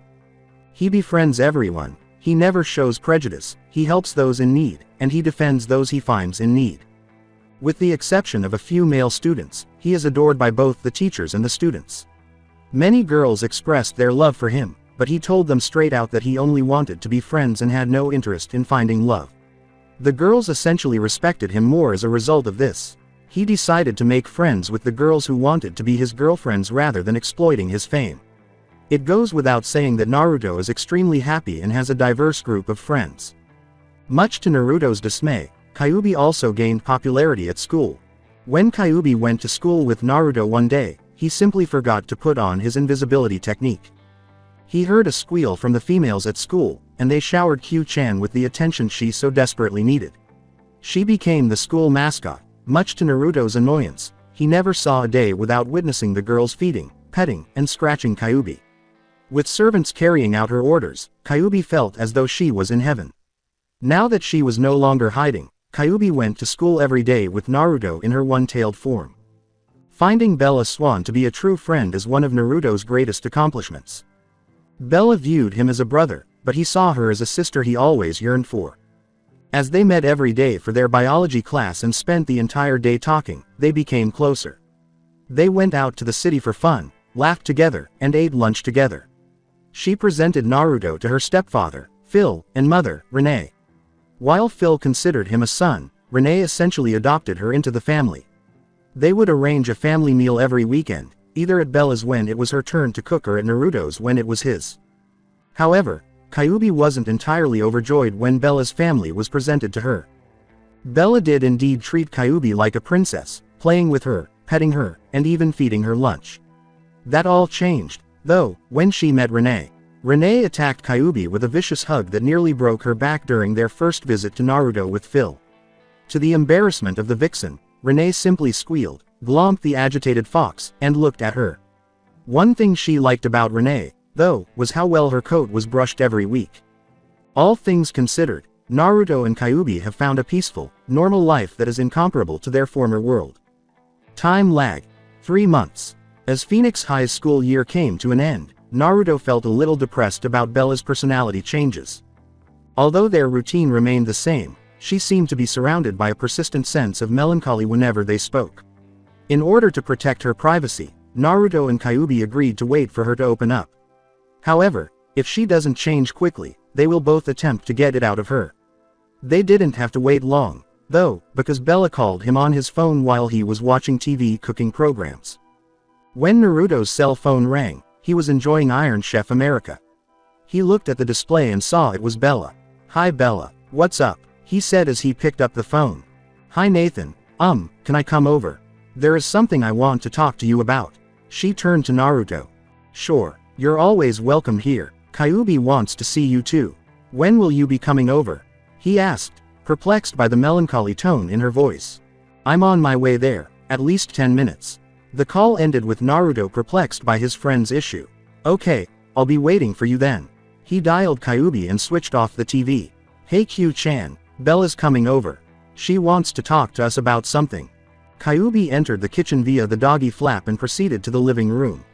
Speaker 2: He befriends everyone, he never shows prejudice, he helps those in need, and he defends those he finds in need. With the exception of a few male students, he is adored by both the teachers and the students. Many girls expressed their love for him, but he told them straight out that he only wanted to be friends and had no interest in finding love. The girls essentially respected him more as a result of this. He decided to make friends with the girls who wanted to be his girlfriends rather than exploiting his fame. It goes without saying that Naruto is extremely happy and has a diverse group of friends. Much to Naruto's dismay, Kyuubi also gained popularity at school. When Kyuubi went to school with Naruto one day, he simply forgot to put on his invisibility technique. He heard a squeal from the females at school, and they showered Q-chan with the attention she so desperately needed. She became the school mascot. Much to Naruto's annoyance, he never saw a day without witnessing the girls feeding, petting, and scratching Kyuubi. With servants carrying out her orders, Kyuubi felt as though she was in heaven. Now that she was no longer hiding, Kyuubi went to school every day with Naruto in her one-tailed form. Finding Bella Swan to be a true friend is one of Naruto's greatest accomplishments. Bella viewed him as a brother, but he saw her as a sister he always yearned for. As they met every day for their biology class and spent the entire day talking, they became closer. They went out to the city for fun, laughed together, and ate lunch together. She presented Naruto to her stepfather, Phil, and mother, Renee. While Phil considered him a son, Renee essentially adopted her into the family. They would arrange a family meal every weekend, either at Bella's when it was her turn to cook or at Naruto's when it was his. However, Kyuubi wasn't entirely overjoyed when Bella's family was presented to her. Bella did indeed treat Kyuubi like a princess, playing with her, petting her, and even feeding her lunch. That all changed, though, when she met Renee. Renee attacked Kyuubi with a vicious hug that nearly broke her back during their first visit to Naruto with Phil. To the embarrassment of the vixen, Renee simply squealed, glomped the agitated fox, and looked at her. One thing she liked about Renee, though, was how well her coat was brushed every week. All things considered, Naruto and Kyuubi have found a peaceful, normal life that is incomparable to their former world. Time lag. 3 months. As Phoenix High's school year came to an end, Naruto felt a little depressed about Bella's personality changes. Although their routine remained the same, she seemed to be surrounded by a persistent sense of melancholy whenever they spoke. In order to protect her privacy, Naruto and Kyuubi agreed to wait for her to open up. However, if she doesn't change quickly, they will both attempt to get it out of her. They didn't have to wait long, though, because Bella called him on his phone while he was watching TV cooking programs. When Naruto's cell phone rang, he was enjoying Iron Chef America. He looked at the display and saw it was Bella. "Hi Bella, what's up?" he said as he picked up the phone. "Hi Nathan, can I come over? There is something I want to talk to you about." She turned to Naruto. "Sure, you're always welcome here. Kyuubi wants to see you too. When will you be coming over?" he asked, perplexed by the melancholy tone in her voice. "I'm on my way there, at least 10 minutes. The call ended with Naruto perplexed by his friend's issue. "Okay, I'll be waiting for you then." He dialed Kyuubi and switched off the TV. "Hey Q-chan, Bella's coming over. She wants to talk to us about something." Kyuubi entered the kitchen via the doggy flap and proceeded to the living room.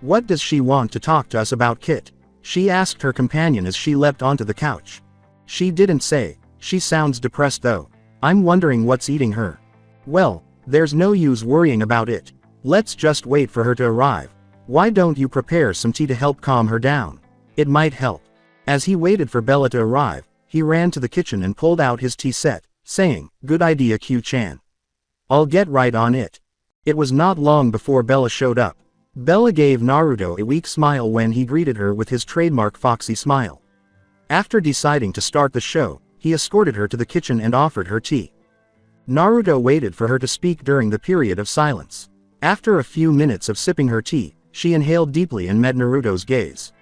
Speaker 2: "What does she want to talk to us about, Kit?" she asked her companion as she leapt onto the couch. "She didn't say. She sounds depressed though. I'm wondering what's eating her." "Well, there's no use worrying about it. Let's just wait for her to arrive. Why don't you prepare some tea to help calm her down? It might help." As he waited for Bella to arrive, he ran to the kitchen and pulled out his tea set, saying, "Good idea Q-chan. I'll get right on it." It was not long before Bella showed up. Bella gave Naruto a weak smile when he greeted her with his trademark foxy smile. After deciding to start the show, he escorted her to the kitchen and offered her tea. Naruto waited for her to speak during the period of silence. After a few minutes of sipping her tea, she inhaled deeply and met Naruto's gaze.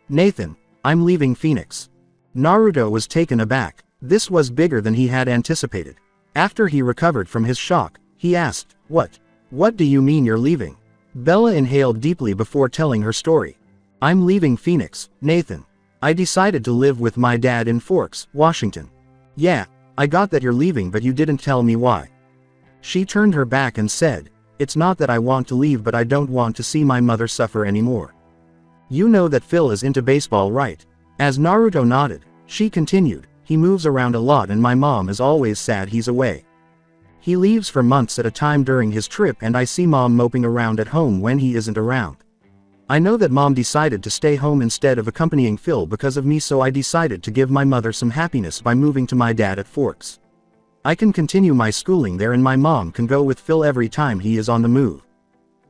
Speaker 2: "Nathan, I'm leaving Phoenix." Naruto was taken aback. This was bigger than he had anticipated. After he recovered from his shock, he asked, What do you mean you're leaving?" Bella inhaled deeply before telling her story. "I'm leaving Phoenix, Nathan. I decided to live with my dad in Forks, Washington." "Yeah, I got that you're leaving but you didn't tell me why." She turned her back and said, "It's not that I want to leave but I don't want to see my mother suffer anymore. You know that Phil is into baseball, right?" As Naruto nodded, she continued, "He moves around a lot and my mom is always sad he's away. He leaves for months at a time during his trip and I see mom moping around at home when he isn't around. I know that mom decided to stay home instead of accompanying Phil because of me, so I decided to give my mother some happiness by moving to my dad at Forks. I can continue my schooling there and my mom can go with Phil every time he is on the move,"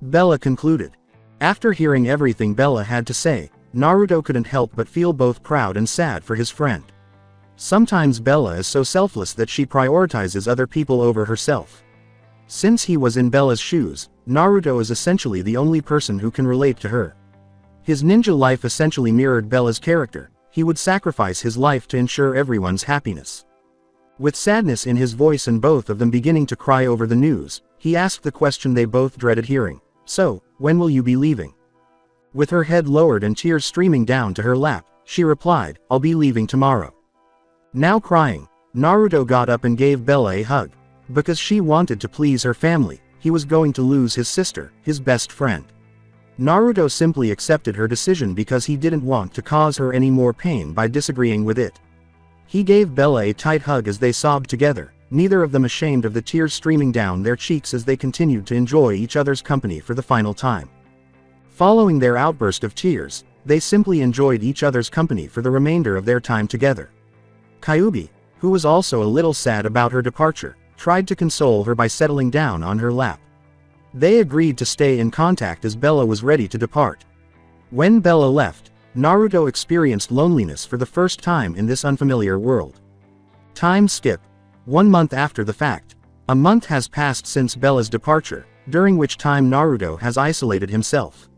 Speaker 2: Bella concluded. After hearing everything Bella had to say, Naruto couldn't help but feel both proud and sad for his friend. Sometimes Bella is so selfless that she prioritizes other people over herself. Since he was in Bella's shoes, Naruto is essentially the only person who can relate to her. His ninja life essentially mirrored Bella's character. He would sacrifice his life to ensure everyone's happiness. With sadness in his voice and both of them beginning to cry over the news, he asked the question they both dreaded hearing. "So, when will you be leaving?" With her head lowered and tears streaming down to her lap, she replied, "I'll be leaving tomorrow." Now crying, Naruto got up and gave Bella a hug. Because she wanted to please her family, he was going to lose his sister, his best friend. Naruto simply accepted her decision because he didn't want to cause her any more pain by disagreeing with it. He gave Bella a tight hug as they sobbed together, neither of them ashamed of the tears streaming down their cheeks as they continued to enjoy each other's company for the final time. Following their outburst of tears, they simply enjoyed each other's company for the remainder of their time together. Kyuubi, who was also a little sad about her departure, tried to console her by settling down on her lap. They agreed to stay in contact as Bella was ready to depart. When Bella left, Naruto experienced loneliness for the first time in this unfamiliar world. Time skip. 1 month after the fact. A month has passed since Bella's departure, during which time Naruto has isolated himself.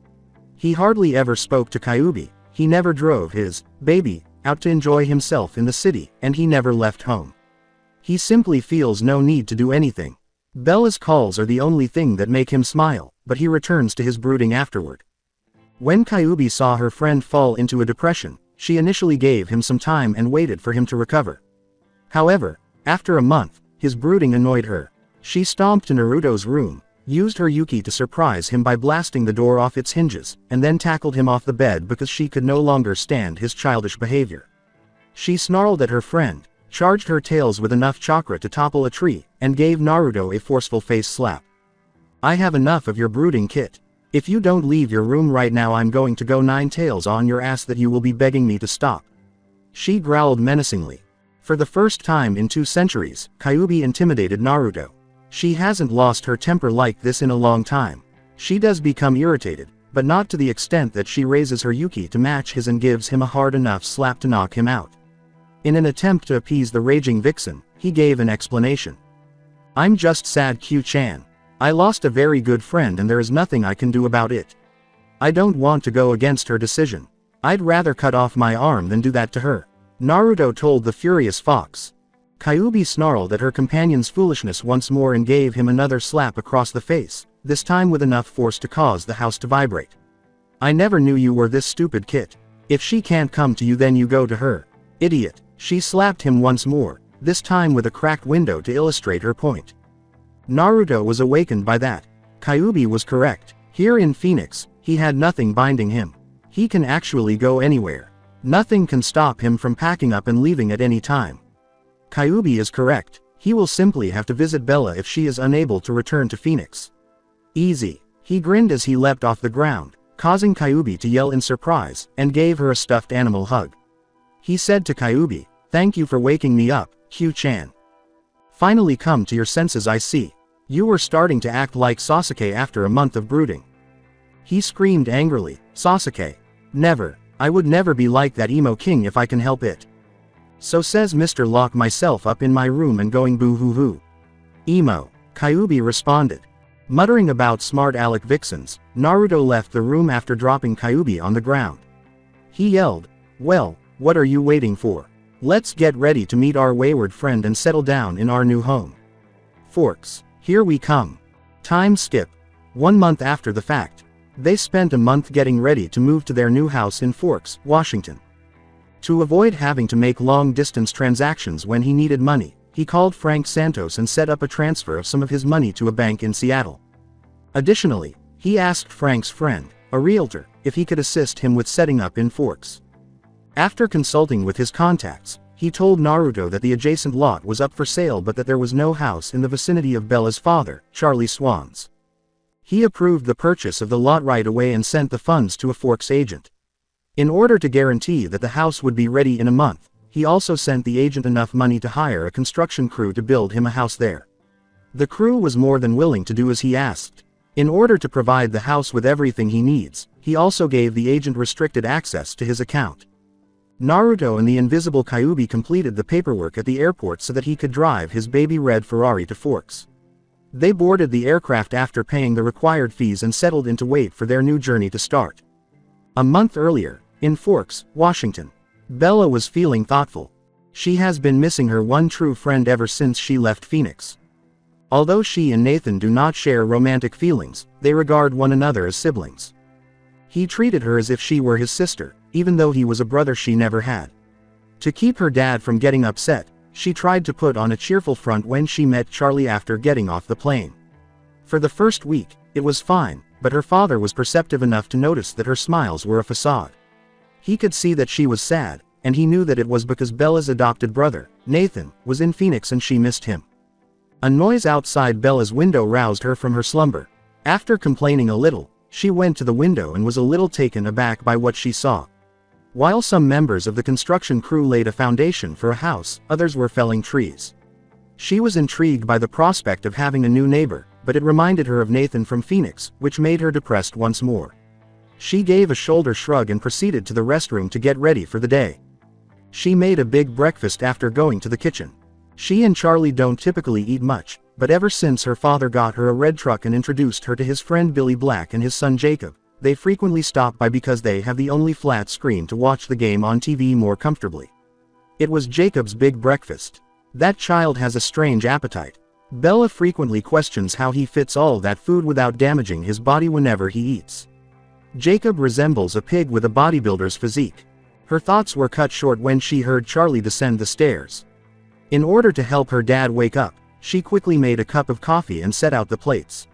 Speaker 2: He hardly ever spoke to Kyuubi, he never drove his baby out to enjoy himself in the city, and he never left home. He simply feels no need to do anything. Bella's calls are the only thing that make him smile, but he returns to his brooding afterward. When Kyuubi saw her friend fall into a depression, she initially gave him some time and waited for him to recover. However, after a month, his brooding annoyed her. She stomped to Naruto's room, used her Yuki to surprise him by blasting the door off its hinges, and then tackled him off the bed because she could no longer stand his childish behavior. She snarled at her friend, charged her tails with enough chakra to topple a tree, and gave Naruto a forceful face slap. "I have enough of your brooding, Kit. If you don't leave your room right now, I'm going to go 9 tails on your ass that you will be begging me to stop." She growled menacingly. For the first time in 2 centuries, Kyuubi intimidated Naruto. She hasn't lost her temper like this in a long time. She does become irritated, but not to the extent that she raises her Yuki to match his and gives him a hard enough slap to knock him out. In an attempt to appease the raging vixen, he gave an explanation. "I'm just sad, Q-chan. I lost a very good friend and there is nothing I can do about it. I don't want to go against her decision. I'd rather cut off my arm than do that to her," Naruto told the furious fox. Kyuubi snarled at her companion's foolishness once more and gave him another slap across the face, this time with enough force to cause the house to vibrate. "I never knew you were this stupid, Kit. If she can't come to you, then you go to her. Idiot." She slapped him once more, this time with a cracked window to illustrate her point. Naruto was awakened by that. Kyuubi was correct. Here in Phoenix, he had nothing binding him. He can actually go anywhere. Nothing can stop him from packing up and leaving at any time. Kyuubi is correct. He will simply have to visit Bella if she is unable to return to Phoenix. Easy. He grinned as he leapt off the ground, causing Kyuubi to yell in surprise, and gave her a stuffed animal hug. He said to Kyuubi, "Thank you for waking me up, Q-chan. Finally come to your senses, I see. You were starting to act like Sasuke after a month of brooding." He screamed angrily, "Sasuke? Never. I would never be like that emo king if I can help it. So says Mr. Lock myself up in my room and going boo-hoo-hoo." "Emo," Kyuubi responded. Muttering about smart aleck vixens, Naruto left the room after dropping Kyuubi on the ground. He yelled, "Well, what are you waiting for? Let's get ready to meet our wayward friend and settle down in our new home. Forks, here we come." Time skip. 1 month after the fact. They spent a month getting ready to move to their new house in Forks, Washington. To avoid having to make long-distance transactions when he needed money, he called Frank Santos and set up a transfer of some of his money to a bank in Seattle. Additionally, he asked Frank's friend, a realtor, if he could assist him with setting up in Forks. After consulting with his contacts, he told Naruto that the adjacent lot was up for sale but that there was no house in the vicinity of Bella's father, Charlie Swan's. He approved the purchase of the lot right away and sent the funds to a Forks agent. In order to guarantee that the house would be ready in a month, he also sent the agent enough money to hire a construction crew to build him a house there. The crew was more than willing to do as he asked. In order to provide the house with everything he needs, he also gave the agent restricted access to his account. Naruto and the invisible Kyuubi completed the paperwork at the airport so that he could drive his baby red Ferrari to Forks. They boarded the aircraft after paying the required fees and settled in to wait for their new journey to start. A month earlier, in Forks, Washington, Bella was feeling thoughtful. She has been missing her one true friend ever since she left Phoenix. Although she and Nathan do not share romantic feelings, they regard one another as siblings. He treated her as if she were his sister, even though he was a brother she never had. To keep her dad from getting upset, she tried to put on a cheerful front when she met Charlie after getting off the plane. For the first week, it was fine, but her father was perceptive enough to notice that her smiles were a facade. He could see that she was sad, and he knew that it was because Bella's adopted brother, Nathan, was in Phoenix and she missed him. A noise outside Bella's window roused her from her slumber. After complaining a little, she went to the window and was a little taken aback by what she saw. While some members of the construction crew laid a foundation for a house, others were felling trees. She was intrigued by the prospect of having a new neighbor, but it reminded her of Nathan from Phoenix, which made her depressed once more. She gave a shoulder shrug and proceeded to the restroom to get ready for the day. She made a big breakfast after going to the kitchen. She and Charlie don't typically eat much, but ever since her father got her a red truck and introduced her to his friend Billy Black and his son Jacob, they frequently stop by because they have the only flat screen to watch the game on TV more comfortably. It was Jacob's big breakfast. That child has a strange appetite. Bella frequently questions how he fits all that food without damaging his body whenever he eats. Jacob resembles a pig with a bodybuilder's physique. Her thoughts were cut short when she heard Charlie descend the stairs. In order to help her dad wake up, she quickly made a cup of coffee and set out the plates.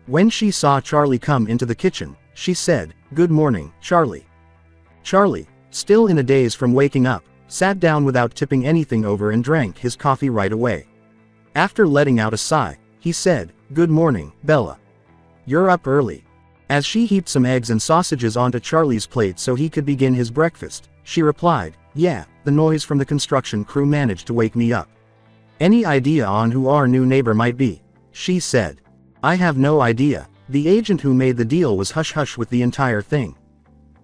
Speaker 2: When she saw Charlie come into the kitchen, she said, "Good morning, Charlie." Charlie, still in a daze from waking up, sat down without tipping anything over and drank his coffee right away. After letting out a sigh, he said, "Good morning, Bella. You're up early." As she heaped some eggs and sausages onto Charlie's plate so he could begin his breakfast, she replied, "Yeah, the noise from the construction crew managed to wake me up." "Any idea on who our new neighbor might be?" she said. "I have no idea. The agent who made the deal was hush-hush with the entire thing.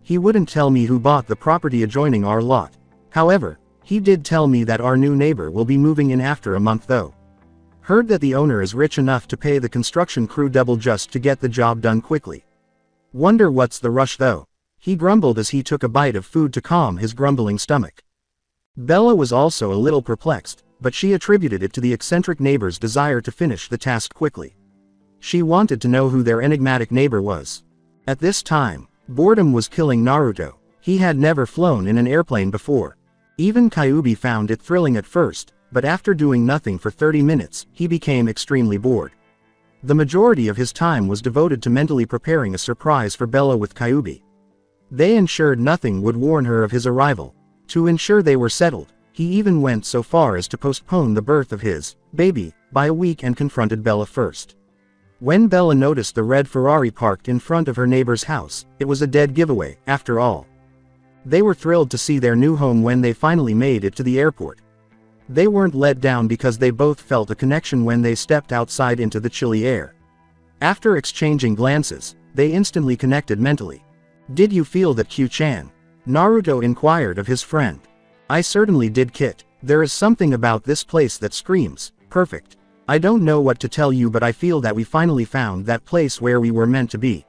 Speaker 2: He wouldn't tell me who bought the property adjoining our lot. However, he did tell me that our new neighbor will be moving in after a month though. Heard that the owner is rich enough to pay the construction crew double just to get the job done quickly. Wonder what's the rush though," he grumbled as he took a bite of food to calm his grumbling stomach. Bella was also a little perplexed, but she attributed it to the eccentric neighbor's desire to finish the task quickly. She wanted to know who their enigmatic neighbor was. At this time, boredom was killing Naruto. He had never flown in an airplane before. Even Kyuubi found it thrilling at first, but after doing nothing for 30 minutes, he became extremely bored. The majority of his time was devoted to mentally preparing a surprise for Bella with Kyuubi. They ensured nothing would warn her of his arrival. To ensure they were settled, he even went so far as to postpone the birth of his baby by a week and confronted Bella first. When Bella noticed the red Ferrari parked in front of her neighbor's house, it was a dead giveaway, after all. They were thrilled to see their new home when they finally made it to the airport. They weren't let down because they both felt a connection when they stepped outside into the chilly air. After exchanging glances, they instantly connected mentally. "Did you feel that, Q-chan?" Naruto inquired of his friend. "I certainly did, Kit. There is something about this place that screams, perfect. I don't know what to tell you, but I feel that we finally found that place where we were meant to be."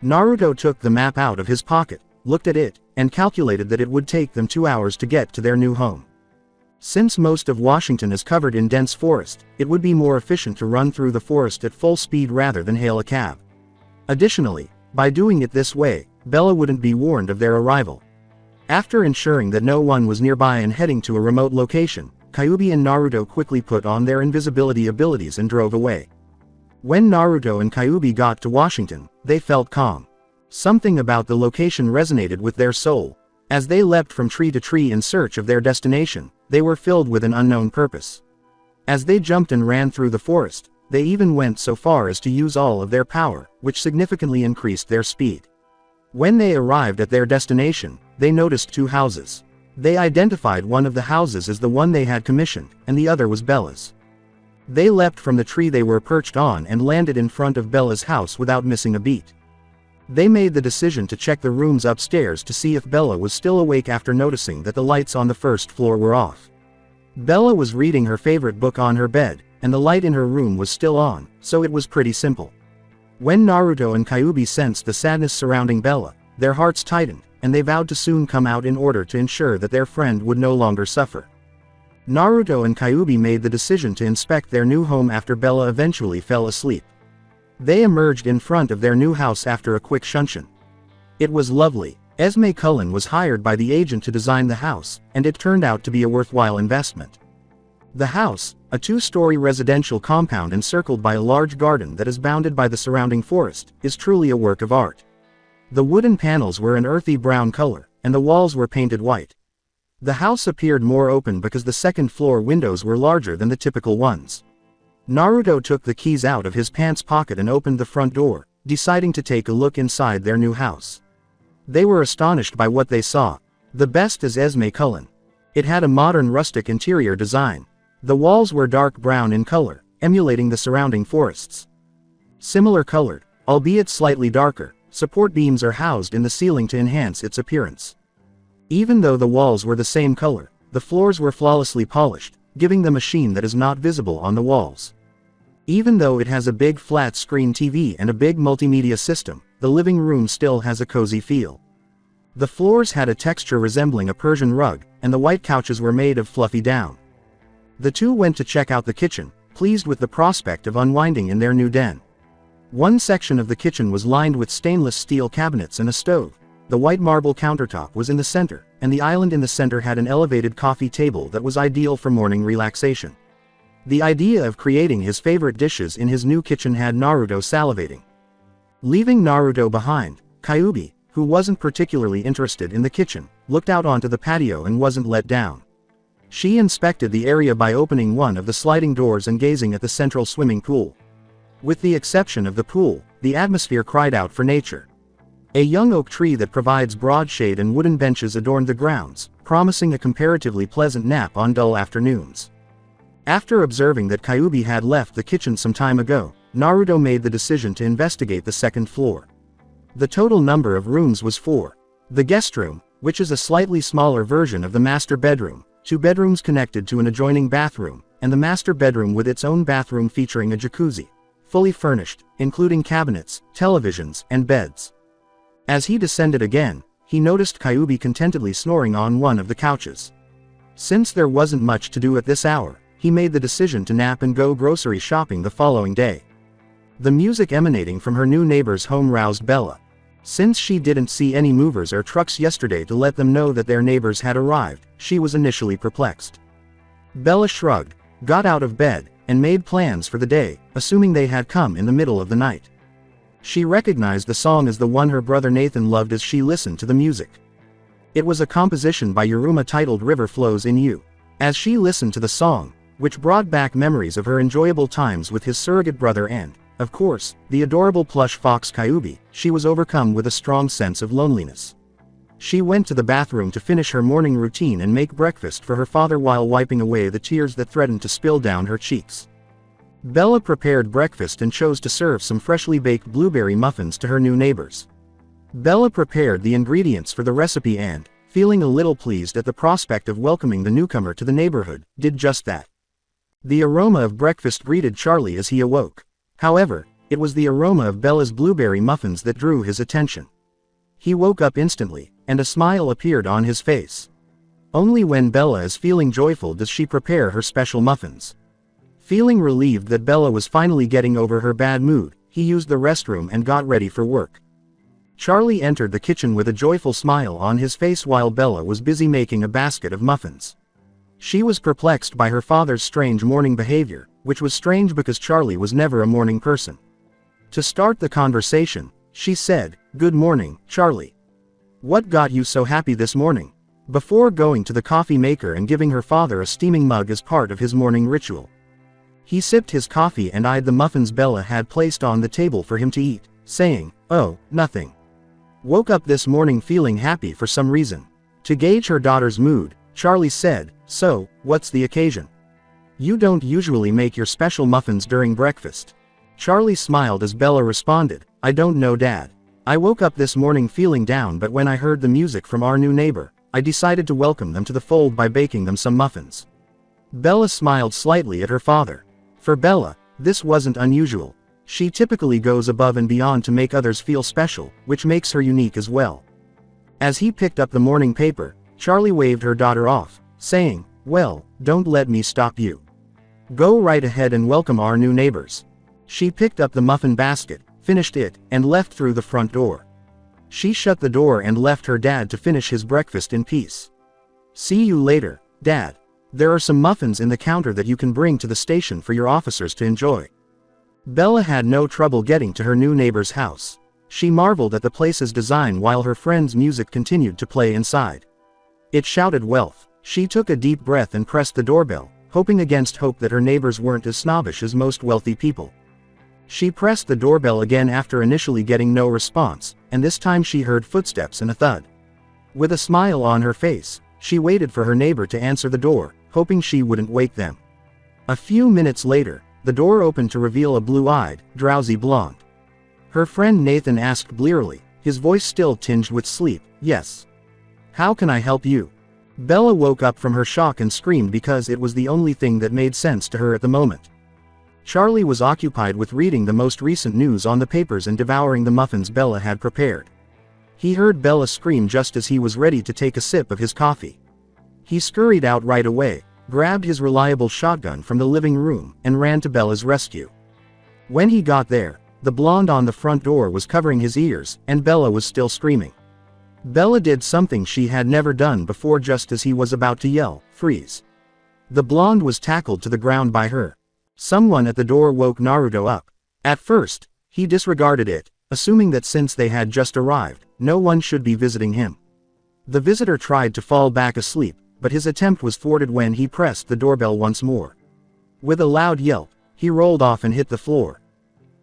Speaker 2: Naruto took the map out of his pocket, looked at it, and calculated that it would take them 2 hours to get to their new home. Since most of Washington is covered in dense forest, it would be more efficient to run through the forest at full speed rather than hail a cab. Additionally, by doing it this way, Bella wouldn't be warned of their arrival. After ensuring that no one was nearby and heading to a remote location, Kyuubi and Naruto quickly put on their invisibility abilities and drove away. When Naruto and Kyuubi got to Washington, they felt calm. Something about the location resonated with their soul. As they leapt from tree to tree in search of their destination, they were filled with an unknown purpose. As they jumped and ran through the forest, they even went so far as to use all of their power, which significantly increased their speed. When they arrived at their destination, they noticed 2 houses. They identified one of the houses as the one they had commissioned, and the other was Bella's. They leapt from the tree they were perched on and landed in front of Bella's house without missing a beat. They made the decision to check the rooms upstairs to see if Bella was still awake after noticing that the lights on the first floor were off. Bella was reading her favorite book on her bed, and the light in her room was still on, so it was pretty simple. When Naruto and Kyuubi sensed the sadness surrounding Bella, their hearts tightened, and they vowed to soon come out in order to ensure that their friend would no longer suffer. Naruto and Kyuubi made the decision to inspect their new home after Bella eventually fell asleep. They emerged in front of their new house after a quick shunshin. It was lovely. Esme Cullen was hired by the agent to design the house, and it turned out to be a worthwhile investment. The house, a 2-story residential compound encircled by a large garden that is bounded by the surrounding forest, is truly a work of art. The wooden panels were an earthy brown color, and the walls were painted white. The house appeared more open because the second-floor windows were larger than the typical ones. Naruto took the keys out of his pants pocket and opened the front door, deciding to take a look inside their new house. They were astonished by what they saw. The best is Esme Cullen. It had a modern rustic interior design. The walls were dark brown in color, emulating the surrounding forests. Similar colored, albeit slightly darker, support beams are housed in the ceiling to enhance its appearance. Even though the walls were the same color, the floors were flawlessly polished, giving them a sheen that is not visible on the walls. Even though it has a big flat screen TV and a big multimedia system, the living room still has a cozy feel. The floors had a texture resembling a Persian rug, and the white couches were made of fluffy down. The two went to check out the kitchen, pleased with the prospect of unwinding in their new den. One section of the kitchen was lined with stainless steel cabinets and a stove. The white marble countertop was in the center, and the island in the center had an elevated coffee table that was ideal for morning relaxation. The idea of creating his favorite dishes in his new kitchen had Naruto salivating. Leaving Naruto behind, Kyuubi, who wasn't particularly interested in the kitchen, looked out onto the patio and wasn't let down. She inspected the area by opening one of the sliding doors and gazing at the central swimming pool. With the exception of the pool, the atmosphere cried out for nature. A young oak tree that provides broad shade and wooden benches adorned the grounds, promising a comparatively pleasant nap on dull afternoons. After observing that Kyuubi had left the kitchen some time ago, Naruto made the decision to investigate the second floor. The total number of rooms was 4. The guest room, which is a slightly smaller version of the master bedroom, 2 bedrooms connected to an adjoining bathroom, and the master bedroom with its own bathroom featuring a jacuzzi, fully furnished, including cabinets, televisions, and beds. As he descended again, he noticed Kyuubi contentedly snoring on one of the couches. Since there wasn't much to do at this hour, he made the decision to nap and go grocery shopping the following day. The music emanating from her new neighbor's home roused Bella. Since she didn't see any movers or trucks yesterday to let them know that their neighbors had arrived, she was initially perplexed. Bella shrugged, got out of bed, and made plans for the day, assuming they had come in the middle of the night. She recognized the song as the one her brother Nathan loved as she listened to the music. It was a composition by Yuruma titled River Flows in You. As she listened to the song, which brought back memories of her enjoyable times with his surrogate brother and, of course, the adorable plush fox Kyuubi, she was overcome with a strong sense of loneliness. She went to the bathroom to finish her morning routine and make breakfast for her father while wiping away the tears that threatened to spill down her cheeks. Bella prepared breakfast and chose to serve some freshly baked blueberry muffins to her new neighbors. Bella prepared the ingredients for the recipe and, feeling a little pleased at the prospect of welcoming the newcomer to the neighborhood, did just that. The aroma of breakfast greeted Charlie as he awoke. However, it was the aroma of Bella's blueberry muffins that drew his attention. He woke up instantly, and a smile appeared on his face. Only when Bella is feeling joyful does she prepare her special muffins. Feeling relieved that Bella was finally getting over her bad mood, he used the restroom and got ready for work. Charlie entered the kitchen with a joyful smile on his face while Bella was busy making a basket of muffins. She was perplexed by her father's strange morning behavior, which was strange because Charlie was never a morning person. To start the conversation, she said, "Good morning, Charlie. What got you so happy this morning?" Before going to the coffee maker and giving her father a steaming mug as part of his morning ritual. He sipped his coffee and eyed the muffins Bella had placed on the table for him to eat, saying, "Oh, nothing. Woke up this morning feeling happy for some reason." To gauge her daughter's mood, Charlie said, "So, what's the occasion? You don't usually make your special muffins during breakfast." Charlie smiled as Bella responded, "I don't know, Dad. I woke up this morning feeling down, but when I heard the music from our new neighbor, I decided to welcome them to the fold by baking them some muffins." Bella smiled slightly at her father. For Bella, this wasn't unusual. She typically goes above and beyond to make others feel special, which makes her unique as well. As he picked up the morning paper, Charlie waved her daughter off, saying, "Well, don't let me stop you. Go right ahead and welcome our new neighbors." She picked up the muffin basket, finished it, and left through the front door. She shut the door and left her dad to finish his breakfast in peace. "See you later, Dad. There are some muffins in the counter that you can bring to the station for your officers to enjoy." Bella had no trouble getting to her new neighbor's house. She marveled at the place's design while her friend's music continued to play inside. It shouted wealth. She took a deep breath and pressed the doorbell, hoping against hope that her neighbors weren't as snobbish as most wealthy people. She pressed the doorbell again after initially getting no response, and this time she heard footsteps and a thud. With a smile on her face, she waited for her neighbor to answer the door, hoping she wouldn't wake them. A few minutes later, the door opened to reveal a blue-eyed, drowsy blonde. Her friend Nathan asked blearily, his voice still tinged with sleep. Yes. How can I help you? Bella woke up from her shock and screamed because it was the only thing that made sense to her at the moment. Charlie was occupied with reading the most recent news on the papers and devouring the muffins Bella had prepared. He heard Bella scream just as he was ready to take a sip of his coffee. He scurried out right away, grabbed his reliable shotgun from the living room, and ran to Bella's rescue. When he got there, the blonde on the front door was covering his ears, and Bella was still screaming. Bella did something she had never done before just as he was about to yell, "Freeze!" The blonde was tackled to the ground by her. Someone at the door woke Naruto up. At first, he disregarded it, assuming that since they had just arrived, no one should be visiting him. The visitor tried to fall back asleep, but his attempt was thwarted when he pressed the doorbell once more. With a loud yelp, he rolled off and hit the floor.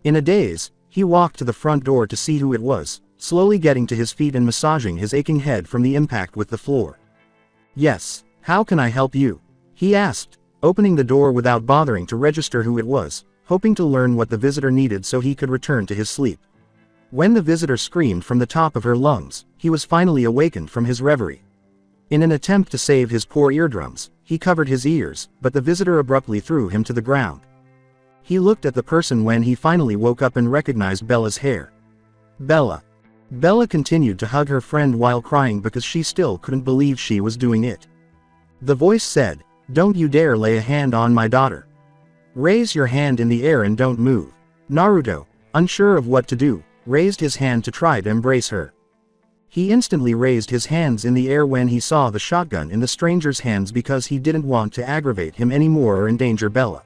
Speaker 2: In a daze, he walked to the front door to see who it was, slowly getting to his feet and massaging his aching head from the impact with the floor. "Yes, how can I help you?" he asked, opening the door without bothering to register who it was, hoping to learn what the visitor needed so he could return to his sleep. When the visitor screamed from the top of her lungs, he was finally awakened from his reverie. In an attempt to save his poor eardrums, he covered his ears, but the visitor abruptly threw him to the ground. He looked at the person when he finally woke up and recognized Bella's hair. Bella. Bella continued to hug her friend while crying because she still couldn't believe she was doing it. The voice said, "Don't you dare lay a hand on my daughter. Raise your hand in the air and don't move." Naruto, unsure of what to do, raised his hand to try to embrace her. He instantly raised his hands in the air when he saw the shotgun in the stranger's hands because he didn't want to aggravate him anymore or endanger Bella.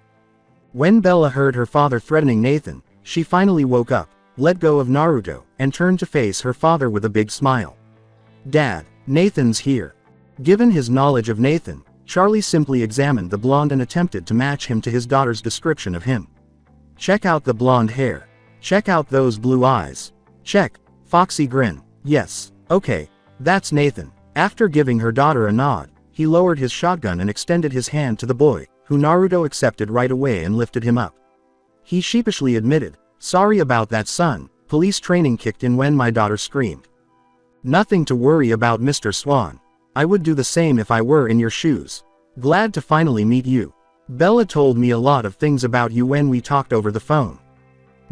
Speaker 2: When Bella heard her father threatening Nathan, she finally woke up, let go of Naruto, and turned to face her father with a big smile. "Dad, Nathan's here." Given his knowledge of Nathan, Charlie simply examined the blonde and attempted to match him to his daughter's description of him. "Check out the blonde hair. Check out those blue eyes. Check." Foxy grin. "Yes, okay, that's Nathan." After giving her daughter a nod, he lowered his shotgun and extended his hand to the boy, who Naruto accepted right away and lifted him up. He sheepishly admitted, "Sorry about that, son. Police training kicked in when my daughter screamed." "Nothing to worry about, Mr. Swan. I would do the same if I were in your shoes. Glad to finally meet you. Bella told me a lot of things about you when we talked over the phone."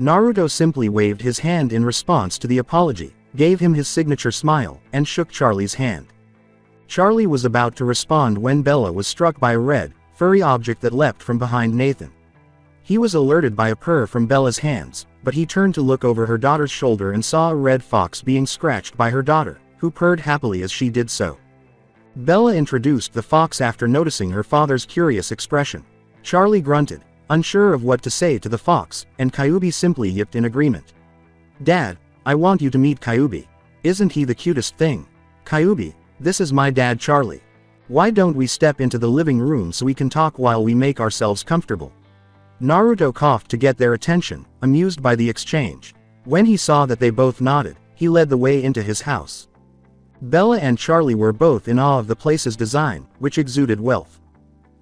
Speaker 2: Naruto simply waved his hand in response to the apology, gave him his signature smile, and shook Charlie's hand. Charlie was about to respond when Bella was struck by a red, furry object that leapt from behind Nathan. He was alerted by a purr from Bella's hands, but he turned to look over her daughter's shoulder and saw a red fox being scratched by her daughter, who purred happily as she did so. Bella introduced the fox after noticing her father's curious expression. Charlie grunted, unsure of what to say to the fox, and Kyuubi simply yipped in agreement. "Dad, I want you to meet Kyuubi. Isn't he the cutest thing? Kyuubi, this is my dad Charlie. Why don't we step into the living room so we can talk while we make ourselves comfortable?" Naruto coughed to get their attention, amused by the exchange. When he saw that they both nodded, he led the way into his house. Bella and Charlie were both in awe of the place's design, which exuded wealth.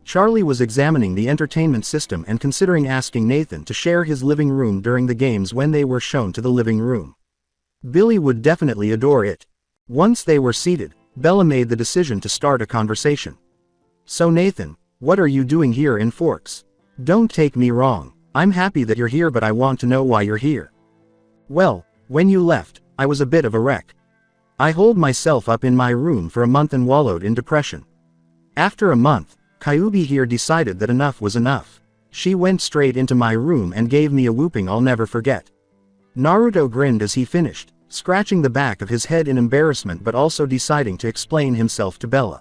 Speaker 2: Charlie was examining the entertainment system and considering asking Nathan to share his living room during the games when they were shown to the living room. Billy would definitely adore it. Once they were seated, Bella made the decision to start a conversation. "So Nathan, what are you doing here in Forks? Don't take me wrong, I'm happy that you're here, but I want to know why you're here." "Well, when you left, I was a bit of a wreck. I holed myself up in my room for a month and wallowed in depression. After a month, Kyuubi here decided that enough was enough. She went straight into my room and gave me a whooping I'll never forget." Naruto grinned as he finished, scratching the back of his head in embarrassment but also deciding to explain himself to Bella.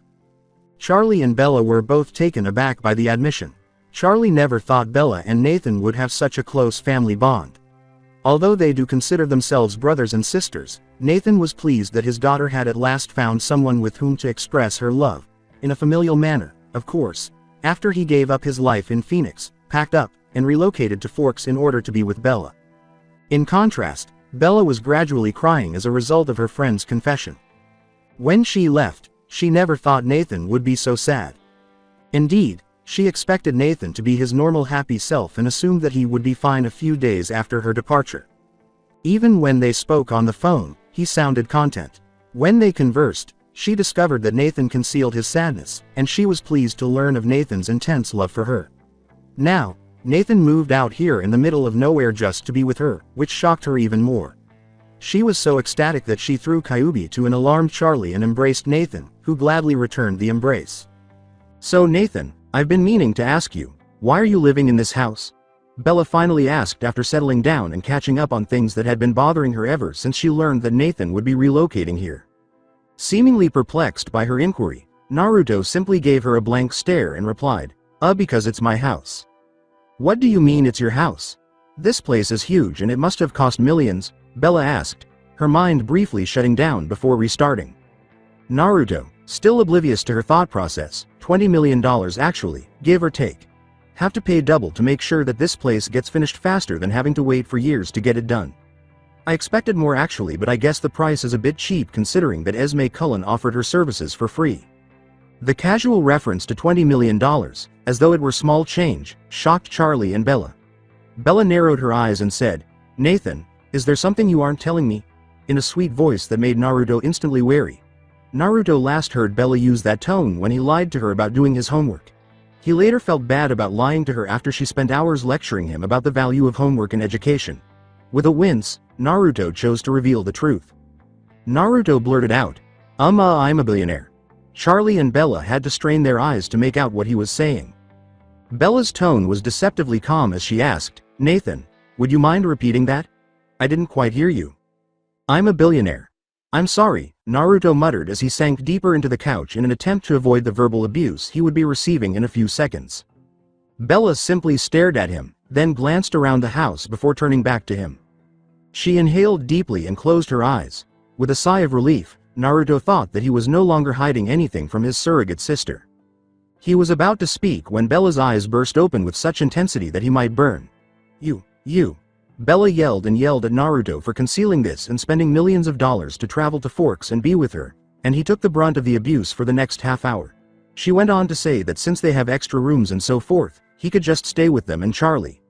Speaker 2: Charlie and Bella were both taken aback by the admission. Charlie never thought Bella and Nathan would have such a close family bond. Although they do consider themselves brothers and sisters, Nathan was pleased that his daughter had at last found someone with whom to express her love, in a familial manner, of course, after he gave up his life in Phoenix, packed up, and relocated to Forks in order to be with Bella. In contrast, Bella was gradually crying as a result of her friend's confession. When she left, she never thought Nathan would be so sad. Indeed, she expected Nathan to be his normal happy self and assumed that he would be fine a few days after her departure. Even when they spoke on the phone, he sounded content. When they conversed, she discovered that Nathan concealed his sadness, and she was pleased to learn of Nathan's intense love for her. Now, Nathan moved out here in the middle of nowhere just to be with her, which shocked her even more. She was so ecstatic that she threw Kyuubi to an alarmed Charlie and embraced Nathan, who gladly returned the embrace. "So Nathan, I've been meaning to ask you, why are you living in this house?" Bella finally asked after settling down and catching up on things that had been bothering her ever since she learned that Nathan would be relocating here. Seemingly perplexed by her inquiry, Naruto simply gave her a blank stare and replied, Because it's my house." "What do you mean it's your house? This place is huge and it must have cost millions," Bella asked, her mind briefly shutting down before restarting. Naruto, still oblivious to her thought process, $20 million actually, give or take. Have to pay double to make sure that this place gets finished faster than having to wait for years to get it done. I expected more actually, but I guess the price is a bit cheap considering that Esme Cullen offered her services for free. The casual reference to $20 million, as though it were small change, shocked Charlie and Bella. Bella narrowed her eyes and said, "Nathan, is there something you aren't telling me?" in a sweet voice that made Naruto instantly wary. Naruto last heard Bella use that tone when he lied to her about doing his homework. He later felt bad about lying to her after she spent hours lecturing him about the value of homework and education. With a wince, Naruto chose to reveal the truth. Naruto blurted out, I'm a billionaire." Charlie and Bella had to strain their eyes to make out what he was saying. Bella's tone was deceptively calm as she asked, "Nathan, would you mind repeating that? I didn't quite hear you." "I'm a billionaire." "I'm sorry," Naruto muttered as he sank deeper into the couch in an attempt to avoid the verbal abuse he would be receiving in a few seconds. Bella simply stared at him, then glanced around the house before turning back to him. She inhaled deeply and closed her eyes. With a sigh of relief, Naruto thought that he was no longer hiding anything from his surrogate sister. He was about to speak when Bella's eyes burst open with such intensity that he might burn. You. Bella yelled and yelled at Naruto for concealing this and spending millions of dollars to travel to Forks and be with her, and he took the brunt of the abuse for the next half hour. She went on to say that since they have extra rooms and so forth, he could just stay with them and Charlie.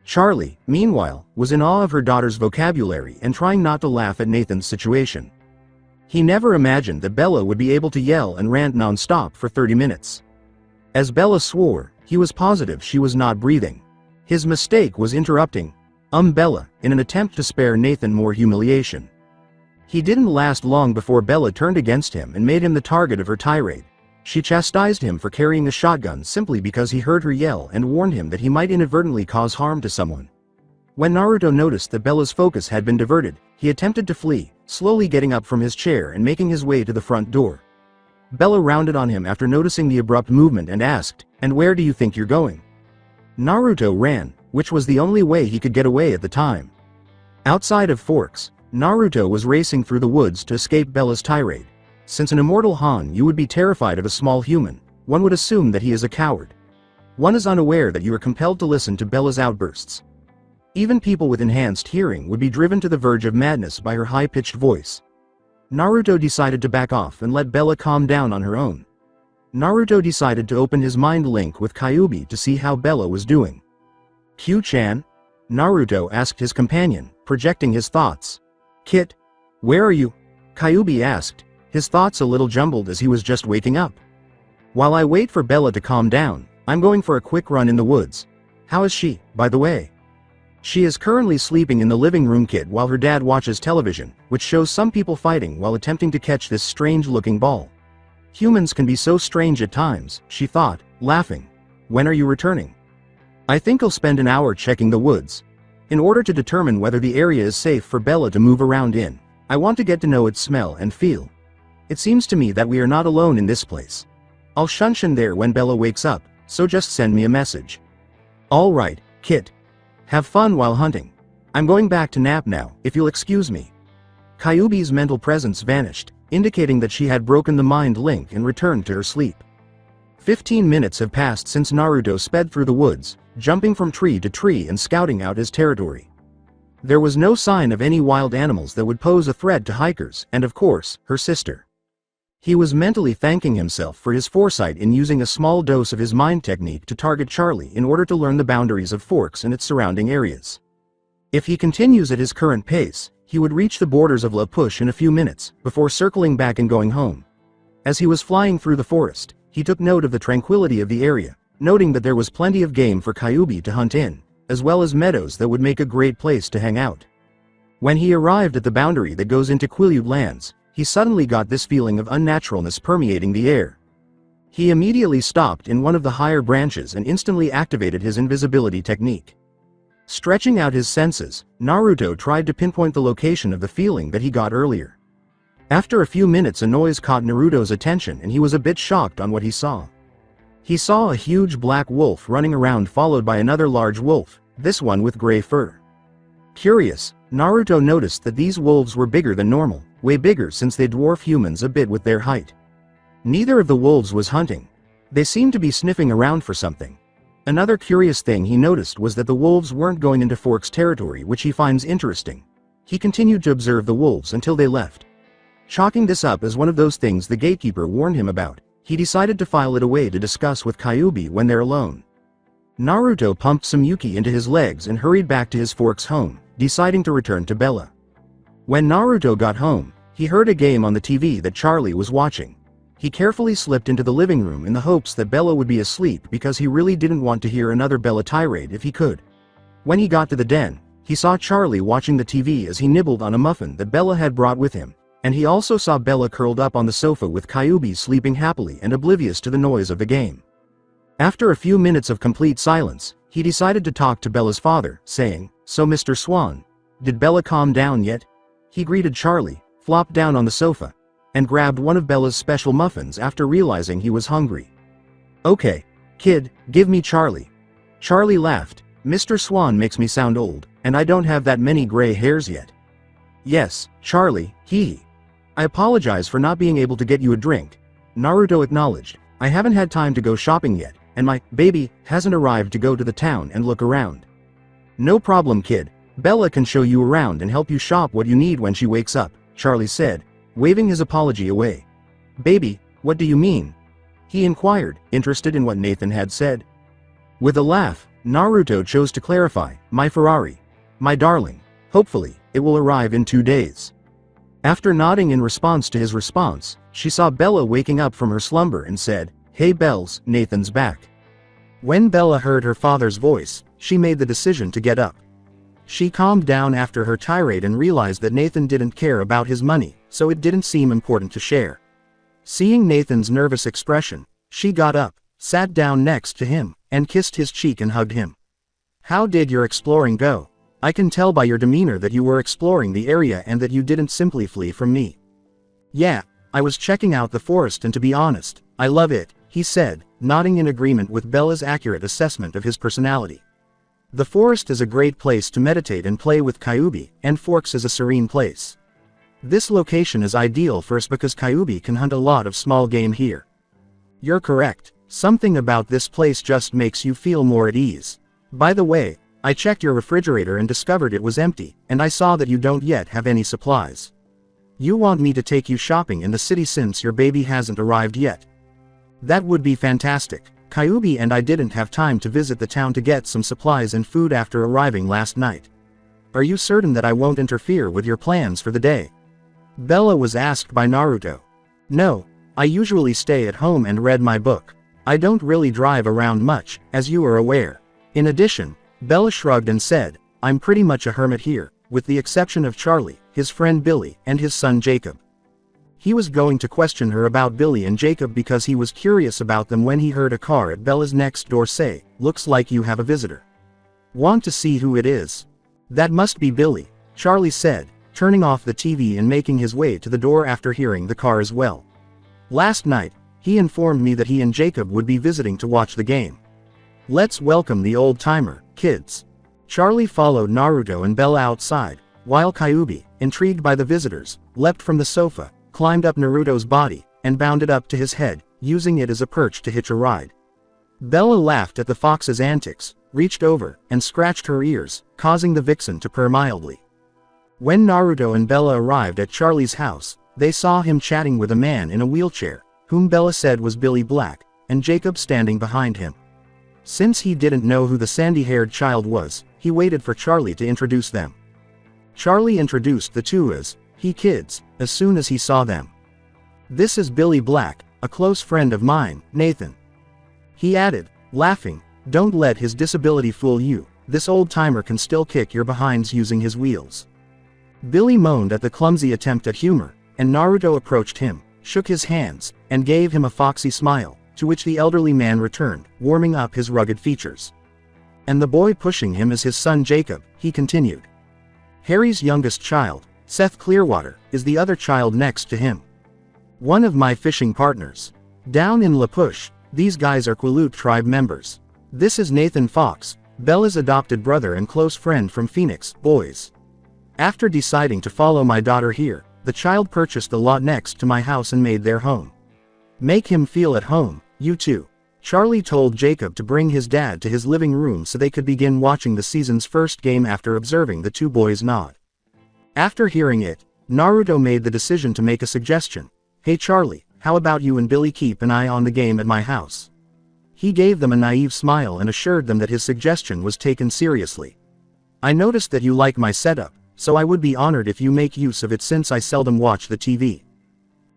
Speaker 2: Charlie, meanwhile, was in awe of her daughter's vocabulary and trying not to laugh at Nathan's situation. He never imagined that Bella would be able to yell and rant non-stop for 30 minutes. As Bella swore, he was positive she was not breathing. His mistake was interrupting, Bella, in an attempt to spare Nathan more humiliation. He didn't last long before Bella turned against him and made him the target of her tirade. She chastised him for carrying a shotgun simply because he heard her yell and warned him that he might inadvertently cause harm to someone. When Naruto noticed that Bella's focus had been diverted, he attempted to flee, slowly getting up from his chair and making his way to the front door. Bella rounded on him after noticing the abrupt movement and asked, "And where do you think you're going?" Naruto ran, which was the only way he could get away at the time. Outside of Forks, Naruto was racing through the woods to escape Bella's tirade. Since an immortal Han, you would be terrified of a small human, one would assume that he is a coward. One is unaware that you are compelled to listen to Bella's outbursts. Even people with enhanced hearing would be driven to the verge of madness by her high-pitched voice. Naruto decided to back off and let Bella calm down on her own. Naruto decided to open his mind link with Kyuubi to see how Bella was doing. "Q-chan?" Naruto asked his companion, projecting his thoughts. "Kit, where are you?" Kyuubi asked, his thoughts a little jumbled as he was just waking up. "While I wait for Bella to calm down, I'm going for a quick run in the woods. How is she, by the way?" "She is currently sleeping in the living room, Kit, while her dad watches television, which shows some people fighting while attempting to catch this strange-looking ball. Humans can be so strange at times," she thought, laughing. "When are you returning?" "I think I'll spend an hour checking the woods. In order to determine whether the area is safe for Bella to move around in, I want to get to know its smell and feel. It seems to me that we are not alone in this place. I'll shunshin there when Bella wakes up, so just send me a message." "All right, Kit. Have fun while hunting. I'm going back to nap now, if you'll excuse me." Kyuubi's mental presence vanished, indicating that she had broken the mind link and returned to her sleep. 15 minutes have passed since Naruto sped through the woods, jumping from tree to tree and scouting out his territory. There was no sign of any wild animals that would pose a threat to hikers and, of course, her sister. He was mentally thanking himself for his foresight in using a small dose of his mind technique to target Charlie in order to learn the boundaries of Forks and its surrounding areas. If he continues at his current pace, he would reach the borders of La Push in a few minutes, before circling back and going home. As he was flying through the forest, he took note of the tranquility of the area, noting that there was plenty of game for Kyuubi to hunt in, as well as meadows that would make a great place to hang out. When he arrived at the boundary that goes into Quileute lands, he suddenly got this feeling of unnaturalness permeating the air. He immediately stopped in one of the higher branches and instantly activated his invisibility technique. Stretching out his senses, Naruto tried to pinpoint the location of the feeling that he got earlier. After a few minutes, a noise caught Naruto's attention and he was a bit shocked on what he saw. He saw a huge black wolf running around, followed by another large wolf, this one with gray fur. Curious, Naruto noticed that these wolves were bigger than normal, way bigger since they dwarf humans a bit with their height. Neither of the wolves was hunting. They seemed to be sniffing around for something. Another curious thing he noticed was that the wolves weren't going into Fork's territory, which he finds interesting. He continued to observe the wolves until they left. Chalking this up as one of those things the gatekeeper warned him about, he decided to file it away to discuss with Kyuubi when they're alone. Naruto pumped some Yuki into his legs and hurried back to his Fork's home, deciding to return to Bella. When Naruto got home, he heard a game on the TV that Charlie was watching. He carefully slipped into the living room in the hopes that Bella would be asleep, because he really didn't want to hear another Bella tirade if he could. When he got to the den, he saw Charlie watching the TV as he nibbled on a muffin that Bella had brought with him, and he also saw Bella curled up on the sofa with Kyuubi sleeping happily and oblivious to the noise of the game. After a few minutes of complete silence, he decided to talk to Bella's father, saying, "So Mr. Swan, did Bella calm down yet?" He greeted Charlie, flopped down on the sofa, and grabbed one of Bella's special muffins after realizing he was hungry. "Okay, kid, give me Charlie." Charlie laughed. "Mr. Swan makes me sound old, and I don't have that many gray hairs yet." "Yes, Charlie, hee. I apologize for not being able to get you a drink," Naruto acknowledged. "I haven't had time to go shopping yet, and my baby hasn't arrived to go to the town and look around." "No problem, kid. Bella can show you around and help you shop what you need when she wakes up," Charlie said, waving his apology away. "Baby, what do you mean?" he inquired, interested in what Nathan had said. With a laugh, Naruto chose to clarify, "My Ferrari. My darling. Hopefully, it will arrive in 2 days." After nodding in response to his response, she saw Bella waking up from her slumber and said, "Hey Bells, Nathan's back." When Bella heard her father's voice, she made the decision to get up. She calmed down after her tirade and realized that Nathan didn't care about his money, so it didn't seem important to share. Seeing Nathan's nervous expression, she got up, sat down next to him, and kissed his cheek and hugged him. "How did your exploring go? I can tell by your demeanor that you were exploring the area and that you didn't simply flee from me." "Yeah, I was checking out the forest, and to be honest, I love it," he said, nodding in agreement with Bella's accurate assessment of his personality. "The forest is a great place to meditate and play with Kyuubi, and Forks is a serene place. This location is ideal for us because Kyuubi can hunt a lot of small game here." "You're correct. Something about this place just makes you feel more at ease. By the way, I checked your refrigerator and discovered it was empty, and I saw that you don't yet have any supplies. You want me to take you shopping in the city since your baby hasn't arrived yet?" "That would be fantastic. Kyuubi and I didn't have time to visit the town to get some supplies and food after arriving last night. Are you certain that I won't interfere with your plans for the day?" Bella was asked by Naruto. "No, I usually stay at home and read my book. I don't really drive around much, as you are aware." In addition, Bella shrugged and said, "I'm pretty much a hermit here, with the exception of Charlie, his friend Billy, and his son Jacob." He was going to question her about Billy and Jacob because he was curious about them when he heard a car at Bella's next door say, "Looks like you have a visitor. Want to see who it is?" "That must be Billy," Charlie said, turning off the TV and making his way to the door after hearing the car as well. "Last night, he informed me that he and Jacob would be visiting to watch the game. Let's welcome the old-timer, kids." Charlie followed Naruto and Bella outside, while Kyuubi, intrigued by the visitors, leapt from the sofa, climbed up Naruto's body, and bounded up to his head, using it as a perch to hitch a ride. Bella laughed at the fox's antics, reached over, and scratched her ears, causing the vixen to purr mildly. When Naruto and Bella arrived at Charlie's house, they saw him chatting with a man in a wheelchair, whom Bella said was Billy Black, and Jacob standing behind him. Since he didn't know who the sandy-haired child was, he waited for Charlie to introduce them. Charlie introduced the two as, "He kids," as soon as he saw them. "This is Billy Black, a close friend of mine, Nathan." He added, laughing, "Don't let his disability fool you, this old-timer can still kick your behinds using his wheels." Billy moaned at the clumsy attempt at humor, and Naruto approached him, shook his hands, and gave him a foxy smile, to which the elderly man returned, warming up his rugged features. "And the boy pushing him is his son Jacob," he continued. "Harry's youngest child, Seth Clearwater, is the other child next to him. One of my fishing partners. Down in La Push, these guys are Quileute tribe members. This is Nathan Fox, Bella's adopted brother and close friend from Phoenix, boys. After deciding to follow my daughter here, the child purchased the lot next to my house and made their home. Make him feel at home, you too." Charlie told Jacob to bring his dad to his living room so they could begin watching the season's first game after observing the two boys nod. After hearing it, Naruto made the decision to make a suggestion. "Hey Charlie, how about you and Billy keep an eye on the game at my house?" He gave them a naive smile and assured them that his suggestion was taken seriously. "I noticed that you like my setup, so I would be honored if you make use of it since I seldom watch the TV."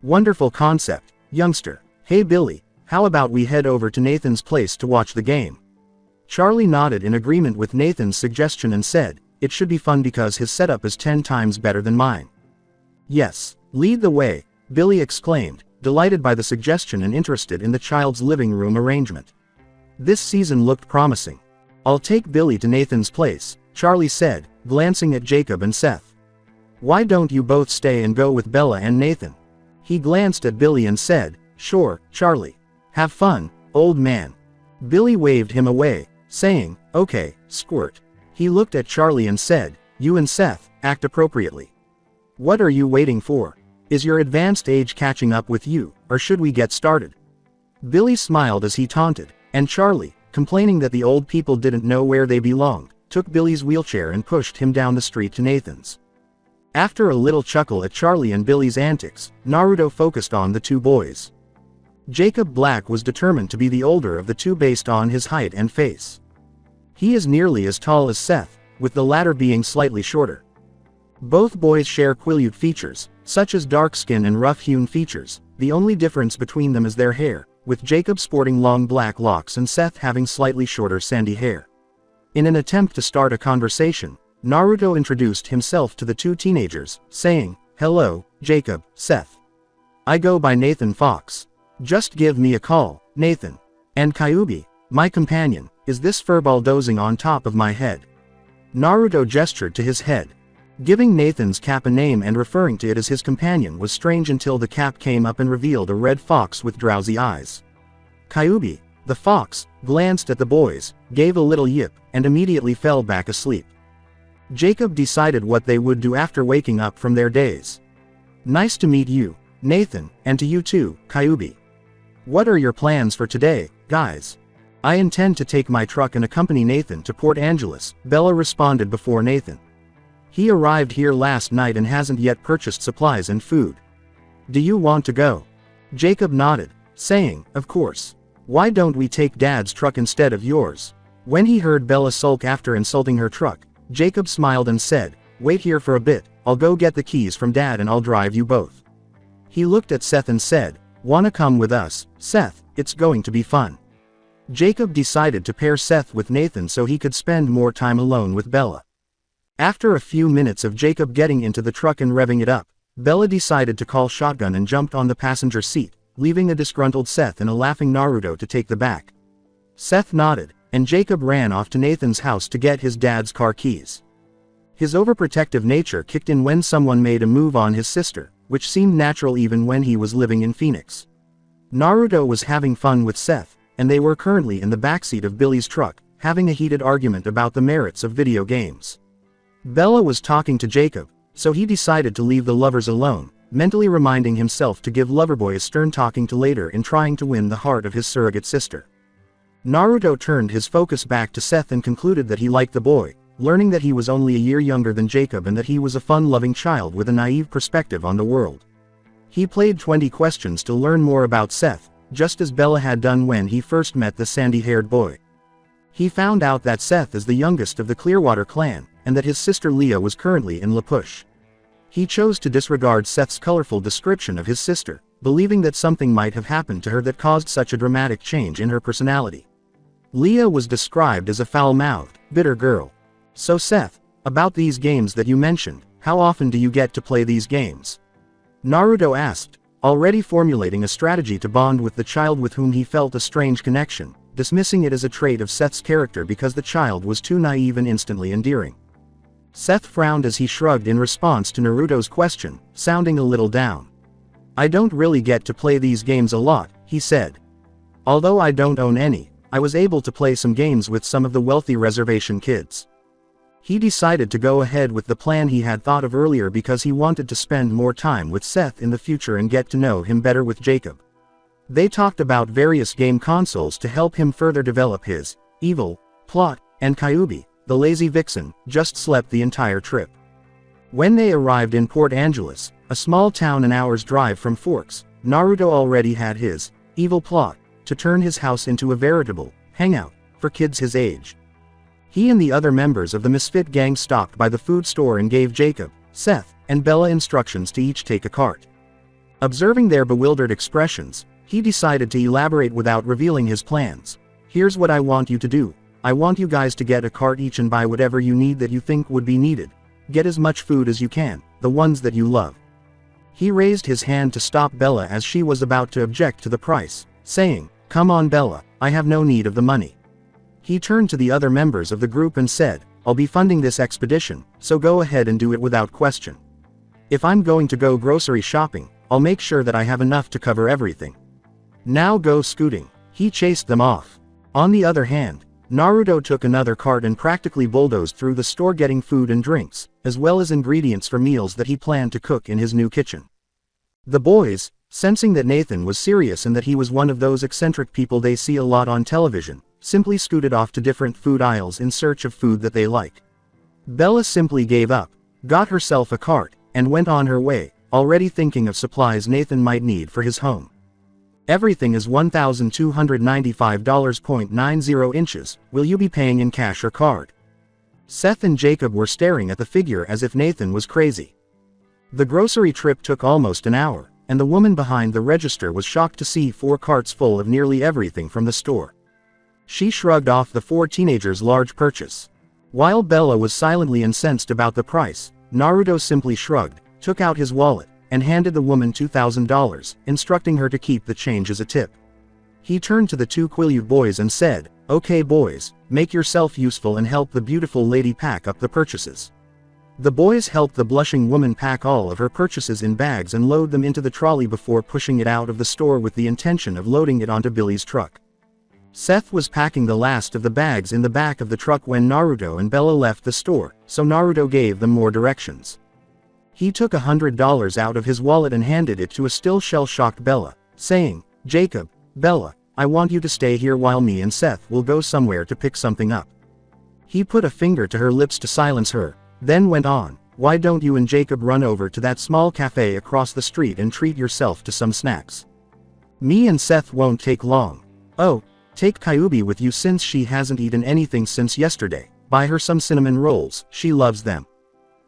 Speaker 2: "Wonderful concept, youngster. Hey Billy, how about we head over to Nathan's place to watch the game?" Charlie nodded in agreement with Nathan's suggestion and said, "It should be fun because his setup is 10 times better than mine." "Yes, lead the way," Billy exclaimed, delighted by the suggestion and interested in the child's living room arrangement. This season looked promising. "I'll take Billy to Nathan's place," Charlie said, glancing at Jacob and Seth. "Why don't you both stay and go with Bella and Nathan?" He glanced at Billy and said, "Sure, Charlie. Have fun, old man." Billy waved him away, saying, "Okay, squirt." He looked at Charlie and said, "You and Seth, act appropriately. What are you waiting for? Is your advanced age catching up with you, or should we get started?" Billy smiled as he taunted, and Charlie, complaining that the old people didn't know where they belonged, took Billy's wheelchair and pushed him down the street to Nathan's. After a little chuckle at Charlie and Billy's antics, Naruto focused on the two boys. Jacob Black was determined to be the older of the two based on his height and face. He is nearly as tall as Seth, with the latter being slightly shorter. Both boys share Quileute features, such as dark skin and rough-hewn features. The only difference between them is their hair, with Jacob sporting long black locks and Seth having slightly shorter sandy hair. In an attempt to start a conversation, Naruto introduced himself to the two teenagers, saying, "Hello, Jacob, Seth. I go by Nathan Fox. Just give me a call, Nathan. And Kyuubi, my companion, is this furball dozing on top of my head." Naruto gestured to his head. Giving Nathan's cap a name and referring to it as his companion was strange until the cap came up and revealed a red fox with drowsy eyes. Kyuubi, the fox, glanced at the boys, gave a little yip, and immediately fell back asleep. Jacob decided what they would do after waking up from their daze. "Nice to meet you, Nathan, and to you too, Kyuubi. What are your plans for today, guys?" "I intend to take my truck and accompany Nathan to Port Angeles," Bella responded before Nathan. "He arrived here last night and hasn't yet purchased supplies and food. Do you want to go?" Jacob nodded, saying, "Of course. Why don't we take Dad's truck instead of yours?" When he heard Bella sulk after insulting her truck, Jacob smiled and said, "Wait here for a bit, I'll go get the keys from Dad and I'll drive you both." He looked at Seth and said, "Wanna come with us, Seth? It's going to be fun." Jacob decided to pair Seth with Nathan so he could spend more time alone with Bella. After a few minutes of Jacob getting into the truck and revving it up, Bella decided to call shotgun and jumped on the passenger seat, leaving a disgruntled Seth and a laughing Naruto to take the back. Seth nodded, and Jacob ran off to Nathan's house to get his dad's car keys. His overprotective nature kicked in when someone made a move on his sister, which seemed natural even when he was living in Phoenix. Naruto was having fun with Seth, and they were currently in the backseat of Billy's truck, having a heated argument about the merits of video games. Bella was talking to Jacob, so he decided to leave the lovers alone, mentally reminding himself to give Loverboy a stern talking to later in trying to win the heart of his surrogate sister. Naruto turned his focus back to Seth and concluded that he liked the boy, learning that he was only a year younger than Jacob and that he was a fun-loving child with a naive perspective on the world. He played 20 questions to learn more about Seth, just as Bella had done when he first met the sandy-haired boy. He found out that Seth is the youngest of the Clearwater clan, and that his sister Leah was currently in La Push. He chose to disregard Seth's colorful description of his sister, believing that something might have happened to her that caused such a dramatic change in her personality. Leah was described as a foul-mouthed, bitter girl. So Seth, about these games that you mentioned, how often do you get to play these games? Naruto asked, already formulating a strategy to bond with the child with whom he felt a strange connection, dismissing it as a trait of Seth's character because the child was too naive and instantly endearing. Seth frowned as he shrugged in response to Naruto's question, sounding a little down. I don't really get to play these games a lot, he said. Although I don't own any, I was able to play some games with some of the wealthy reservation kids. He decided to go ahead with the plan he had thought of earlier because he wanted to spend more time with Seth in the future and get to know him better with Jacob. They talked about various game consoles to help him further develop his evil plot, and Kyuubi, the lazy vixen, just slept the entire trip. When they arrived in Port Angeles, a small town an hour's drive from Forks, Naruto already had his evil plot to turn his house into a veritable hangout for kids his age. He and the other members of the Misfit gang stopped by the food store and gave Jacob, Seth, and Bella instructions to each take a cart. Observing their bewildered expressions, he decided to elaborate without revealing his plans. Here's what I want you to do. I want you guys to get a cart each and buy whatever you need that you think would be needed. Get as much food as you can, the ones that you love. He raised his hand to stop Bella as she was about to object to the price, saying, Come on Bella, I have no need of the money. He turned to the other members of the group and said, I'll be funding this expedition, so go ahead and do it without question. If I'm going to go grocery shopping, I'll make sure that I have enough to cover everything. Now go scooting. He chased them off. On the other hand, Naruto took another cart and practically bulldozed through the store getting food and drinks, as well as ingredients for meals that he planned to cook in his new kitchen. The boys, sensing that Nathan was serious and that he was one of those eccentric people they see a lot on television, simply scooted off to different food aisles in search of food that they like. Bella simply gave up, got herself a cart, and went on her way, already thinking of supplies Nathan might need for his home. Everything is $1,295.90 inches, will you be paying in cash or card? Seth and Jacob were staring at the figure as if Nathan was crazy. The grocery trip took almost an hour, and the woman behind the register was shocked to see 4 carts full of nearly everything from the store. She shrugged off the 4 teenagers' large purchase. While Bella was silently incensed about the price, Naruto simply shrugged, took out his wallet, and handed the woman $2,000, instructing her to keep the change as a tip. He turned to the 2 Quileute boys and said, Okay boys, make yourself useful and help the beautiful lady pack up the purchases. The boys helped the blushing woman pack all of her purchases in bags and load them into the trolley before pushing it out of the store with the intention of loading it onto Billy's truck. Seth was packing the last of the bags in the back of the truck when Naruto and Bella left the store, so Naruto gave them more directions. He took $100 out of his wallet and handed it to a still shell-shocked Bella, saying, Jacob, Bella, I want you to stay here while me and Seth will go somewhere to pick something up. He put a finger to her lips to silence her, then went on, Why don't you and Jacob run over to that small cafe across the street and treat yourself to some snacks? Me and Seth won't take long. Oh, take Kyuubi with you since she hasn't eaten anything since yesterday. Buy her some cinnamon rolls, she loves them.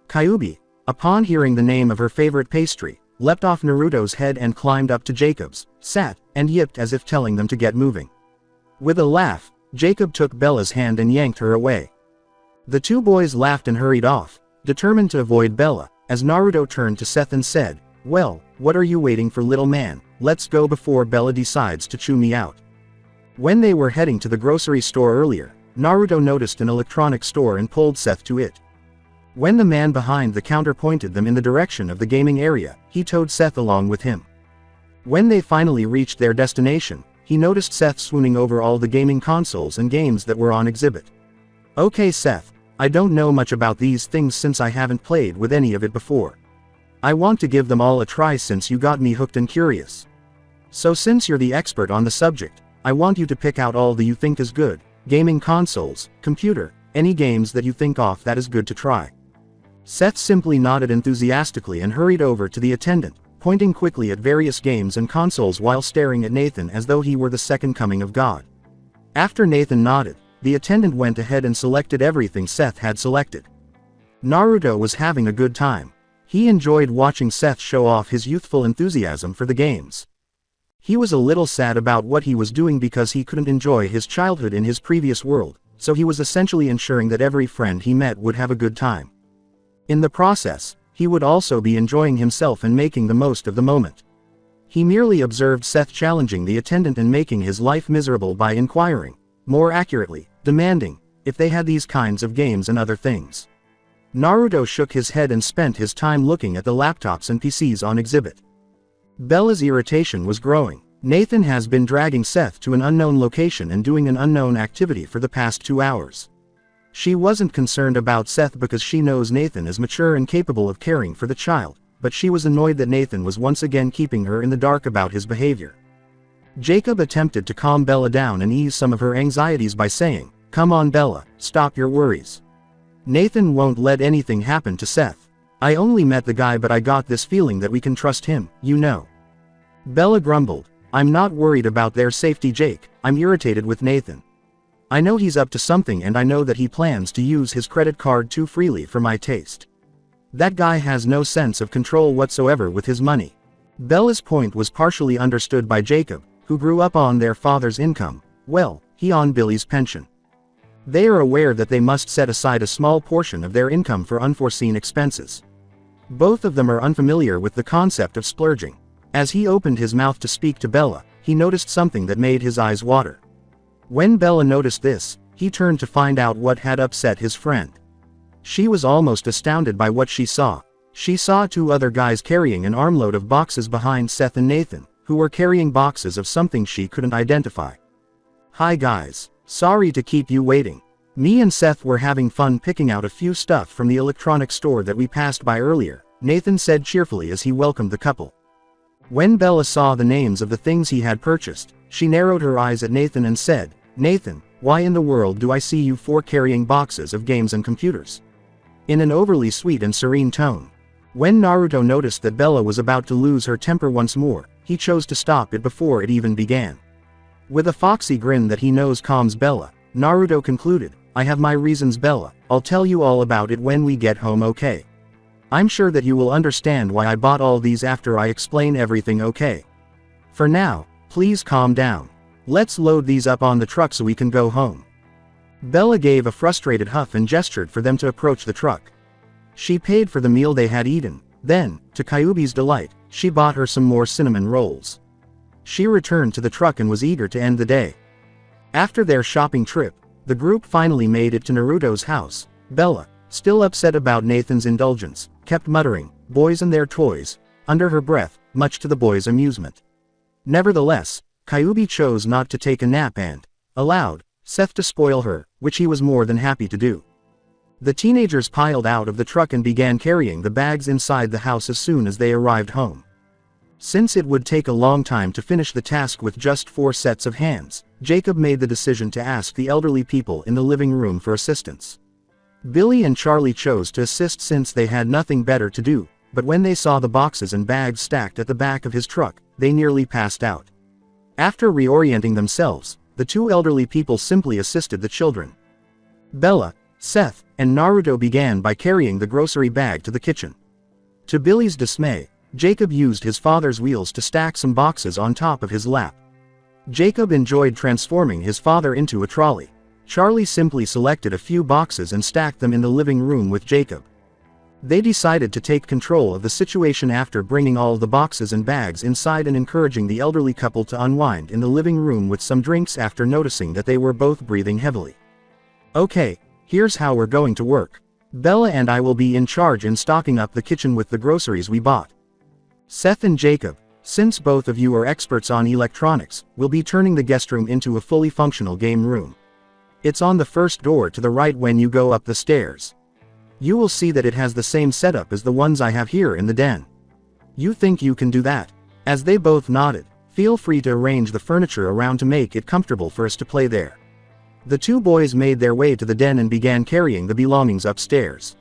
Speaker 2: Kyuubi, upon hearing the name of her favorite pastry, leapt off Naruto's head and climbed up to Jacob's, sat, and yipped as if telling them to get moving. With a laugh, Jacob took Bella's hand and yanked her away. The 2 boys laughed and hurried off, determined to avoid Bella, as Naruto turned to Seth and said, Well, what are you waiting for little man, let's go before Bella decides to chew me out. When they were heading to the grocery store earlier, Naruto noticed an electronics store and pulled Seth to it. When the man behind the counter pointed them in the direction of the gaming area, he towed Seth along with him. When they finally reached their destination, he noticed Seth swooning over all the gaming consoles and games that were on exhibit. Okay Seth, I don't know much about these things since I haven't played with any of it before. I want to give them all a try since you got me hooked and curious. So since you're the expert on the subject, I want you to pick out all that you think is good, gaming consoles, computer, any games that you think of that is good to try. Seth simply nodded enthusiastically and hurried over to the attendant, pointing quickly at various games and consoles while staring at Nathan as though he were the second coming of God. After Nathan nodded, the attendant went ahead and selected everything Seth had selected. Naruto was having a good time. He enjoyed watching Seth show off his youthful enthusiasm for the games. He was a little sad about what he was doing because he couldn't enjoy his childhood in his previous world, so he was essentially ensuring that every friend he met would have a good time. In the process, he would also be enjoying himself and making the most of the moment. He merely observed Seth challenging the attendant and making his life miserable by inquiring, more accurately, demanding, if they had these kinds of games and other things. Naruto shook his head and spent his time looking at the laptops and PCs on exhibit. Bella's irritation was growing. Nathan has been dragging Seth to an unknown location and doing an unknown activity for the past 2 hours. She wasn't concerned about Seth because she knows Nathan is mature and capable of caring for the child, but she was annoyed that Nathan was once again keeping her in the dark about his behavior. Jacob attempted to calm Bella down and ease some of her anxieties by saying, "Come on Bella, stop your worries. Nathan won't let anything happen to Seth. I only met the guy but I got this feeling that we can trust him, you know." Bella grumbled, "I'm not worried about their safety Jake, I'm irritated with Nathan. I know he's up to something and I know that he plans to use his credit card too freely for my taste. That guy has no sense of control whatsoever with his money." Bella's point was partially understood by Jacob, who grew up on their father's income, well, he on Billy's pension. They are aware that they must set aside a small portion of their income for unforeseen expenses. Both of them are unfamiliar with the concept of splurging. As he opened his mouth to speak to Bella, he noticed something that made his eyes water. When Bella noticed this, he turned to find out what had upset his friend. She was almost astounded by what she saw. She saw 2 other guys carrying an armload of boxes behind Seth and Nathan, who were carrying boxes of something she couldn't identify. "Hi guys. Sorry to keep you waiting. Me and Seth were having fun picking out a few stuff from the electronics store that we passed by earlier," Nathan said cheerfully as he welcomed the couple. When Bella saw the names of the things he had purchased, she narrowed her eyes at Nathan and said, "Nathan, why in the world do I see you 4 carrying boxes of games and computers?" In an overly sweet and serene tone. When Naruto noticed that Bella was about to lose her temper once more, he chose to stop it before it even began. With a foxy grin that he knows calms Bella, Naruto concluded, "I have my reasons Bella, I'll tell you all about it when we get home okay? I'm sure that you will understand why I bought all these after I explain everything okay? For now, please calm down. Let's load these up on the truck so we can go home." Bella gave a frustrated huff and gestured for them to approach the truck. She paid for the meal they had eaten, then, to Kyuubi's delight, she bought her some more cinnamon rolls. She returned to the truck and was eager to end the day. After their shopping trip, the group finally made it to Naruto's house. Bella, still upset about Nathan's indulgence, kept muttering, "Boys and their toys," under her breath, much to the boys' amusement. Nevertheless, Kyuubi chose not to take a nap and allowed Seth to spoil her, which he was more than happy to do. The teenagers piled out of the truck and began carrying the bags inside the house as soon as they arrived home. Since it would take a long time to finish the task with just 4 sets of hands, Jacob made the decision to ask the elderly people in the living room for assistance. Billy and Charlie chose to assist since they had nothing better to do, but when they saw the boxes and bags stacked at the back of his truck, they nearly passed out. After reorienting themselves, the 2 elderly people simply assisted the children. Bella, Seth, and Naruto began by carrying the grocery bag to the kitchen. To Billy's dismay, Jacob used his father's wheels to stack some boxes on top of his lap. Jacob enjoyed transforming his father into a trolley. Charlie simply selected a few boxes and stacked them in the living room with Jacob. They decided to take control of the situation after bringing all the boxes and bags inside and encouraging the elderly couple to unwind in the living room with some drinks after noticing that they were both breathing heavily. "Okay, here's how we're going to work. Bella and I will be in charge in stocking up the kitchen with the groceries we bought. Seth and Jacob, since both of you are experts on electronics, will be turning the guest room into a fully functional game room. It's on the first door to the right when you go up the stairs. You will see that it has the same setup as the ones I have here in the den. You think you can do that?" As they both nodded, "Feel free to arrange the furniture around to make it comfortable for us to play there." The 2 boys made their way to the den and began carrying the belongings upstairs.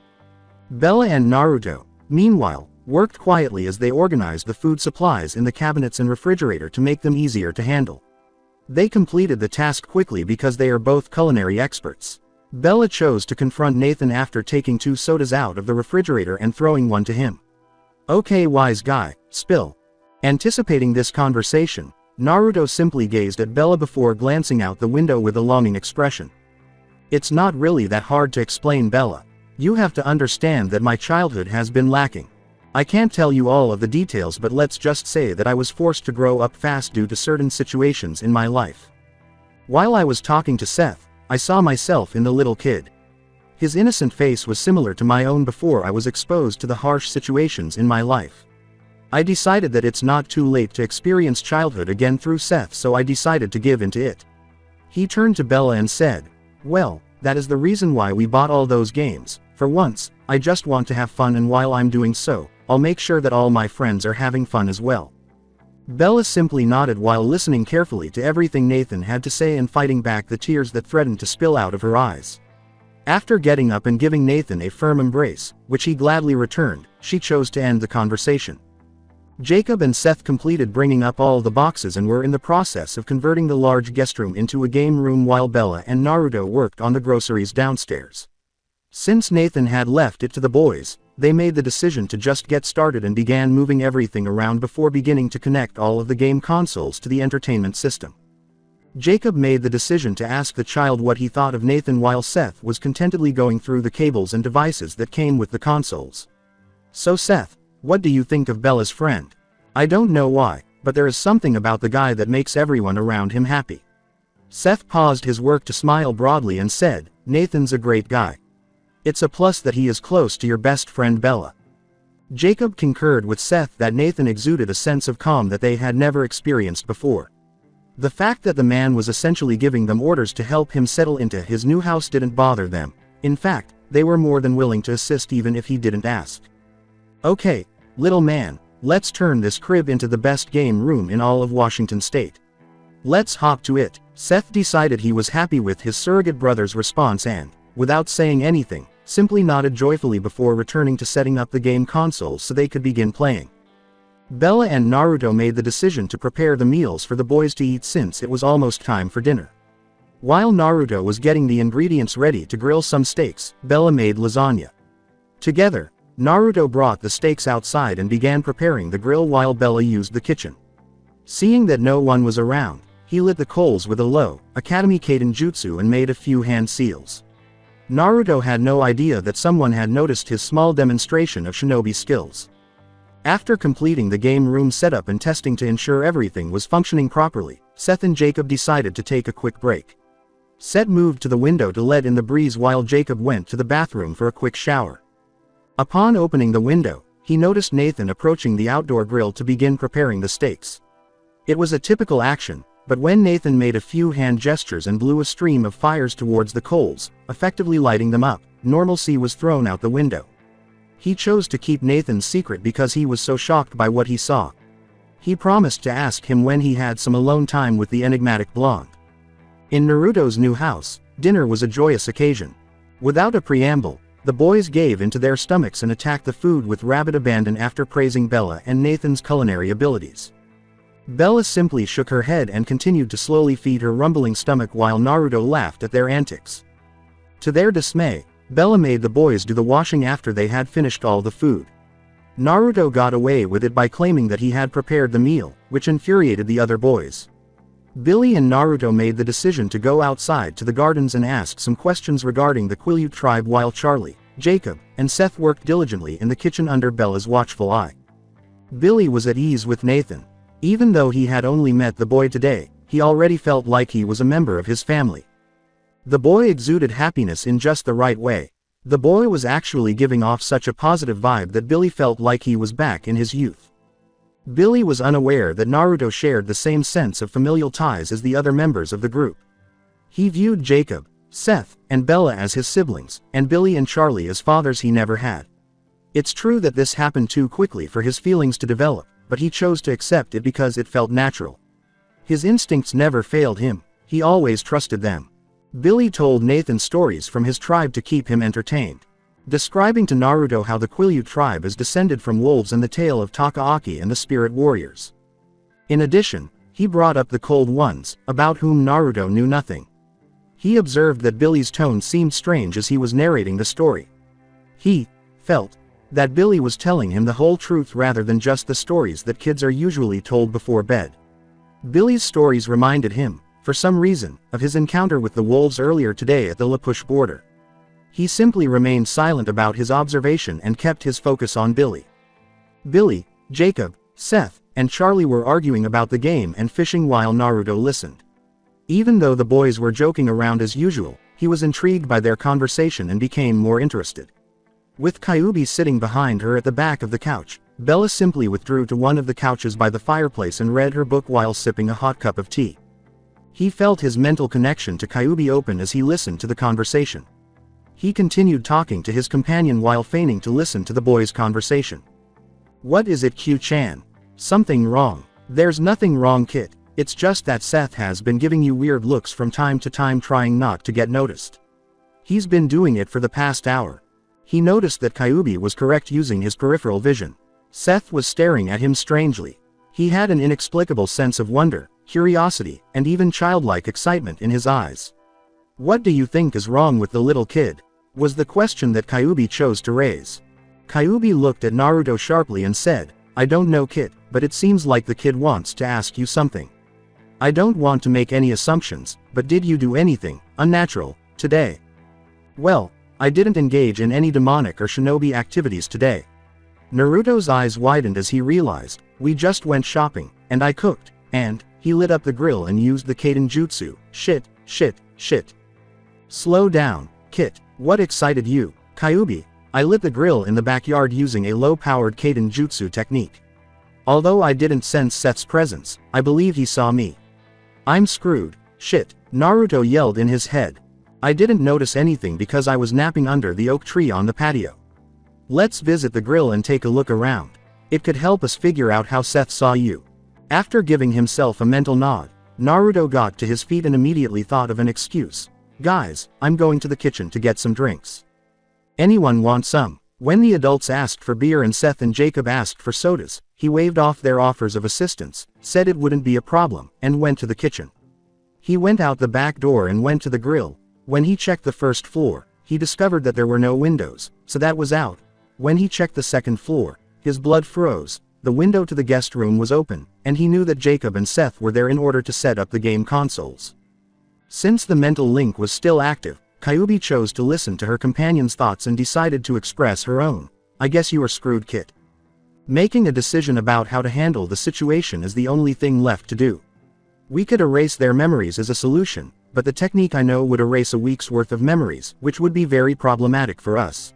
Speaker 2: Bella and Naruto, meanwhile, worked quietly as they organized the food supplies in the cabinets and refrigerator to make them easier to handle. They completed the task quickly because they are both culinary experts. Bella chose to confront Nathan after taking 2 sodas out of the refrigerator and throwing one to him. "Okay, wise guy, spill." Anticipating this conversation, Naruto simply gazed at Bella before glancing out the window with a longing expression. "It's not really that hard to explain, Bella. You have to understand that my childhood has been lacking. I can't tell you all of the details, but let's just say that I was forced to grow up fast due to certain situations in my life." While I was talking to Seth, I saw myself in the little kid. His innocent face was similar to my own before I was exposed to the harsh situations in my life. I decided that it's not too late to experience childhood again through Seth, so I decided to give into it. He turned to Bella and said, "Well, that is the reason why we bought all those games. For once, I just want to have fun, and while I'm doing so, I'll make sure that all my friends are having fun as well." Bella simply nodded while listening carefully to everything Nathan had to say and fighting back the tears that threatened to spill out of her eyes. After getting up and giving Nathan a firm embrace, which he gladly returned, she chose to end the conversation. Jacob and Seth completed bringing up all the boxes and were in the process of converting the large guest room into a game room while Bella and Naruto worked on the groceries downstairs. Since Nathan had left it to the boys, they made the decision to just get started and began moving everything around before beginning to connect all of the game consoles to the entertainment system. Jacob made the decision to ask the child what he thought of Nathan while Seth was contentedly going through the cables and devices that came with the consoles. "So Seth, what do you think of Bella's friend?" "I don't know why, but there is something about the guy that makes everyone around him happy." Seth paused his work to smile broadly and said, "Nathan's a great guy. It's a plus that he is close to your best friend Bella." Jacob concurred with Seth that Nathan exuded a sense of calm that they had never experienced before. The fact that the man was essentially giving them orders to help him settle into his new house didn't bother them. In fact, they were more than willing to assist even if he didn't ask. "Okay, little man, let's turn this crib into the best game room in all of Washington state. Let's hop to it." Seth decided he was happy with his surrogate brother's response and, without saying anything, simply nodded joyfully before returning to setting up the game consoles so they could begin playing. Bella and Naruto made the decision to prepare the meals for the boys to eat since it was almost time for dinner. While Naruto was getting the ingredients ready to grill some steaks, Bella made lasagna. Together, Naruto brought the steaks outside and began preparing the grill while Bella used the kitchen. Seeing that no one was around, he lit the coals with a low, Academy Kaden jutsu and made a few hand seals. Naruto had no idea that someone had noticed his small demonstration of shinobi skills. After completing the game room setup and testing to ensure everything was functioning properly, Seth and Jacob decided to take a quick break. Seth moved to the window to let in the breeze while Jacob went to the bathroom for a quick shower. Upon opening the window, he noticed Nathan approaching the outdoor grill to begin preparing the steaks. It was a typical action, but when Nathan made a few hand gestures and blew a stream of fires towards the coals, effectively lighting them up, normalcy was thrown out the window. He chose to keep Nathan's secret because he was so shocked by what he saw. He promised to ask him when he had some alone time with the enigmatic blonde. In Naruto's new house, dinner was a joyous occasion. Without a preamble, the boys gave into their stomachs and attacked the food with rabid abandon after praising Bella and Nathan's culinary abilities. Bella simply shook her head and continued to slowly feed her rumbling stomach while Naruto laughed at their antics. To their dismay, Bella made the boys do the washing after they had finished all the food. Naruto got away with it by claiming that he had prepared the meal, which infuriated the other boys. Billy and Naruto made the decision to go outside to the gardens and ask some questions regarding the Quileute tribe while Charlie, Jacob, and Seth worked diligently in the kitchen under Bella's watchful eye. Billy was at ease with Nathan. Even though he had only met the boy today, he already felt like he was a member of his family. The boy exuded happiness in just the right way. The boy was actually giving off such a positive vibe that Billy felt like he was back in his youth. Billy was unaware that Naruto shared the same sense of familial ties as the other members of the group. He viewed Jacob, Seth, and Bella as his siblings, and Billy and Charlie as fathers he never had. It's true that this happened too quickly for his feelings to develop, but he chose to accept it because it felt natural. His instincts never failed him, he always trusted them. Billy told Nathan stories from his tribe to keep him entertained, describing to Naruto how the Quileute tribe is descended from wolves and the tale of Takaaki and the spirit warriors. In addition, He brought up the cold ones, about whom Naruto knew nothing. He observed that Billy's tone seemed strange as he was narrating the story. He felt that Billy was telling him the whole truth rather than just the stories that kids are usually told before bed. Billy's stories reminded him, for some reason, of his encounter with the wolves earlier today at the Lapush border. He simply remained silent about his observation and kept his focus on Billy. Billy, Jacob, Seth, and Charlie were arguing about the game and fishing while Naruto listened. Even though the boys were joking around as usual, he was intrigued by their conversation and became more interested. With Kyuubi sitting behind her at the back of the couch, Bella simply withdrew to one of the couches by the fireplace and read her book while sipping a hot cup of tea. He felt his mental connection to Kyuubi open as he listened to the conversation. He continued talking to his companion while feigning to listen to the boys' conversation. "What is it, Q-chan? Something wrong?" "There's nothing wrong, Kit. It's just that Seth has been giving you weird looks from time to time trying not to get noticed. He's been doing it for the past hour." He noticed that Kyuubi was correct using his peripheral vision. Seth was staring at him strangely. He had an inexplicable sense of wonder, curiosity, and even childlike excitement in his eyes. "What do you think is wrong with the little kid?" was the question that Kyuubi chose to raise. Kyuubi looked at Naruto sharply and said, "I don't know, Kit, but it seems like the kid wants to ask you something. I don't want to make any assumptions, but did you do anything unnatural today?" "Well, I didn't engage in any demonic or shinobi activities today." Naruto's eyes widened as he realized, "We just went shopping, and I cooked, and..." He lit up the grill and used the Kaden jutsu. Shit. "Slow down, Kit. What excited you?" "Kyuubi, I lit the grill in the backyard using a low-powered Kaden jutsu technique. Although I didn't sense Seth's presence, I believe he saw me. I'm screwed." "Shit," Naruto yelled in his head. "I didn't notice anything because I was napping under the oak tree on the patio. Let's visit the grill and take a look around. It could help us figure out how Seth saw you." After giving himself a mental nod, Naruto got to his feet and immediately thought of an excuse. "Guys, I'm going to the kitchen to get some drinks. Anyone want some?" When the adults asked for beer and Seth and Jacob asked for sodas, he waved off their offers of assistance, said it wouldn't be a problem, and went to the kitchen. He went out the back door and went to the grill. When he checked the first floor, he discovered that there were no windows, so that was out. When he checked the second floor, his blood froze. The window to the guest room was open, and he knew that Jacob and Seth were there in order to set up the game consoles. Since the mental link was still active, Kyuubi chose to listen to her companion's thoughts and decided to express her own. "I guess you are screwed, Kit. Making a decision about how to handle the situation is the only thing left to do. We could erase their memories as a solution, but the technique I know would erase a week's worth of memories, which would be very problematic for us.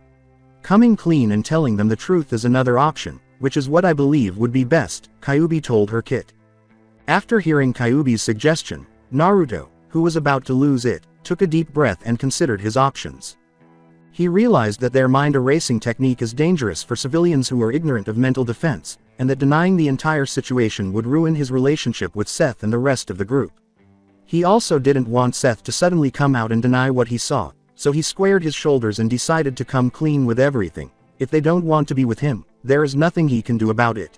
Speaker 2: Coming clean and telling them the truth is another option, which is what I believe would be best," Kyuubi told her Kit. After hearing Kyuubi's suggestion, Naruto, who was about to lose it, took a deep breath and considered his options. He realized that their mind erasing technique is dangerous for civilians who are ignorant of mental defense, and that denying the entire situation would ruin his relationship with Seth and the rest of the group. He also didn't want Seth to suddenly come out and deny what he saw, so he squared his shoulders and decided to come clean with everything. If they don't want to be with him, there is nothing he can do about it.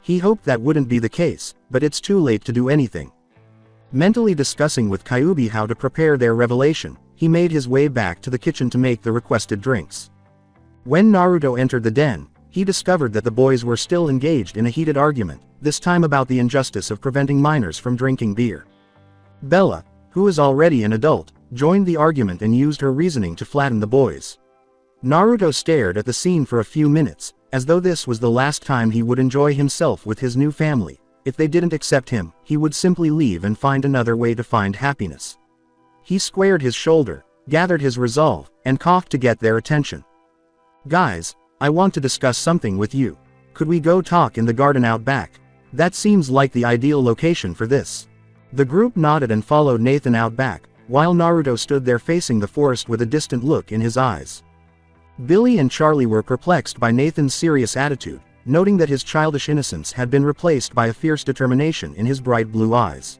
Speaker 2: He hoped that wouldn't be the case, but it's too late to do anything. Mentally discussing with Kyuubi how to prepare their revelation, he made his way back to the kitchen to make the requested drinks. When Naruto entered the den, he discovered that the boys were still engaged in a heated argument, this time about the injustice of preventing minors from drinking beer. Bella, who is already an adult, joined the argument and used her reasoning to flatten the boys. Naruto stared at the scene for a few minutes, as though this was the last time he would enjoy himself with his new family. If they didn't accept him, he would simply leave and find another way to find happiness. He squared his shoulder, gathered his resolve, and coughed to get their attention. "Guys, I want to discuss something with you. Could we go talk in the garden out back? That seems like the ideal location for this." The group nodded and followed Nathan out back, while Naruto stood there facing the forest with a distant look in his eyes. Billy and Charlie were perplexed by Nathan's serious attitude, noting that his childish innocence had been replaced by a fierce determination in his bright blue eyes.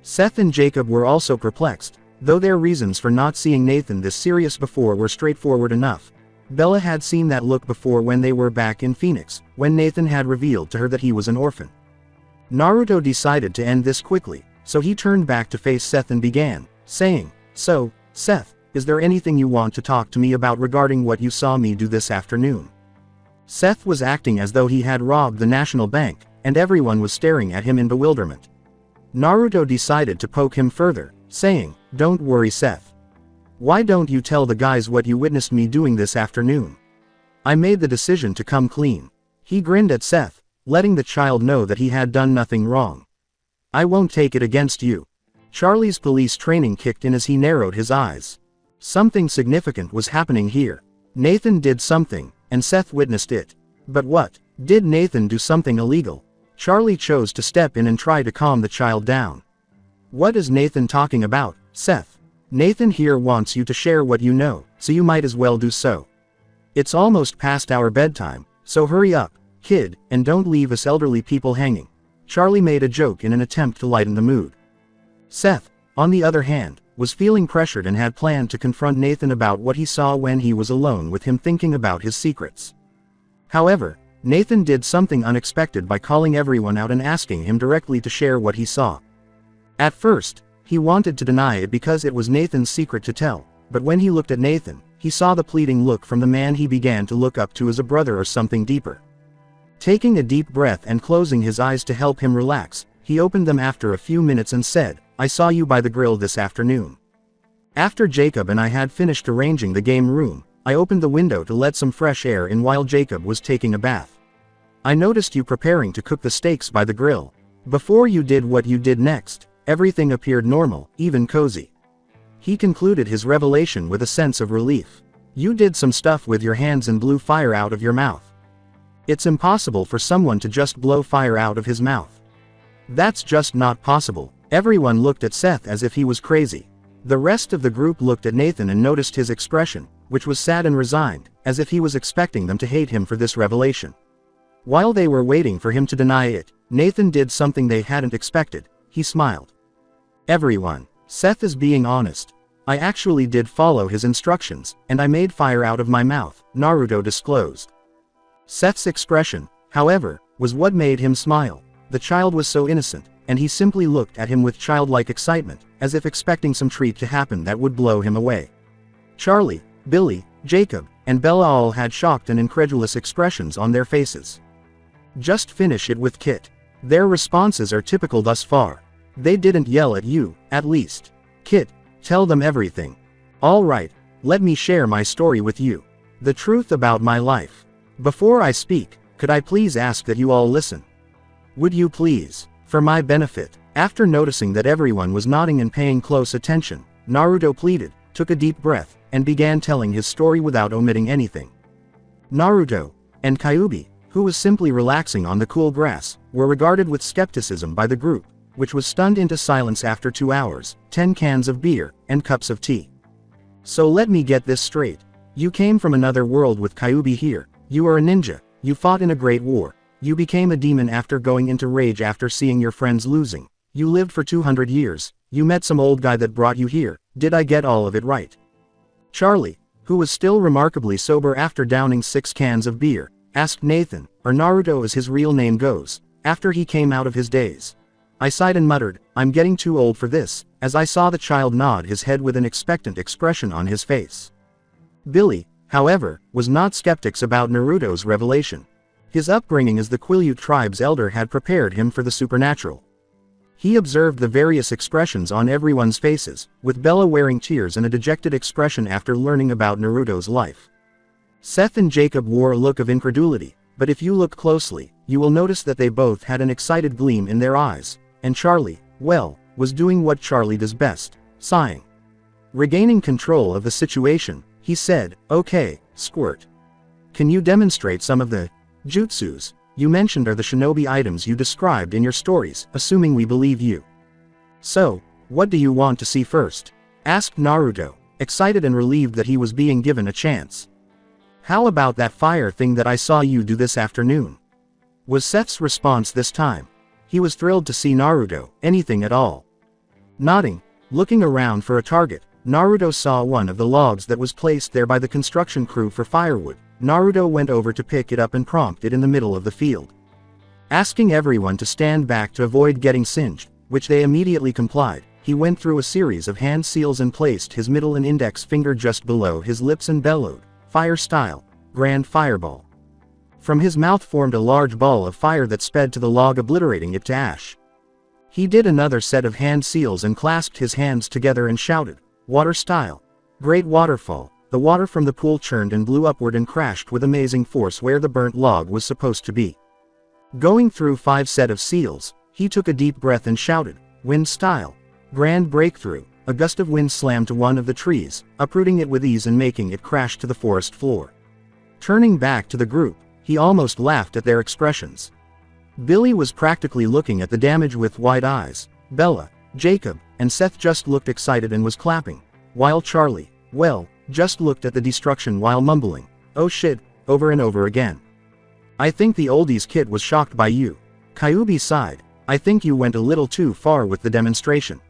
Speaker 2: Seth and Jacob were also perplexed, though their reasons for not seeing Nathan this serious before were straightforward enough. Bella had seen that look before when they were back in Phoenix, when Nathan had revealed to her that he was an orphan. Naruto decided to end this quickly, so he turned back to face Seth and began, saying, "So, Seth, is there anything you want to talk to me about regarding what you saw me do this afternoon?" Seth was acting as though he had robbed the National Bank, and everyone was staring at him in bewilderment. Naruto decided to poke him further, saying, "Don't worry, Seth. Why don't you tell the guys what you witnessed me doing this afternoon? I made the decision to come clean." He grinned at Seth, letting the child know that he had done nothing wrong. "I won't take it against you." Charlie's police training kicked in as he narrowed his eyes. Something significant was happening here. Nathan did something, and Seth witnessed it. But what? Did Nathan do something illegal? Charlie chose to step in and try to calm the child down. "What is Nathan talking about, Seth? Nathan here wants you to share what you know, so you might as well do so. It's almost past our bedtime, so hurry up, kid, and don't leave us elderly people hanging." Charlie made a joke in an attempt to lighten the mood. Seth, on the other hand, was feeling pressured and had planned to confront Nathan about what he saw when he was alone with him, thinking about his secrets. However, Nathan did something unexpected by calling everyone out and asking him directly to share what he saw. At first, he wanted to deny it because it was Nathan's secret to tell, but when he looked at Nathan, he saw the pleading look from the man he began to look up to as a brother or something deeper. Taking a deep breath and closing his eyes to help him relax, he opened them after a few minutes and said, "I saw you by the grill this afternoon. After Jacob and I had finished arranging the game room, I opened the window to let some fresh air in while Jacob was taking a bath. I noticed you preparing to cook the steaks by the grill. Before you did what you did next, everything appeared normal, even cozy." He concluded his revelation with a sense of relief. "You did some stuff with your hands and blew fire out of your mouth. It's impossible for someone to just blow fire out of his mouth. That's just not possible." Everyone looked at Seth as if he was crazy. The rest of the group looked at Nathan and noticed his expression, which was sad and resigned, as if he was expecting them to hate him for this revelation. While they were waiting for him to deny it, Nathan did something they hadn't expected. He smiled. "Everyone, Seth is being honest. I actually did follow his instructions, and I made fire out of my mouth," Naruto disclosed. Seth's expression, however, was what made him smile. The child was so innocent, and he simply looked at him with childlike excitement, as if expecting some treat to happen that would blow him away. Charlie, Billy, Jacob, and Bella all had shocked and incredulous expressions on their faces. "Just finish it with Kit." Their responses are typical thus far. They didn't yell at you, at least. "Kit, tell them everything." "All right, let me share my story with you. The truth about my life. Before I speak, could I please ask that you all listen? Would you please? For my benefit." After noticing that everyone was nodding and paying close attention, Naruto pleaded, took a deep breath, and began telling his story without omitting anything. Naruto and Kyuubi, who was simply relaxing on the cool grass, were regarded with skepticism by the group, which was stunned into silence after 2 hours, 10 cans of beer, and cups of tea. "So let me get this straight. You came from another world with Kyuubi here. You are a ninja. You fought in a great war. You became a demon after going into rage after seeing your friends losing. You lived for 200 years. You met some old guy that brought you here. Did I get all of it right?" Charlie, who was still remarkably sober after downing 6 cans of beer, asked Nathan, or Naruto as his real name goes, after he came out of his daze. I sighed and muttered, "I'm getting too old for this," as I saw the child nod his head with an expectant expression on his face. Billy, however, was not skeptics about Naruto's revelation. His upbringing as the Quileute tribe's elder had prepared him for the supernatural. He observed the various expressions on everyone's faces, with Bella wearing tears and a dejected expression after learning about Naruto's life. Seth and Jacob wore a look of incredulity, but if you look closely, you will notice that they both had an excited gleam in their eyes, and Charlie, well, was doing what Charlie does best, sighing. Regaining control of the situation, he said, "Okay, Squirt. Can you demonstrate some of the jutsus you mentioned are the shinobi items you described in your stories, assuming we believe you? So, what do you want to see first?" asked Naruto, excited and relieved that he was being given a chance. "How about that fire thing that I saw you do this afternoon?" was Seth's response this time. He was thrilled to see Naruto, anything at all. Nodding, looking around for a target, Naruto saw one of the logs that was placed there by the construction crew for firewood. Naruto went over to pick it up and prompted it in the middle of the field. Asking everyone to stand back to avoid getting singed, which they immediately complied, he went through a series of hand seals and placed his middle and index finger just below his lips and bellowed, "Fire style, grand fireball." From his mouth formed a large ball of fire that sped to the log, obliterating it to ash. He did another set of hand seals and clasped his hands together and shouted, "Water style, great waterfall." The water from the pool churned and blew upward and crashed with amazing force where the burnt log was supposed to be. Going through 5 sets of seals, he took a deep breath and shouted, "Wind style, grand breakthrough." A gust of wind slammed to one of the trees, uprooting it with ease and making it crash to the forest floor. Turning back to the group, he almost laughed at their expressions. Billy was practically looking at the damage with wide eyes. Bella, Jacob, and Seth just looked excited and was clapping, while Charlie, well, just looked at the destruction while mumbling, "Oh shit," over and over again. "I think the oldies kid was shocked by you." Kyuubi sighed, "I think you went a little too far with the demonstration."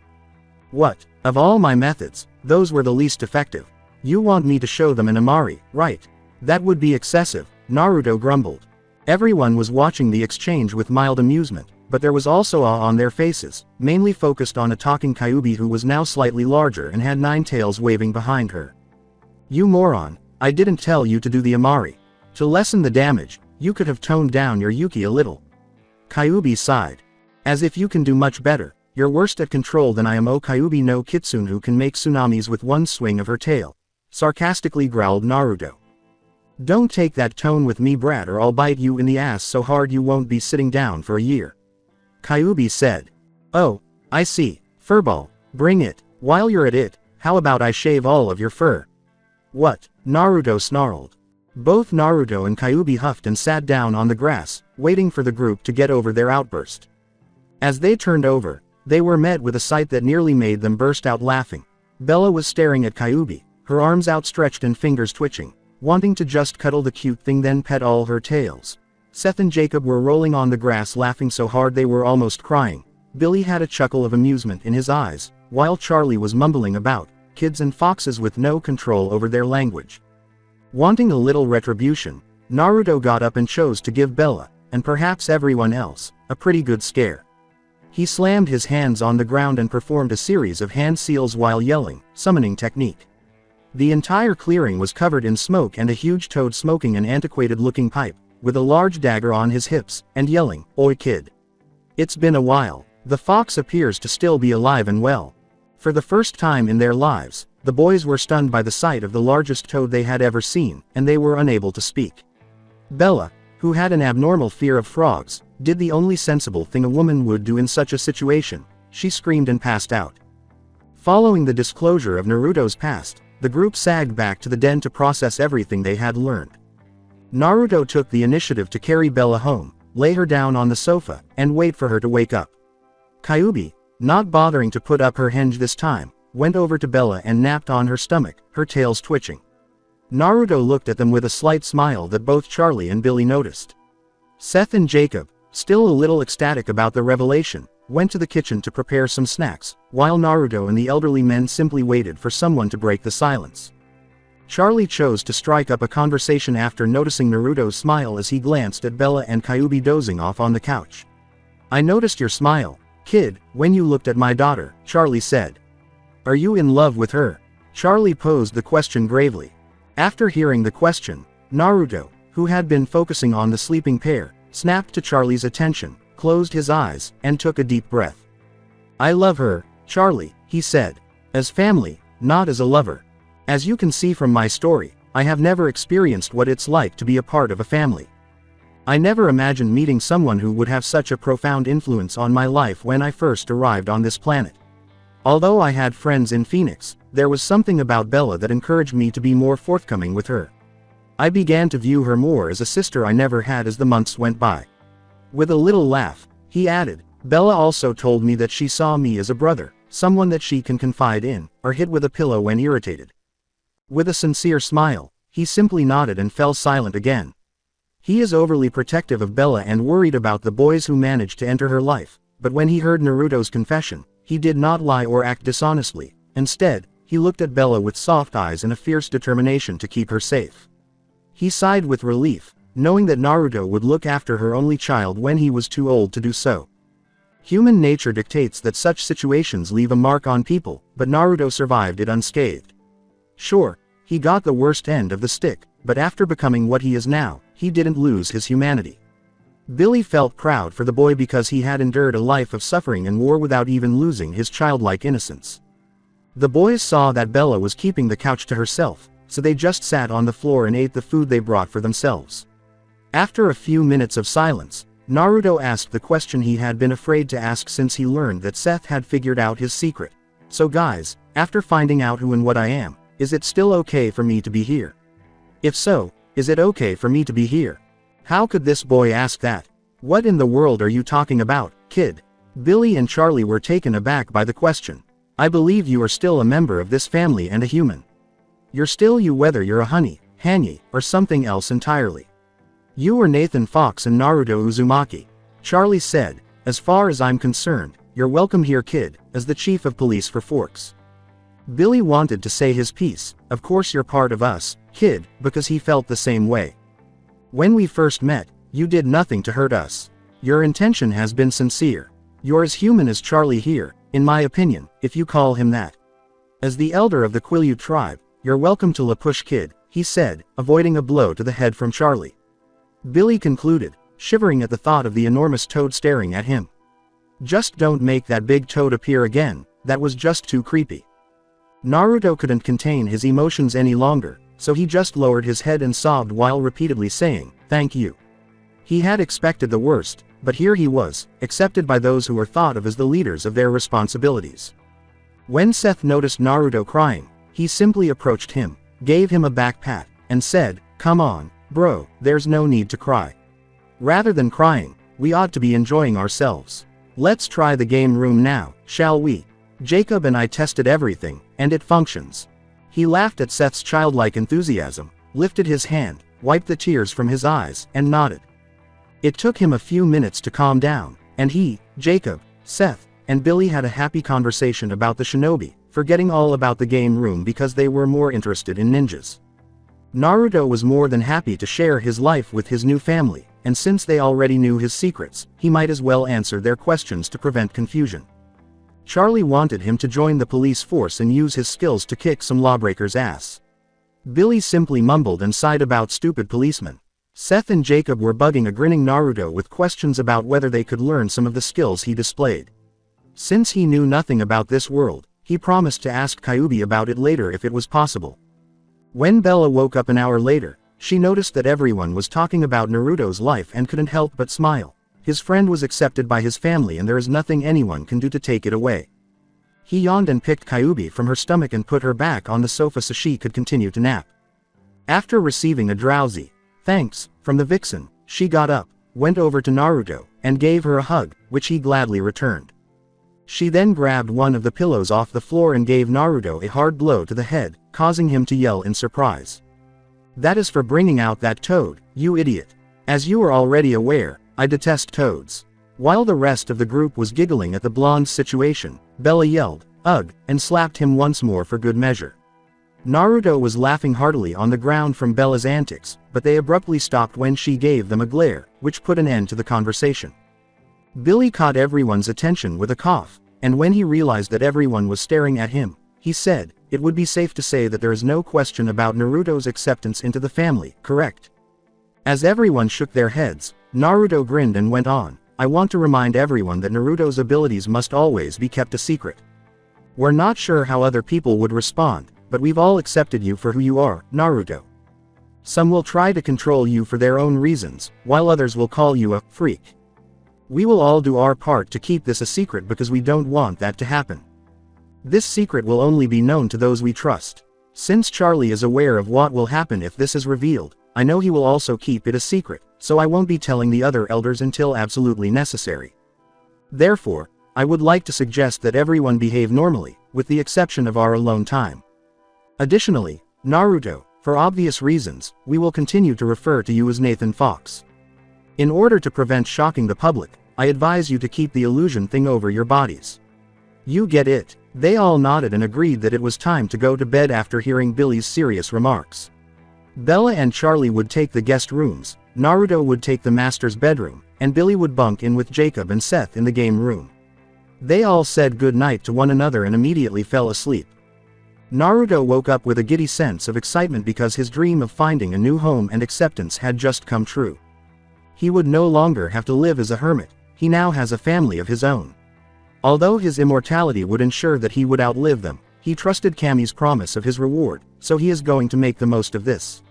Speaker 2: "What? Of all my methods, those were the least effective. You want me to show them an Amari, right? That would be excessive," Naruto grumbled. Everyone was watching the exchange with mild amusement, but there was also awe on their faces, mainly focused on a talking Kyuubi who was now slightly larger and had 9 tails waving behind her. "You moron, I didn't tell you to do the Amari. To lessen the damage, you could have toned down your Yuki a little." Kyuubi sighed. "As if you can do much better. You're worse at control than I am." "Oh, Kyuubi no Kitsune who can make tsunamis with one swing of her tail," sarcastically growled Naruto. "Don't take that tone with me, brat, or I'll bite you in the ass so hard you won't be sitting down for a year," Kyuubi said. "Oh, I see, furball, bring it. While you're at it, how about I shave all of your fur?" "What?" Naruto snarled. Both Naruto and Kyuubi huffed and sat down on the grass, waiting for the group to get over their outburst. As they turned over, they were met with a sight that nearly made them burst out laughing. Bella was staring at Kyuubi, her arms outstretched and fingers twitching, wanting to just cuddle the cute thing then pet all her tails. Seth and Jacob were rolling on the grass laughing so hard they were almost crying. Billy had a chuckle of amusement in his eyes, while Charlie was mumbling about kids and foxes with no control over their language. Wanting a little retribution, Naruto got up and chose to give Bella, and perhaps everyone else, a pretty good scare. He slammed his hands on the ground and performed a series of hand seals while yelling, summoning technique. The entire clearing was covered in smoke and a huge toad smoking an antiquated-looking pipe, with a large dagger on his hips, and yelling, "Oi kid. It's been a while." The fox appears to still be alive and well. For the first time in their lives, the boys were stunned by the sight of the largest toad they had ever seen, and they were unable to speak. Bella, who had an abnormal fear of frogs, did the only sensible thing a woman would do in such a situation. She screamed and passed out. Following the disclosure of Naruto's past, the group sagged back to the den to process everything they had learned. Naruto took the initiative to carry Bella home, lay her down on the sofa, and wait for her to wake up. Kyuubi, not bothering to put up her henge this time, went over to Bella and napped on her stomach, her tails twitching. Naruto looked at them with a slight smile that both Charlie and Billy noticed. Seth and Jacob, still a little ecstatic about the revelation, went to the kitchen to prepare some snacks, while Naruto and the elderly men simply waited for someone to break the silence. Charlie chose to strike up a conversation after noticing Naruto's smile as he glanced at Bella and Kyuubi dozing off on the couch. "I noticed your smile, kid, when you looked at my daughter," Charlie said. "Are you in love with her?" Charlie posed the question gravely. After hearing the question, Naruto, who had been focusing on the sleeping pair, snapped to Charlie's attention, closed his eyes, and took a deep breath. "I love her, Charlie," he said. "As family, not as a lover. As you can see from my story, I have never experienced what it's like to be a part of a family. I never imagined meeting someone who would have such a profound influence on my life when I first arrived on this planet. Although I had friends in Phoenix, there was something about Bella that encouraged me to be more forthcoming with her. I began to view her more as a sister I never had as the months went by." With a little laugh, he added, "Bella also told me that she saw me as a brother, someone that she can confide in, or hit with a pillow when irritated." With a sincere smile, he simply nodded and fell silent again. He is overly protective of Bella and worried about the boys who managed to enter her life, but when he heard Naruto's confession, he did not lie or act dishonestly. Instead, he looked at Bella with soft eyes and a fierce determination to keep her safe. He sighed with relief, knowing that Naruto would look after her only child when he was too old to do so. Human nature dictates that such situations leave a mark on people, but Naruto survived it unscathed. Sure, he got the worst end of the stick, but after becoming what he is now, he didn't lose his humanity. Billy felt proud for the boy because he had endured a life of suffering and war without even losing his childlike innocence. The boys saw that Bella was keeping the couch to herself, so they just sat on the floor and ate the food they brought for themselves. After a few minutes of silence, Naruto asked the question he had been afraid to ask since he learned that Seth had figured out his secret. So guys, after finding out who and what I am, is it still okay for me to be here? If so, is it okay for me to be here? How could this boy ask that? What in the world are you talking about, kid? Billy and Charlie were taken aback by the question. I believe you are still a member of this family and a human. You're still you whether you're a honey, Hanyi, or something else entirely. You are Nathan Fox and Naruto Uzumaki. Charlie said, as far as I'm concerned, you're welcome here kid, as the chief of police for Forks. Billy wanted to say his piece, of course you're part of us, kid, because he felt the same way. When we first met, you did nothing to hurt us. Your intention has been sincere. You're as human as Charlie here, in my opinion, if you call him that. As the elder of the Quileute tribe, you're welcome to La Push kid, he said, avoiding a blow to the head from Charlie. Billy concluded, shivering at the thought of the enormous toad staring at him. Just don't make that big toad appear again, that was just too creepy. Naruto couldn't contain his emotions any longer, so he just lowered his head and sobbed while repeatedly saying, thank you. He had expected the worst, but here he was, accepted by those who were thought of as the leaders of their responsibilities. When Seth noticed Naruto crying, he simply approached him, gave him a back pat, and said, come on, bro, there's no need to cry. Rather than crying, we ought to be enjoying ourselves. Let's try the game room now, shall we? Jacob and I tested everything, and it functions. He laughed at Seth's childlike enthusiasm, lifted his hand, wiped the tears from his eyes, and nodded. It took him a few minutes to calm down, and he, Jacob, Seth, and Billy had a happy conversation about the shinobi, forgetting all about the game room because they were more interested in ninjas. Naruto was more than happy to share his life with his new family, and since they already knew his secrets, he might as well answer their questions to prevent confusion. Charlie wanted him to join the police force and use his skills to kick some lawbreakers' ass. Billy simply mumbled and sighed about stupid policemen. Seth and Jacob were bugging a grinning Naruto with questions about whether they could learn some of the skills he displayed. Since he knew nothing about this world, he promised to ask Kyuubi about it later if it was possible. When Bella woke up an hour later, she noticed that everyone was talking about Naruto's life and couldn't help but smile. His friend was accepted by his family and there is nothing anyone can do to take it away. He yawned and picked Kyuubi from her stomach and put her back on the sofa so she could continue to nap. After receiving a drowsy, thanks, from the vixen, she got up, went over to Naruto, and gave her a hug, which he gladly returned. She then grabbed one of the pillows off the floor and gave Naruto a hard blow to the head, causing him to yell in surprise. That is for bringing out that toad, you idiot. As you are already aware, I detest toads. While the rest of the group was giggling at the blonde's situation, Bella yelled, ugh, and slapped him once more for good measure. Naruto was laughing heartily on the ground from Bella's antics, but they abruptly stopped when she gave them a glare, which put an end to the conversation. Billy caught everyone's attention with a cough, and when he realized that everyone was staring at him, he said, it would be safe to say that there is no question about Naruto's acceptance into the family, correct? As everyone shook their heads, Naruto grinned and went on, I want to remind everyone that Naruto's abilities must always be kept a secret. We're not sure how other people would respond, but we've all accepted you for who you are, Naruto. Some will try to control you for their own reasons, while others will call you a freak. We will all do our part to keep this a secret because we don't want that to happen. This secret will only be known to those we trust. Since Charlie is aware of what will happen if this is revealed, I know he will also keep it a secret, so I won't be telling the other elders until absolutely necessary. Therefore, I would like to suggest that everyone behave normally, with the exception of our alone time. Additionally, Naruto, for obvious reasons, we will continue to refer to you as Nathan Fox. In order to prevent shocking the public, I advise you to keep the illusion thing over your bodies. You get it? They all nodded and agreed that it was time to go to bed after hearing Billy's serious remarks. Bella and Charlie would take the guest rooms, Naruto would take the master's bedroom, and Billy would bunk in with Jacob and Seth in the game room. They all said good night to one another and immediately fell asleep. Naruto woke up with a giddy sense of excitement because his dream of finding a new home and acceptance had just come true. He would no longer have to live as a hermit, he now has a family of his own. Although his immortality would ensure that he would outlive them, he trusted Kami's promise of his reward, so he is going to make the most of this.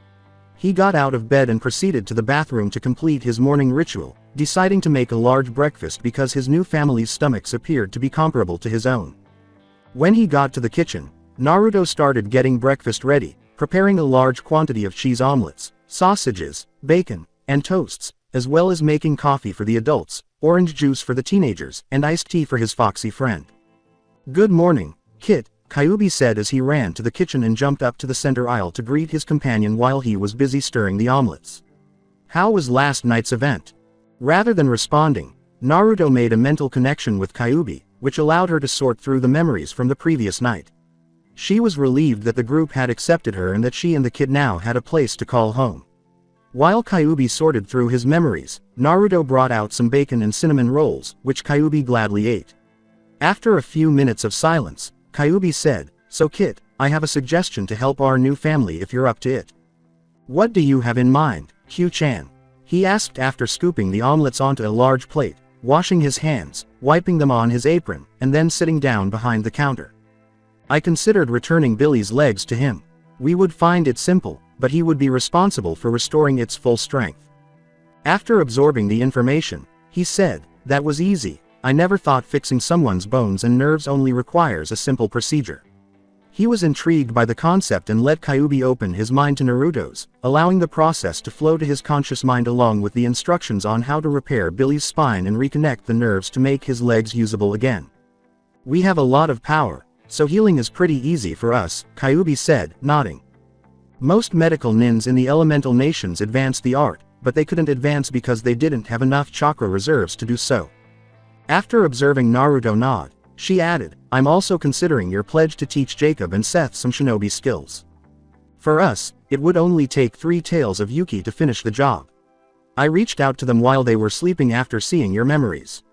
Speaker 2: He got out of bed and proceeded to the bathroom to complete his morning ritual, deciding to make a large breakfast because his new family's stomachs appeared to be comparable to his own. When he got to the kitchen, Naruto started getting breakfast ready, preparing a large quantity of cheese omelets, sausages, bacon, and toasts, as well as making coffee for the adults, orange juice for the teenagers, and iced tea for his foxy friend. "Good morning, Kit," Kyuubi said as he ran to the kitchen and jumped up to the center aisle to greet his companion while he was busy stirring the omelets. "How was last night's event?" Rather than responding, Naruto made a mental connection with Kyuubi, which allowed her to sort through the memories from the previous night. She was relieved that the group had accepted her and that she and the kid now had a place to call home. While Kyuubi sorted through his memories, Naruto brought out some bacon and cinnamon rolls, which Kyuubi gladly ate. After a few minutes of silence, Kyuubi said, "So Kit, I have a suggestion to help our new family if you're up to it." "What do you have in mind, Q-chan?" he asked after scooping the omelets onto a large plate, washing his hands, wiping them on his apron, and then sitting down behind the counter. "I considered returning Billy's legs to him. We would find it simple, but he would be responsible for restoring its full strength." After absorbing the information, he said, "That was easy. I never thought fixing someone's bones and nerves only requires a simple procedure." He was intrigued by the concept and let Kyuubi open his mind to Naruto's, allowing the process to flow to his conscious mind along with the instructions on how to repair Billy's spine and reconnect the nerves to make his legs usable again. "We have a lot of power, so healing is pretty easy for us," Kyuubi said, nodding. Most medical nins in the elemental nations advanced the art, but they couldn't advance because they didn't have enough chakra reserves to do so. After observing Naruto nod, she added, "I'm also considering your pledge to teach Jacob and Seth some shinobi skills. For us, it would only take 3 tails of Yuki to finish the job. I reached out to them while they were sleeping after seeing your memories.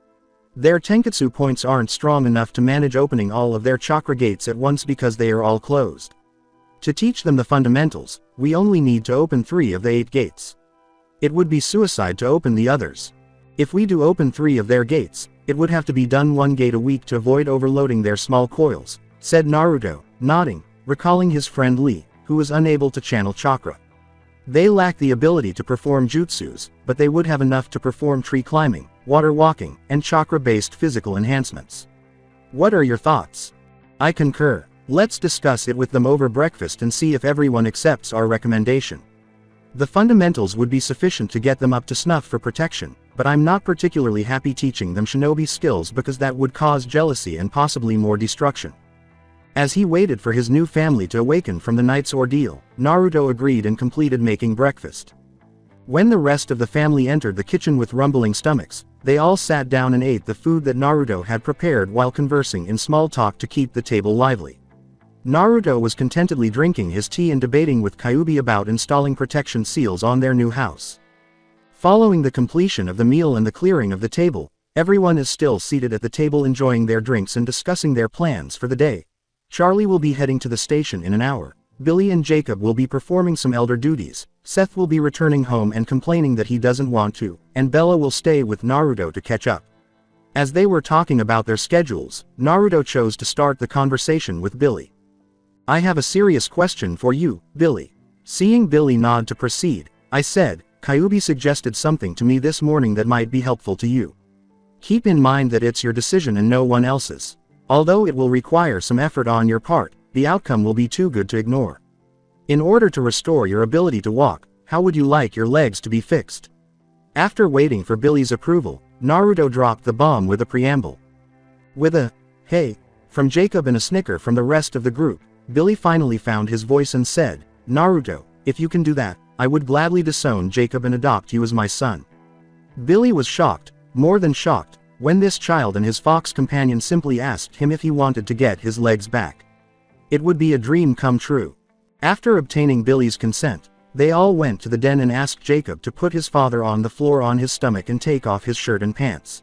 Speaker 2: Their tenketsu points aren't strong enough to manage opening all of their chakra gates at once because they are all closed. To teach them the fundamentals, we only need to open 3 of the 8 gates. It would be suicide to open the others. If we do open 3 of their gates, it would have to be done 1 gate a week to avoid overloading their small coils," said Naruto, nodding, recalling his friend Lee, who was unable to channel chakra. They lack the ability to perform jutsus, but they would have enough to perform tree climbing, water walking, and chakra-based physical enhancements. "What are your thoughts?" "I concur. Let's discuss it with them over breakfast and see if everyone accepts our recommendation. The fundamentals would be sufficient to get them up to snuff for protection, but I'm not particularly happy teaching them shinobi skills because that would cause jealousy and possibly more destruction." As he waited for his new family to awaken from the night's ordeal, Naruto agreed and completed making breakfast. When the rest of the family entered the kitchen with rumbling stomachs, they all sat down and ate the food that Naruto had prepared while conversing in small talk to keep the table lively. Naruto was contentedly drinking his tea and debating with Kyuubi about installing protection seals on their new house. Following the completion of the meal and the clearing of the table, everyone is still seated at the table enjoying their drinks and discussing their plans for the day. Charlie will be heading to the station in an hour, Billy and Jacob will be performing some elder duties, Seth will be returning home and complaining that he doesn't want to, and Bella will stay with Naruto to catch up. As they were talking about their schedules, Naruto chose to start the conversation with Billy. "I have a serious question for you, Billy." Seeing Billy nod to proceed, I said, "Kyuubi suggested something to me this morning that might be helpful to you. Keep in mind that it's your decision and no one else's. Although it will require some effort on your part, the outcome will be too good to ignore. In order to restore your ability to walk, how would you like your legs to be fixed?" After waiting for Billy's approval, Naruto dropped the bomb with a preamble. With a, "Hey," from Jacob and a snicker from the rest of the group, Billy finally found his voice and said, "Naruto, if you can do that, I would gladly disown Jacob and adopt you as my son." Billy was shocked, more than shocked, when this child and his fox companion simply asked him if he wanted to get his legs back. It would be a dream come true. After obtaining Billy's consent, They all went to the den and asked Jacob to put his father on the floor on his stomach and take off his shirt and pants.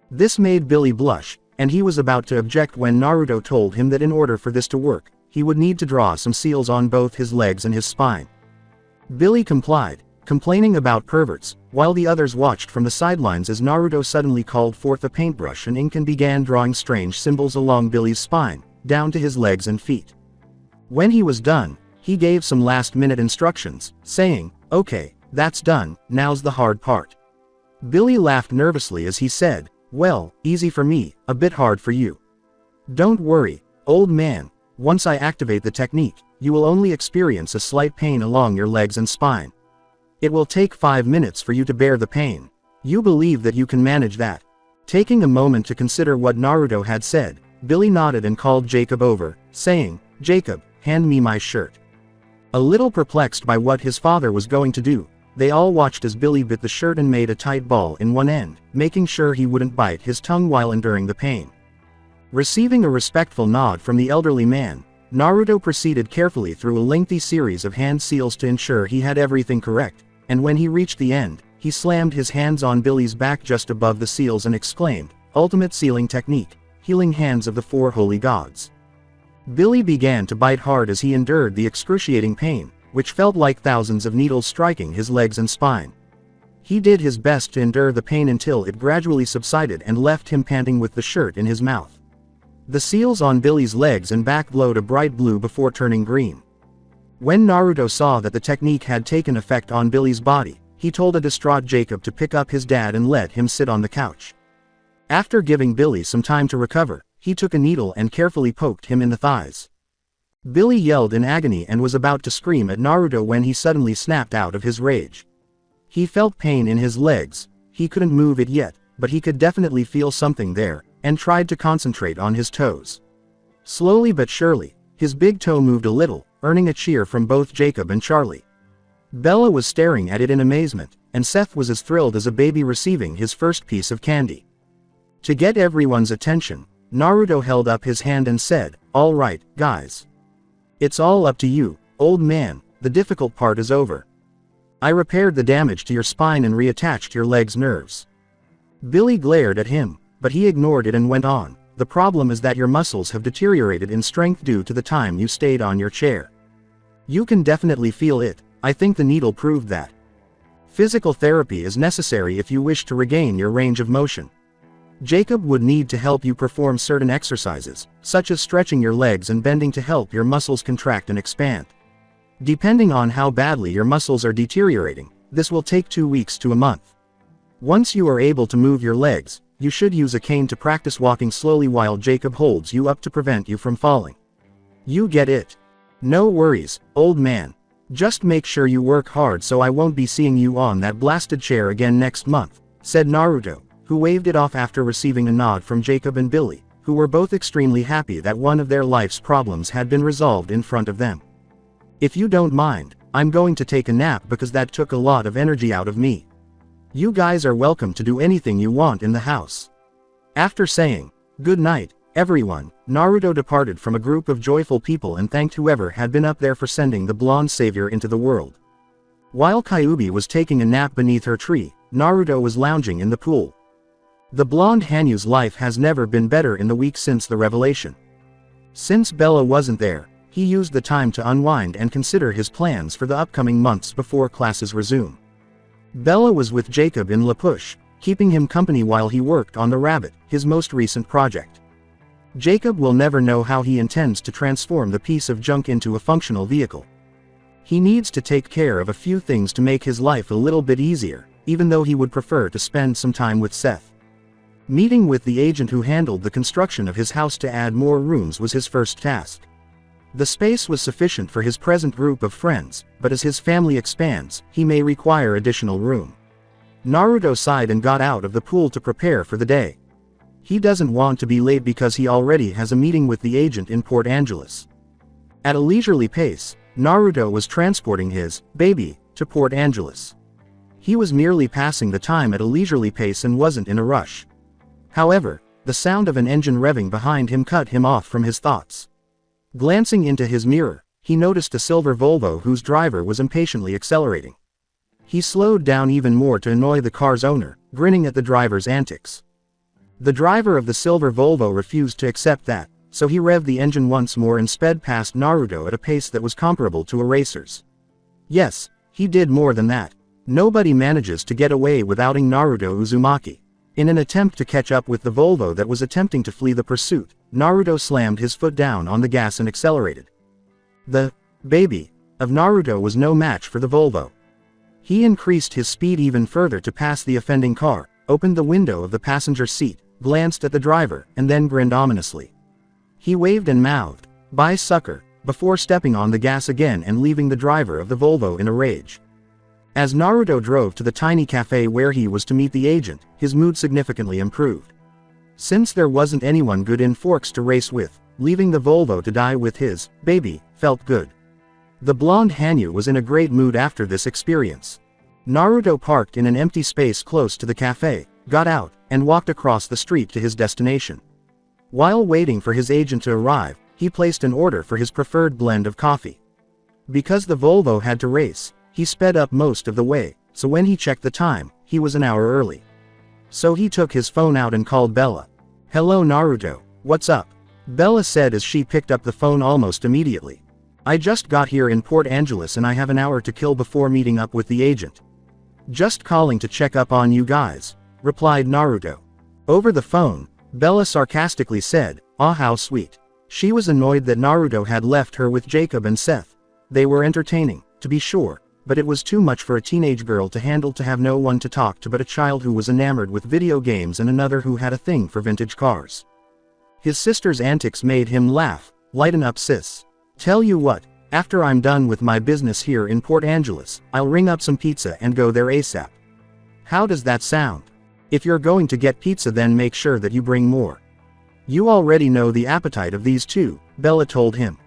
Speaker 2: This made Billy blush, and he was about to object when Naruto told him that in order for this to work, he would need to draw some seals on both his legs and his spine. Billy complied, complaining about perverts, while the others watched from the sidelines as Naruto suddenly called forth a paintbrush and ink and began drawing strange symbols along Billy's spine, down to his legs and feet. When he was done, he gave some last-minute instructions, saying, "Okay, that's done, now's the hard part." Billy laughed nervously as he said, "Well, easy for me, a bit hard for you. Don't worry, old man, once I activate the technique, you will only experience a slight pain along your legs and spine. It will take 5 minutes for you to bear the pain. You believe that you can manage that?" Taking a moment to consider what Naruto had said, Billy nodded and called Jacob over, saying, "Jacob, hand me my shirt." A little perplexed by what his father was going to do, they all watched as Billy bit the shirt and made a tight ball in one end, making sure he wouldn't bite his tongue while enduring the pain. Receiving a respectful nod from the elderly man, Naruto proceeded carefully through a lengthy series of hand seals to ensure he had everything correct, and when he reached the end, he slammed his hands on Billy's back just above the seals and exclaimed, "Ultimate sealing technique, healing hands of the 4 holy gods." Billy began to bite hard as he endured the excruciating pain, which felt like thousands of needles striking his legs and spine. He did his best to endure the pain until it gradually subsided and left him panting with the shirt in his mouth. The seals on Billy's legs and back glowed a bright blue before turning green. When Naruto saw that the technique had taken effect on Billy's body, he told a distraught Jacob to pick up his dad and let him sit on the couch. After giving Billy some time to recover, he took a needle and carefully poked him in the thighs. Billy yelled in agony and was about to scream at Naruto when he suddenly snapped out of his rage. He felt pain in his legs, he couldn't move it yet, but he could definitely feel something there, and tried to concentrate on his toes. Slowly but surely, his big toe moved a little, earning a cheer from both Jacob and Charlie. Bella was staring at it in amazement, and Seth was as thrilled as a baby receiving his first piece of candy. To get everyone's attention, Naruto held up his hand and said, "All right, guys. It's all up to you, old man, the difficult part is over. I repaired the damage to your spine and reattached your legs' nerves." Billy glared at him, but he ignored it and went on, "The problem is that your muscles have deteriorated in strength due to the time you stayed on your chair. You can definitely feel it, I think the needle proved that. Physical therapy is necessary if you wish to regain your range of motion. Jacob would need to help you perform certain exercises, such as stretching your legs and bending to help your muscles contract and expand. Depending on how badly your muscles are deteriorating, this will take 2 weeks to a month. Once you are able to move your legs, you should use a cane to practice walking slowly while Jacob holds you up to prevent you from falling. You get it? No worries, old man. Just make sure you work hard so I won't be seeing you on that blasted chair again next month," said Naruto, who waved it off after receiving a nod from Jacob and Billy, who were both extremely happy that one of their life's problems had been resolved in front of them. "If you don't mind, I'm going to take a nap because that took a lot of energy out of me. You guys are welcome to do anything you want in the house." After saying, "Good night, everyone," Naruto departed from a group of joyful people and thanked whoever had been up there for sending the blonde savior into the world. While Kyuubi was taking a nap beneath her tree, Naruto was lounging in the pool. The blonde Hanyu's life has never been better in the week since the revelation. Since Bella wasn't there, he used the time to unwind and consider his plans for the upcoming months before classes resume. Bella was with Jacob in La Push, keeping him company while he worked on the rabbit, his most recent project. Jacob will never know how he intends to transform the piece of junk into a functional vehicle. He needs to take care of a few things to make his life a little bit easier, even though he would prefer to spend some time with Seth. Meeting with the agent who handled the construction of his house to add more rooms was his first task. The space was sufficient for his present group of friends, but as his family expands, he may require additional room. Naruto sighed and got out of the pool to prepare for the day. He doesn't want to be late because he already has a meeting with the agent in Port Angeles. At a leisurely pace, Naruto was transporting his baby to Port Angeles. He was merely passing the time at a leisurely pace and wasn't in a rush. However, the sound of an engine revving behind him cut him off from his thoughts. Glancing into his mirror, he noticed a silver Volvo whose driver was impatiently accelerating. He slowed down even more to annoy the car's owner, grinning at the driver's antics. The driver of the silver Volvo refused to accept that, so he revved the engine once more and sped past Naruto at a pace that was comparable to a racer's. Yes, he did more than that. Nobody manages to get away with outing Naruto Uzumaki. In an attempt to catch up with the Volvo that was attempting to flee the pursuit, Naruto slammed his foot down on the gas and accelerated. The baby of Naruto was no match for the Volvo. He increased his speed even further to pass the offending car, opened the window of the passenger seat, glanced at the driver, and then grinned ominously. He waved and mouthed, "Bye sucker," before stepping on the gas again and leaving the driver of the Volvo in a rage. As Naruto drove to the tiny cafe where he was to meet the agent, his mood significantly improved. Since there wasn't anyone good in Forks to race with, leaving the Volvo to die with his baby felt good. The blonde Hanyu was in a great mood after this experience. Naruto parked in an empty space close to the cafe, got out, and walked across the street to his destination. While waiting for his agent to arrive, he placed an order for his preferred blend of coffee. Because the Volvo had to race, he sped up most of the way, so when he checked the time, he was an hour early. So he took his phone out and called Bella. "Hello Naruto, what's up?" Bella said as she picked up the phone almost immediately. "I just got here in Port Angeles and I have an hour to kill before meeting up with the agent. Just calling to check up on you guys," replied Naruto. Over the phone, Bella sarcastically said, "Ah, how sweet." She was annoyed that Naruto had left her with Jacob and Seth. They were entertaining, to be sure, but it was too much for a teenage girl to handle to have no one to talk to but a child who was enamored with video games and another who had a thing for vintage cars. His sister's antics made him laugh. "Lighten up sis. Tell you what, after I'm done with my business here in Port Angeles, I'll ring up some pizza and go there ASAP. How does that sound? If you're going to get pizza then make sure that you bring more. You already know the appetite of these two," Bella told him.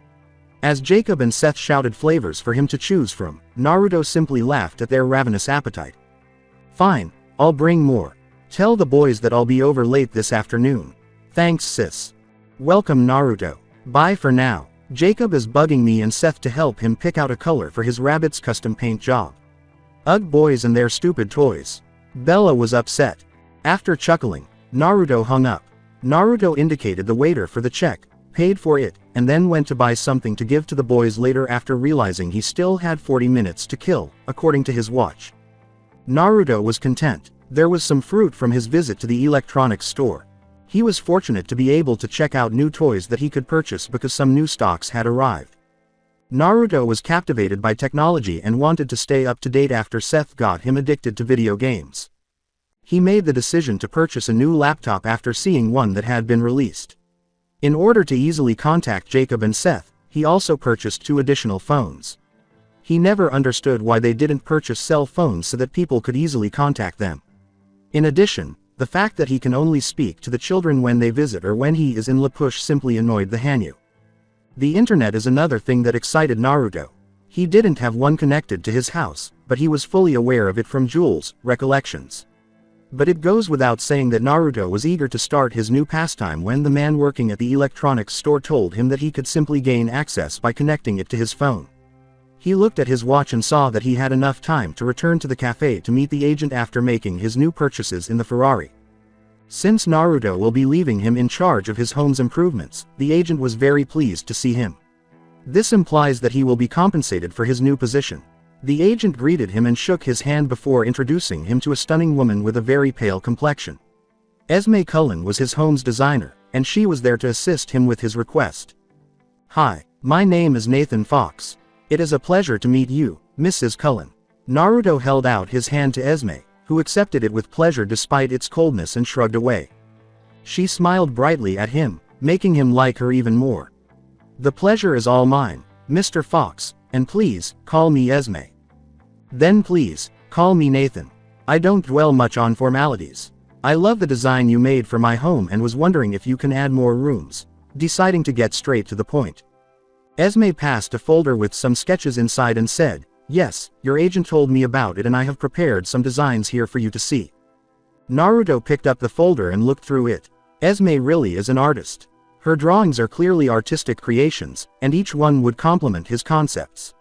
Speaker 2: As Jacob and Seth shouted flavors for him to choose from, Naruto simply laughed at their ravenous appetite. "Fine, I'll bring more. Tell the boys that I'll be over late this afternoon." "Thanks sis." "Welcome Naruto. Bye for now. Jacob is bugging me and Seth to help him pick out a color for his rabbit's custom paint job. Ugh, boys and their stupid toys." Bella was upset. After chuckling, Naruto hung up. Naruto indicated the waiter for the check, paid for it, and then went to buy something to give to the boys later after realizing he still had 40 minutes to kill, according to his watch. Naruto was content. There was some fruit from his visit to the electronics store. He was fortunate to be able to check out new toys that he could purchase because some new stocks had arrived. Naruto was captivated by technology and wanted to stay up to date after Seth got him addicted to video games. He made the decision to purchase a new laptop after seeing one that had been released. In order to easily contact Jacob and Seth, he also purchased 2 additional phones. He never understood why they didn't purchase cell phones so that people could easily contact them. In addition, the fact that he can only speak to the children when they visit or when he is in La Push simply annoyed the Hanyu. The internet is another thing that excited Naruto. He didn't have one connected to his house, but he was fully aware of it from Jules' recollections. But it goes without saying that Naruto was eager to start his new pastime when the man working at the electronics store told him that he could simply gain access by connecting it to his phone. He looked at his watch and saw that he had enough time to return to the cafe to meet the agent after making his new purchases in the Ferrari. Since Naruto will be leaving him in charge of his home's improvements, the agent was very pleased to see him. This implies that he will be compensated for his new position. The agent greeted him and shook his hand before introducing him to a stunning woman with a very pale complexion. Esme Cullen was his home's designer, and she was there to assist him with his request. "Hi, my name is Nathan Fox. It is a pleasure to meet you, Mrs. Cullen." Naruto held out his hand to Esme, who accepted it with pleasure despite its coldness and shrugged away. She smiled brightly at him, making him like her even more. "The pleasure is all mine, Mr. Fox, and please, call me Esme." "Then please, call me Nathan. I don't dwell much on formalities. I love the design you made for my home and was wondering if you can add more rooms," deciding to get straight to the point. Esme passed a folder with some sketches inside and said, "Yes, your agent told me about it and I have prepared some designs here for you to see." Naruto picked up the folder and looked through it. Esme really is an artist. Her drawings are clearly artistic creations, and each one would complement his concepts.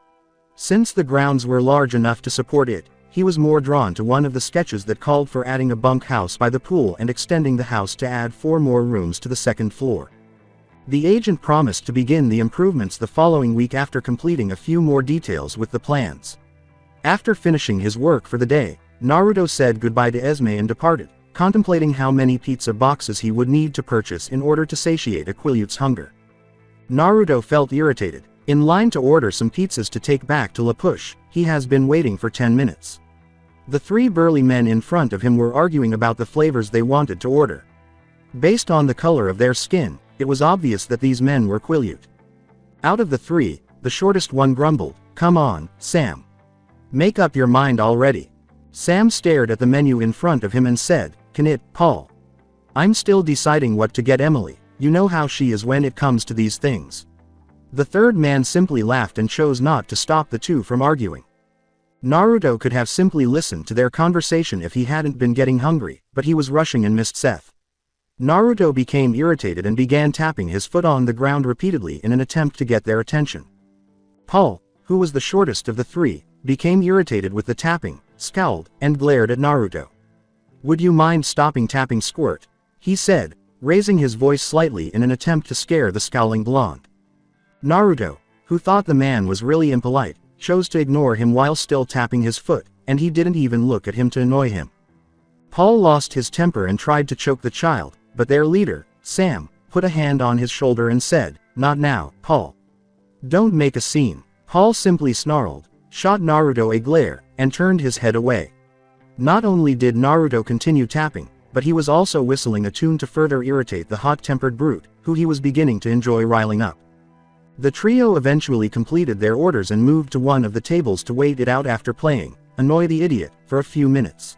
Speaker 2: Since the grounds were large enough to support it, he was more drawn to one of the sketches that called for adding a bunk house by the pool and extending the house to add 4 more rooms to the second floor. The agent promised to begin the improvements the following week after completing a few more details with the plans. After finishing his work for the day, Naruto said goodbye to Esme and departed, contemplating how many pizza boxes he would need to purchase in order to satiate Quileute's hunger. Naruto felt irritated. In line to order some pizzas to take back to La Push, he has been waiting for 10 minutes. The 3 burly men in front of him were arguing about the flavors they wanted to order. Based on the color of their skin, it was obvious that these men were Quileute. Out of the 3, the shortest one grumbled, "Come on, Sam. Make up your mind already." Sam stared at the menu in front of him and said, "Can it, Paul? I'm still deciding what to get Emily, you know how she is when it comes to these things." The third man simply laughed and chose not to stop the two from arguing. Naruto could have simply listened to their conversation if he hadn't been getting hungry, but he was rushing and missed Seth. Naruto became irritated and began tapping his foot on the ground repeatedly in an attempt to get their attention. Paul, who was the shortest of the 3, became irritated with the tapping, scowled, and glared at Naruto. "Would you mind stopping tapping, Squirt?" he said, raising his voice slightly in an attempt to scare the scowling blonde. Naruto, who thought the man was really impolite, chose to ignore him while still tapping his foot, and he didn't even look at him to annoy him. Paul lost his temper and tried to choke the child, but their leader, Sam, put a hand on his shoulder and said, "Not now, Paul. Don't make a scene." Paul simply snarled, shot Naruto a glare, and turned his head away. Not only did Naruto continue tapping, but he was also whistling a tune to further irritate the hot-tempered brute, who he was beginning to enjoy riling up. The trio eventually completed their orders and moved to one of the tables to wait it out after playing, "Annoy the Idiot," for a few minutes.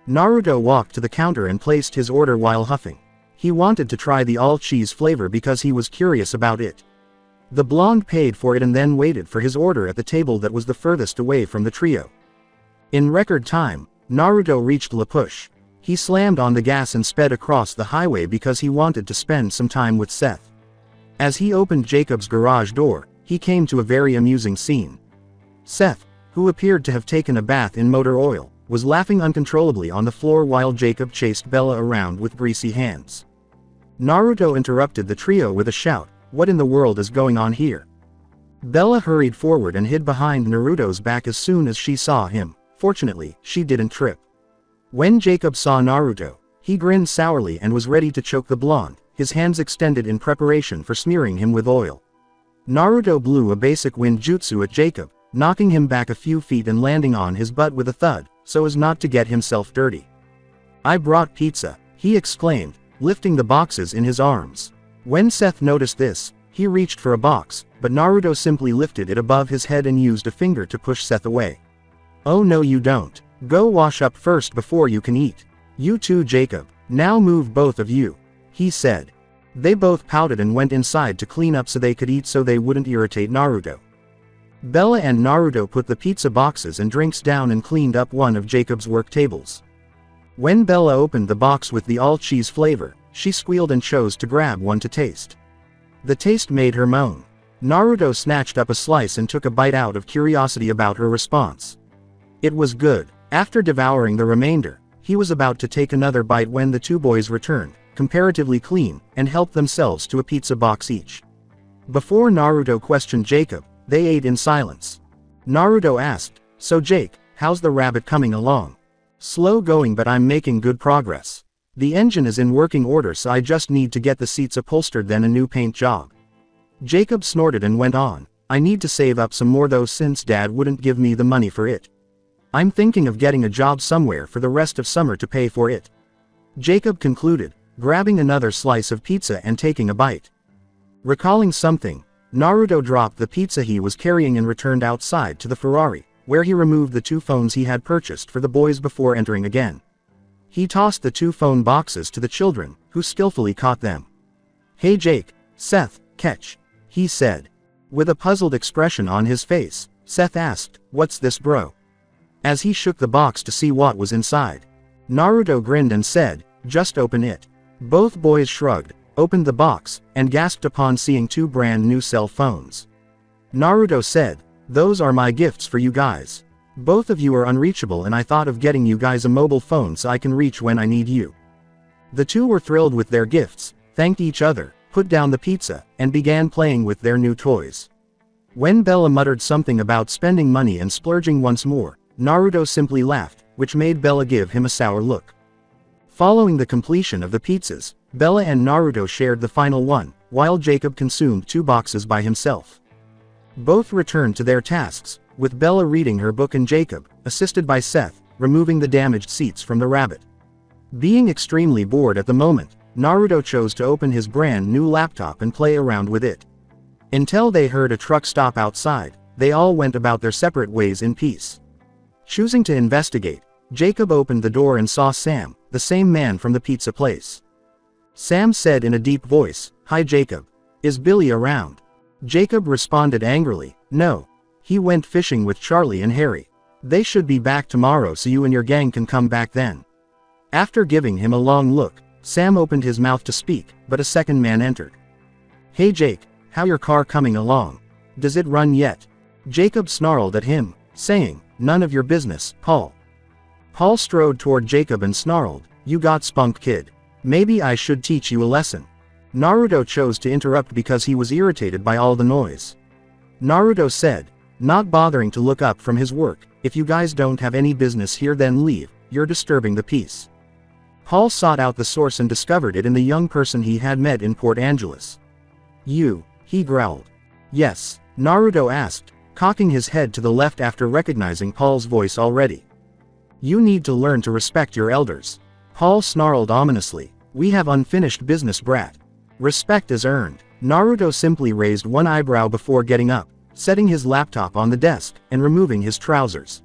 Speaker 2: Naruto walked to the counter and placed his order while huffing. He wanted to try the all-cheese flavor because he was curious about it. The blonde paid for it and then waited for his order at the table that was the furthest away from the trio. In record time, Naruto reached La Push. He slammed on the gas and sped across the highway because he wanted to spend some time with Seth. As he opened Jacob's garage door, he came to a very amusing scene. Seth, who appeared to have taken a bath in motor oil, was laughing uncontrollably on the floor while Jacob chased Bella around with greasy hands. Naruto interrupted the trio with a shout, "What in the world is going on here?" Bella hurried forward and hid behind Naruto's back as soon as she saw him. Fortunately, she didn't trip. When Jacob saw Naruto, he grinned sourly and was ready to choke the blonde, his hands extended in preparation for smearing him with oil. Naruto blew a basic wind jutsu at Jacob, knocking him back a few feet and landing on his butt with a thud, so as not to get himself dirty. "I brought pizza," he exclaimed, lifting the boxes in his arms. When Seth noticed this, he reached for a box, but Naruto simply lifted it above his head and used a finger to push Seth away. "Oh no you don't. Go wash up first before you can eat. You too, Jacob. Now move, both of you," he said. They both pouted and went inside to clean up so they could eat so they wouldn't irritate Naruto. Bella and Naruto put the pizza boxes and drinks down and cleaned up one of Jacob's work tables. When Bella opened the box with the all-cheese flavor, she squealed and chose to grab one to taste. The taste made her moan. Naruto snatched up a slice and took a bite out of curiosity about her response. It was good. After devouring the remainder, he was about to take another bite when the two boys returned, comparatively clean, and helped themselves to a pizza box each. Before Naruto questioned Jacob, they ate in silence. Naruto asked, "So Jake, how's the rabbit coming along?" "Slow going, but I'm making good progress. The engine is in working order, so I just need to get the seats upholstered, then a new paint job." Jacob snorted and went on, "I need to save up some more though since Dad wouldn't give me the money for it. I'm thinking of getting a job somewhere for the rest of summer to pay for it," Jacob concluded, grabbing another slice of pizza and taking a bite. Recalling something, Naruto dropped the pizza he was carrying and returned outside to the Ferrari, where he removed the 2 phones he had purchased for the boys before entering again. He tossed the 2 phone boxes to the children, who skillfully caught them. "Hey Jake, Seth, catch," he said. With a puzzled expression on his face, Seth asked, "What's this, bro?" as he shook the box to see what was inside. Naruto grinned and said, "Just open it." Both boys shrugged. opened the box, and gasped upon seeing 2 brand new cell phones. Naruto said, "Those are my gifts for you guys. Both of you are unreachable and I thought of getting you guys a mobile phone so I can reach when I need you." The two were thrilled with their gifts, thanked each other, put down the pizza, and began playing with their new toys. When Bella muttered something about spending money and splurging once more, Naruto simply laughed, which made Bella give him a sour look. Following the completion of the pizzas, Bella and Naruto shared the final one, while Jacob consumed 2 boxes by himself. Both returned to their tasks, with Bella reading her book and Jacob, assisted by Seth, removing the damaged seats from the rabbit. Being extremely bored at the moment, Naruto chose to open his brand new laptop and play around with it. Until they heard a truck stop outside, they all went about their separate ways in peace. Choosing to investigate, Jacob opened the door and saw Sam, the same man from the pizza place. Sam said in a deep voice, "Hi Jacob. Is Billy around?" Jacob responded angrily, "No. He went fishing with Charlie and Harry. They should be back tomorrow so you and your gang can come back then." After giving him a long look, Sam opened his mouth to speak, but a second man entered. "Hey Jake, how your car coming along? Does it run yet?" Jacob snarled at him, saying, "None of your business, Paul." Paul strode toward Jacob and snarled, "You got spunk kid. Maybe I should teach you a lesson." Naruto chose to interrupt because he was irritated by all the noise. Naruto said, not bothering to look up from his work, "If you guys don't have any business here then leave, you're disturbing the peace." Paul sought out the source and discovered it in the young person he had met in Port Angeles. "You," he growled. "Yes," Naruto asked, cocking his head to the left after recognizing Paul's voice already. "You need to learn to respect your elders." Paul snarled ominously, "We have unfinished business, brat. Respect is earned." Naruto simply raised one eyebrow before getting up, setting his laptop on the desk, and removing his trousers.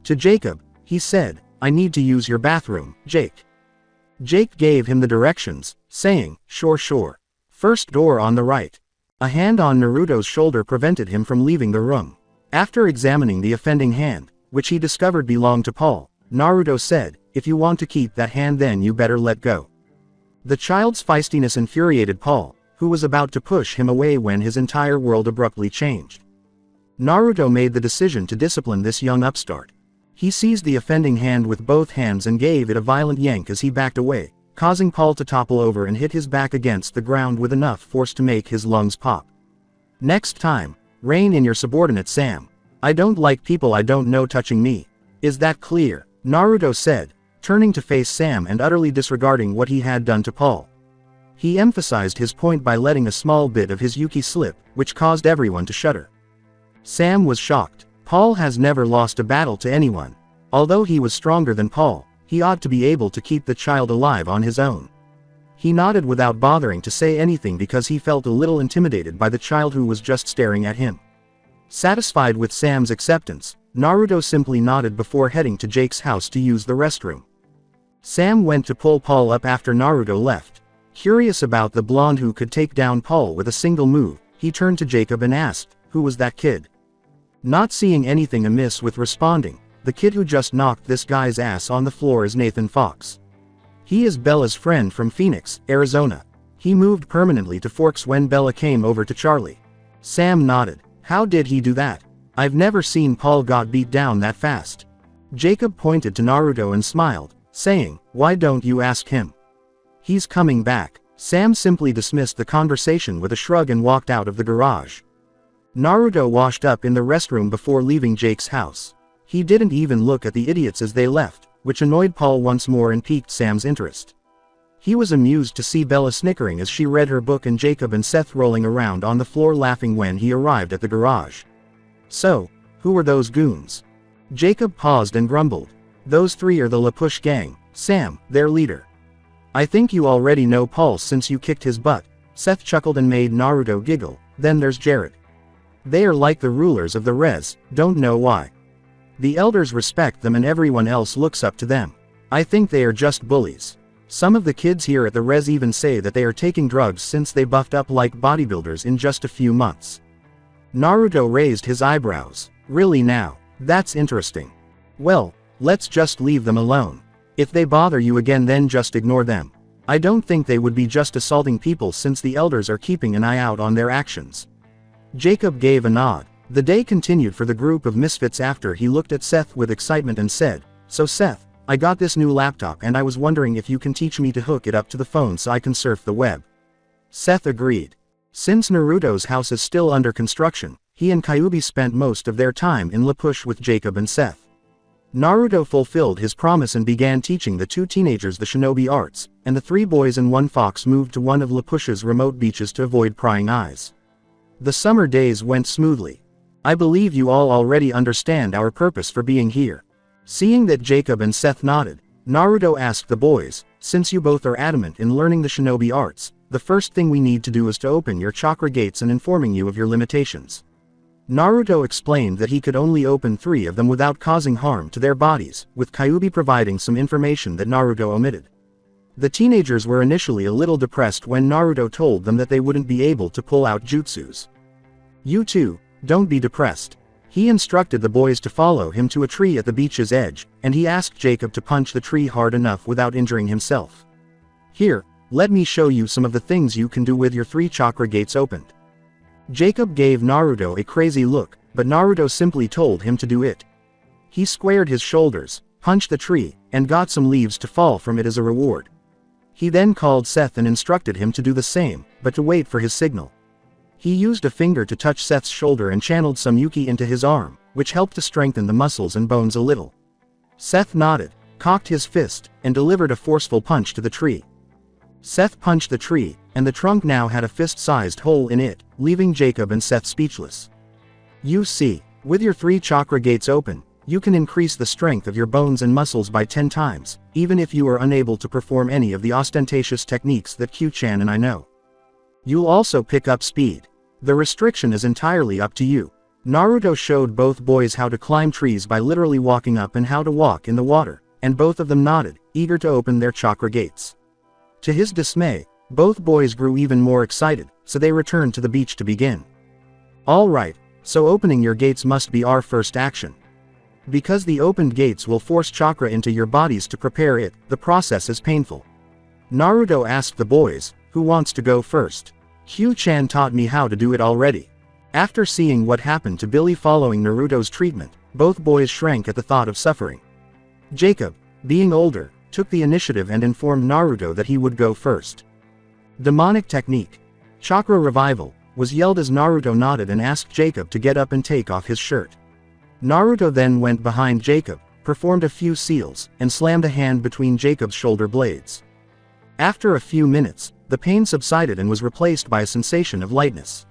Speaker 2: To Jacob, he said, "I need to use your bathroom, Jake." Jake gave him the directions, saying, Sure. First door on the right." A hand on Naruto's shoulder prevented him from leaving the room. After examining the offending hand, which he discovered belonged to Paul, Naruto said, "If you want to keep that hand then you better let go." The child's feistiness infuriated Paul, who was about to push him away when his entire world abruptly changed. Naruto made the decision to discipline this young upstart. He seized the offending hand with both hands and gave it a violent yank as he backed away, causing Paul to topple over and hit his back against the ground with enough force to make his lungs pop. "Next time, rein in your subordinate Sam. I don't like people I don't know touching me. Is that clear?" Naruto said, turning to face Sam and utterly disregarding what he had done to Paul. He emphasized his point by letting a small bit of his yuki slip, which caused everyone to shudder. Sam was shocked. Paul has never lost a battle to anyone. Although he was stronger than Paul, he ought to be able to keep the child alive on his own. He nodded without bothering to say anything because he felt a little intimidated by the child who was just staring at him. Satisfied with Sam's acceptance, Naruto simply nodded before heading to Jake's house to use the restroom. Sam went to pull Paul up after Naruto left. Curious about the blonde who could take down Paul with a single move, he turned to Jacob and asked, "Who was that kid?" Not seeing anything amiss with responding, "The kid who just knocked this guy's ass on the floor is Nathan Fox. He is Bella's friend from Phoenix, Arizona. He moved permanently to Forks when Bella came over to Charlie." Sam nodded. "How did he do that? I've never seen Paul got beat down that fast." Jacob pointed to Naruto and smiled, saying, "Why don't you ask him? He's coming back." Sam simply dismissed the conversation with a shrug and walked out of the garage. Naruto washed up in the restroom before leaving Jake's house. He didn't even look at the idiots as they left, which annoyed Paul once more and piqued Sam's interest. He was amused to see Bella snickering as she read her book and Jacob and Seth rolling around on the floor laughing when he arrived at the garage. "So, who were those goons?" Jacob paused and grumbled. "Those 3 are the La Push gang, Sam, their leader." "I think you already know Paul since you kicked his butt." Seth chuckled and made Naruto giggle. "Then there's Jared. They are like the rulers of the res, don't know why. The elders respect them and everyone else looks up to them. I think they are just bullies. Some of the kids here at the res even say that they are taking drugs since they buffed up like bodybuilders in just a few months." Naruto raised his eyebrows. "Really now? That's interesting. Well, let's just leave them alone. If they bother you again then just ignore them." I don't think they would be just assaulting people since the elders are keeping an eye out on their actions. Jacob gave a nod. The day continued for the group of misfits after he looked at Seth with excitement and said, "So Seth, I got this new laptop and I was wondering if you can teach me to hook it up to the phone so I can surf the web." Seth agreed. Since Naruto's house is still under construction, he and Kyuubi spent most of their time in La Push with Jacob and Seth. Naruto fulfilled his promise and began teaching the two teenagers the shinobi arts, and the three boys and one fox moved to one of La Push's remote beaches to avoid prying eyes. The summer days went smoothly. "I believe you all already understand our purpose for being here." Seeing that Jacob and Seth nodded, Naruto asked the boys, "Since you both are adamant in learning the shinobi arts, the first thing we need to do is to open your chakra gates and informing you of your limitations." Naruto explained that he could only open 3 of them without causing harm to their bodies, with Kyuubi providing some information that Naruto omitted. The teenagers were initially a little depressed when Naruto told them that they wouldn't be able to pull out jutsus. "You two, don't be depressed." He instructed the boys to follow him to a tree at the beach's edge, and he asked Jacob to punch the tree hard enough without injuring himself. "Here, let me show you some of the things you can do with your 3 chakra gates opened." Jacob gave Naruto a crazy look, but Naruto simply told him to do it. He squared his shoulders, punched the tree, and got some leaves to fall from it as a reward. He then called Seth and instructed him to do the same, but to wait for his signal. He used a finger to touch Seth's shoulder and channeled some Yuki into his arm, which helped to strengthen the muscles and bones a little. Seth nodded, cocked his fist, and delivered a forceful punch to the tree. Seth punched the tree, and the trunk now had a fist-sized hole in it, leaving Jacob and Seth speechless. "You see, with your 3 chakra gates open, you can increase the strength of your bones and muscles by 10 times, even if you are unable to perform any of the ostentatious techniques that Q-chan and I know. You'll also pick up speed. The restriction is entirely up to you." Naruto showed both boys how to climb trees by literally walking up and how to walk in the water, and both of them nodded, eager to open their chakra gates. To his dismay, both boys grew even more excited, so they returned to the beach to begin. "All right, so opening your gates must be our first action. Because the opened gates will force chakra into your bodies to prepare it, the process is painful." Naruto asked the boys, "Who wants to go first? Q-chan taught me how to do it already." After seeing what happened to Billy following Naruto's treatment, both boys shrank at the thought of suffering. Jacob, being older, took the initiative and informed Naruto that he would go first. "Demonic technique. Chakra revival," was yelled as Naruto nodded and asked Jacob to get up and take off his shirt. Naruto then went behind Jacob, performed a few seals, and slammed a hand between Jacob's shoulder blades. After a few minutes, the pain subsided and was replaced by a sensation of lightness.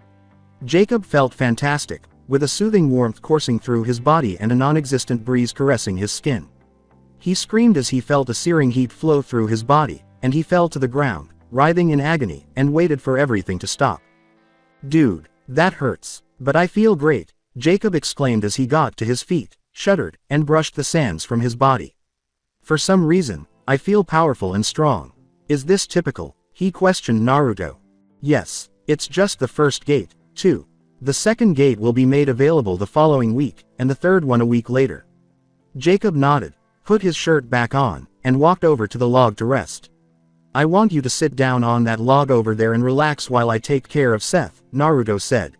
Speaker 2: Jacob felt fantastic, with a soothing warmth coursing through his body and a non-existent breeze caressing his skin. He screamed as he felt a searing heat flow through his body, and he fell to the ground, writhing in agony, and waited for everything to stop. "Dude, that hurts. But I feel great," Jacob exclaimed as he got to his feet, shuddered, and brushed the sands from his body. "For some reason, I feel powerful and strong. Is this typical?" he questioned Naruto. "Yes, it's just the first gate, too. The second gate will be made available the following week, and the third one a week later." Jacob nodded, put his shirt back on, and walked over to the log to rest. "I want you to sit down on that log over there and relax while I take care of Seth," Naruto said.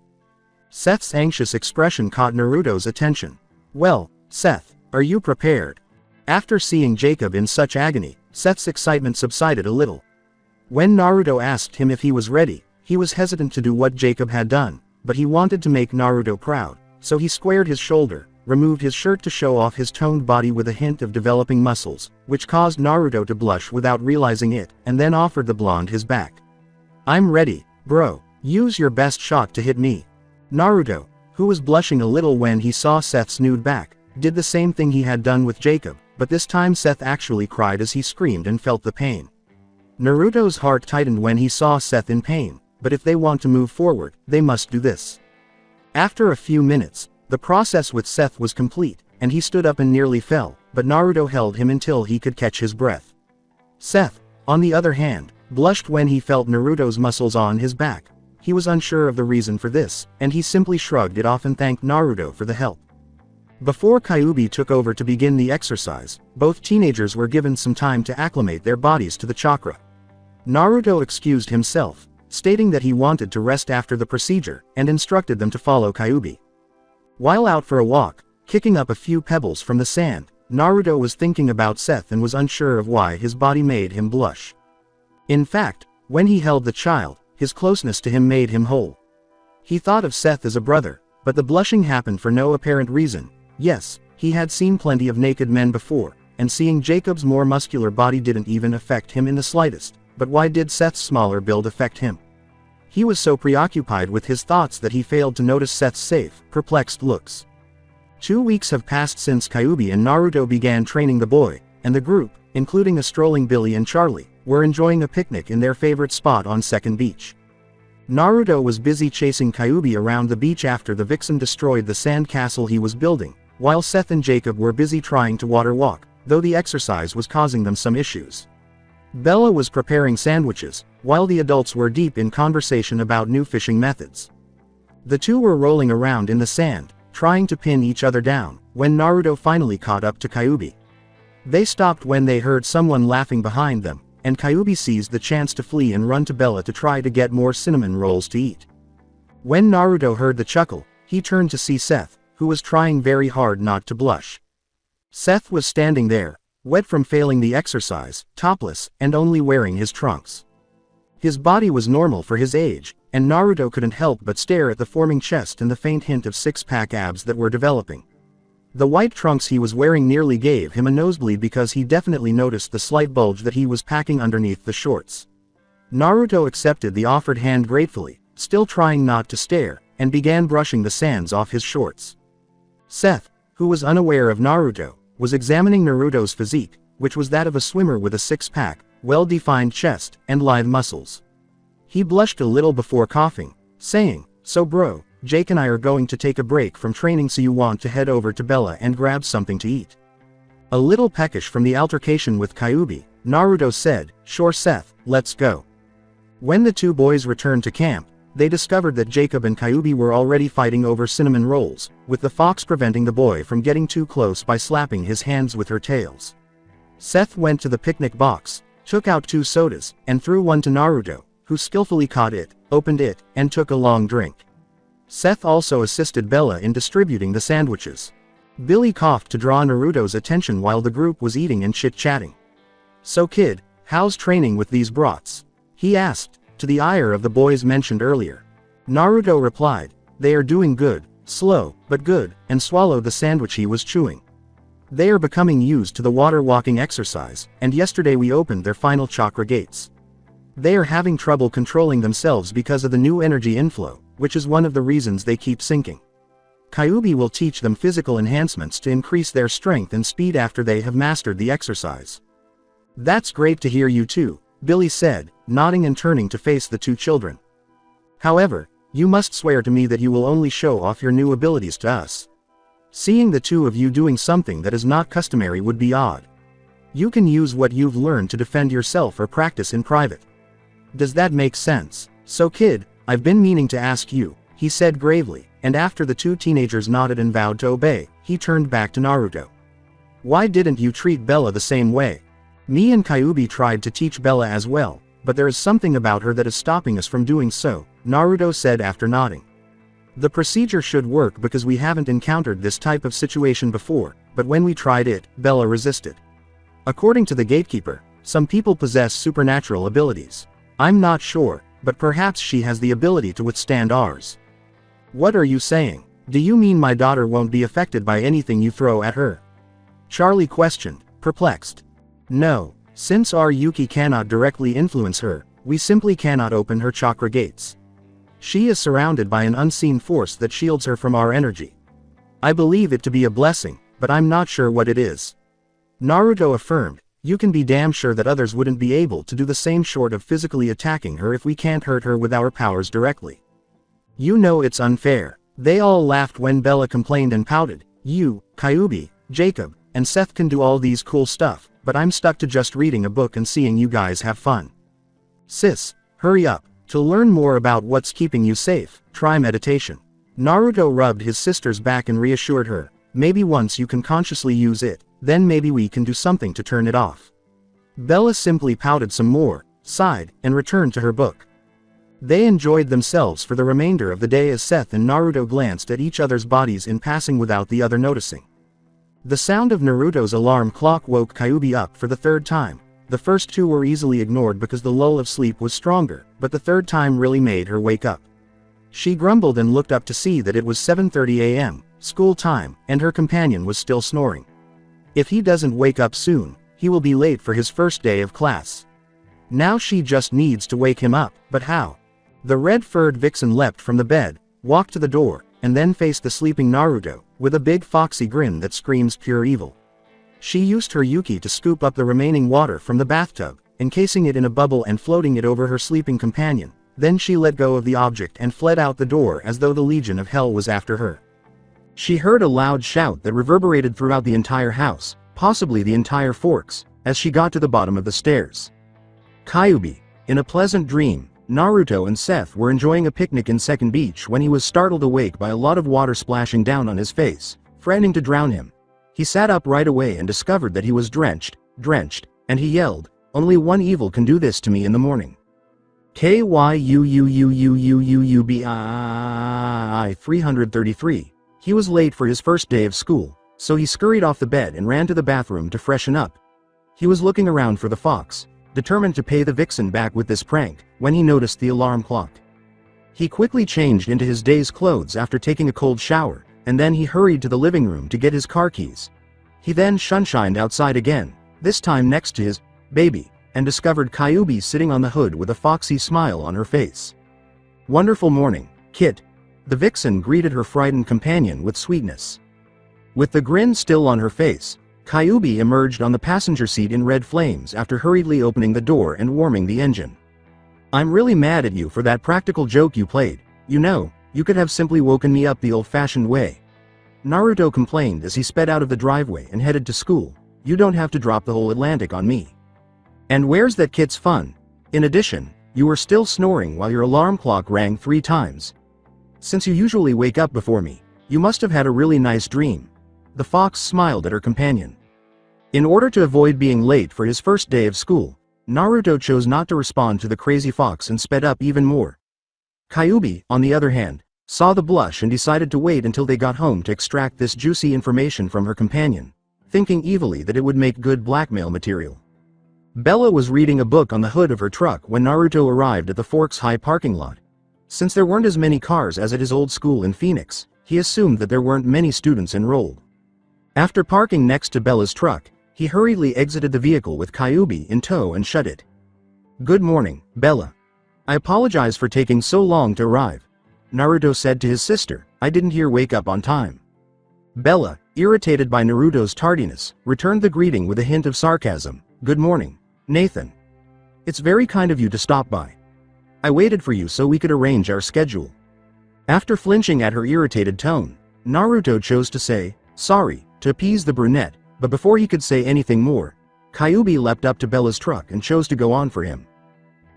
Speaker 2: Seth's anxious expression caught Naruto's attention. "Well, Seth, are you prepared?" After seeing Jacob in such agony, Seth's excitement subsided a little. When Naruto asked him if he was ready, he was hesitant to do what Jacob had done, but he wanted to make Naruto proud, so he squared his shoulder, removed his shirt to show off his toned body with a hint of developing muscles, which caused Naruto to blush without realizing it, and then offered the blonde his back. "I'm ready, bro. Use your best shot to hit me." Naruto, who was blushing a little when he saw Seth's nude back, did the same thing he had done with Jacob, but this time Seth actually cried as he screamed and felt the pain. Naruto's heart tightened when he saw Seth in pain, but if they want to move forward, they must do this. After a few minutes, the process with Seth was complete, and he stood up and nearly fell, but Naruto held him until he could catch his breath. Seth, on the other hand, blushed when he felt Naruto's muscles on his back. He was unsure of the reason for this, and he simply shrugged it off and thanked Naruto for the help. Before Kyuubi took over to begin the exercise, both teenagers were given some time to acclimate their bodies to the chakra. Naruto excused himself, stating that he wanted to rest after the procedure, and instructed them to follow Kyuubi. While out for a walk, kicking up a few pebbles from the sand, Naruto was thinking about Seth and was unsure of why his body made him blush. In fact, when he held the child, his closeness to him made him whole. He thought of Seth as a brother, but the blushing happened for no apparent reason. Yes, he had seen plenty of naked men before, and seeing Jacob's more muscular body didn't even affect him in the slightest, but why did Seth's smaller build affect him? He was so preoccupied with his thoughts that he failed to notice Seth's safe, perplexed looks. 2 weeks have passed since Kyuubi and Naruto began training the boy, and the group, including a strolling Billy and Charlie, were enjoying a picnic in their favorite spot on Second Beach. Naruto was busy chasing Kyuubi around the beach after the vixen destroyed the sand castle he was building, while Seth and Jacob were busy trying to water walk, though the exercise was causing them some issues. Bella was preparing sandwiches, while the adults were deep in conversation about new fishing methods. The two were rolling around in the sand, trying to pin each other down, when Naruto finally caught up to Kyuubi. They stopped when they heard someone laughing behind them, and Kyuubi seized the chance to flee and run to Bella to try to get more cinnamon rolls to eat. When Naruto heard the chuckle, he turned to see Seth, who was trying very hard not to blush. Seth was standing there, wet from failing the exercise, topless, and only wearing his trunks. His body was normal for his age, and Naruto couldn't help but stare at the forming chest and the faint hint of six-pack abs that were developing. The white trunks he was wearing nearly gave him a nosebleed because he definitely noticed the slight bulge that he was packing underneath the shorts. Naruto accepted the offered hand gratefully, still trying not to stare, and began brushing the sands off his shorts. Seth, who was unaware of Naruto, was examining Naruto's physique, which was that of a swimmer with a six-pack, well-defined chest, and lithe muscles. He blushed a little before coughing, saying, "So bro, Jake and I are going to take a break from training, so you want to head over to Bella and grab something to eat?" A little peckish from the altercation with Kyuubi, Naruto said, "Sure Seth, let's go." When the two boys returned to camp, they discovered that Jacob and Kyuubi were already fighting over cinnamon rolls, with the fox preventing the boy from getting too close by slapping his hands with her tails. Seth went to the picnic box, took out 2 sodas, and threw one to Naruto, who skillfully caught it, opened it, and took a long drink. Seth also assisted Bella in distributing the sandwiches. Billy coughed to draw Naruto's attention while the group was eating and chit-chatting. "So kid, how's training with these brats?" he asked, to the ire of the boys mentioned earlier. Naruto replied, "They are doing good, slow, but good," and swallowed the sandwich he was chewing. "They are becoming used to the water walking exercise, and yesterday we opened their final chakra gates. They are having trouble controlling themselves because of the new energy inflow, which is one of the reasons they keep sinking. Kyuubi will teach them physical enhancements to increase their strength and speed after they have mastered the exercise." "That's great to hear you too," Billy said, nodding and turning to face the 2 children. "However, you must swear to me that you will only show off your new abilities to us. Seeing the 2 of you doing something that is not customary would be odd. You can use what you've learned to defend yourself or practice in private. Does that make sense?" "So kid, I've been meaning to ask you," he said gravely, and after the 2 teenagers nodded and vowed to obey, he turned back to Naruto. "Why didn't you treat Bella the same way? Me and Kyuubi tried to teach Bella as well, but there is something about her that is stopping us from doing so," Naruto said after nodding. "The procedure should work because we haven't encountered this type of situation before, but when we tried it, Bella resisted. According to the gatekeeper, some people possess supernatural abilities. I'm not sure, but perhaps she has the ability to withstand ours." "What are you saying? Do you mean my daughter won't be affected by anything you throw at her?" Charlie questioned, perplexed. "No, since our Yuki cannot directly influence her, we simply cannot open her chakra gates. She is surrounded by an unseen force that shields her from our energy. I believe it to be a blessing, but I'm not sure what it is." Naruto affirmed, "You can be damn sure that others wouldn't be able to do the same short of physically attacking her if we can't hurt her with our powers directly. You know it's unfair." They all laughed when Bella complained and pouted, "You, Kyuubi, Jacob, and Seth can do all these cool stuff, but I'm stuck to just reading a book and seeing you guys have fun. Sis, hurry up. To learn more about what's keeping you safe, try meditation." Naruto rubbed his sister's back and reassured her, "Maybe once you can consciously use it, then maybe we can do something to turn it off." Bella simply pouted some more, sighed, and returned to her book. They enjoyed themselves for the remainder of the day as Seth and Naruto glanced at each other's bodies in passing without the other noticing. The sound of Naruto's alarm clock woke Kyuubi up for the third time. The first two were easily ignored because the lull of sleep was stronger, but the third time really made her wake up. She grumbled and looked up to see that it was 7:30 a.m., school time, and her companion was still snoring. If he doesn't wake up soon, he will be late for his first day of class. Now she just needs to wake him up, but how? The red-furred vixen leapt from the bed, walked to the door, and then faced the sleeping Naruto, with a big foxy grin that screams pure evil. She used her Yuki to scoop up the remaining water from the bathtub, encasing it in a bubble and floating it over her sleeping companion. Then she let go of the object and fled out the door as though the Legion of Hell was after her. She heard a loud shout that reverberated throughout the entire house, possibly the entire Forks, as she got to the bottom of the stairs. Kyuubi. In a pleasant dream, Naruto and Seth were enjoying a picnic in Second Beach when he was startled awake by a lot of water splashing down on his face, threatening to drown him. He sat up right away and discovered that he was drenched, and he yelled, "Only one evil can do this to me in the morning." Kyuubi 333. He was late for his first day of school, so he scurried off the bed and ran to the bathroom to freshen up. He was looking around for the fox, determined to pay the vixen back with this prank, when he noticed the alarm clock. He quickly changed into his day's clothes after taking a cold shower, and then he hurried to the living room to get his car keys. He then sunshined outside again, this time next to his baby, and discovered Kyuubi sitting on the hood with a foxy smile on her face. "Wonderful morning, Kit." The vixen greeted her frightened companion with sweetness. With the grin still on her face, Kyuubi emerged on the passenger seat in red flames after hurriedly opening the door and warming the engine. "I'm really mad at you for that practical joke you played. You know, you could have simply woken me up the old-fashioned way," Naruto complained as he sped out of the driveway and headed to school. "You don't have to drop the whole Atlantic on me. And where's that kid's fun? In addition, you were still snoring while your alarm clock rang 3 times. Since you usually wake up before me, you must have had a really nice dream." The fox smiled at her companion. In order to avoid being late for his first day of school, Naruto chose not to respond to the crazy fox and sped up even more. Kyuubi, on the other hand, saw the blush and decided to wait until they got home to extract this juicy information from her companion, thinking evilly that it would make good blackmail material. Bella was reading a book on the hood of her truck when Naruto arrived at the Forks High parking lot. Since there weren't as many cars as at his old school in Phoenix, he assumed that there weren't many students enrolled. After parking next to Bella's truck, he hurriedly exited the vehicle with Kyuubi in tow and shut it. "Good morning, Bella. I apologize for taking so long to arrive," Naruto said to his sister. "I didn't hear wake up on time." Bella, irritated by Naruto's tardiness, returned the greeting with a hint of sarcasm. "Good morning, Nathan. It's very kind of you to stop by. I waited for you so we could arrange our schedule." After flinching at her irritated tone, Naruto chose to say, "Sorry," to appease the brunette, but before he could say anything more, Kyuubi leapt up to Bella's truck and chose to go on for him.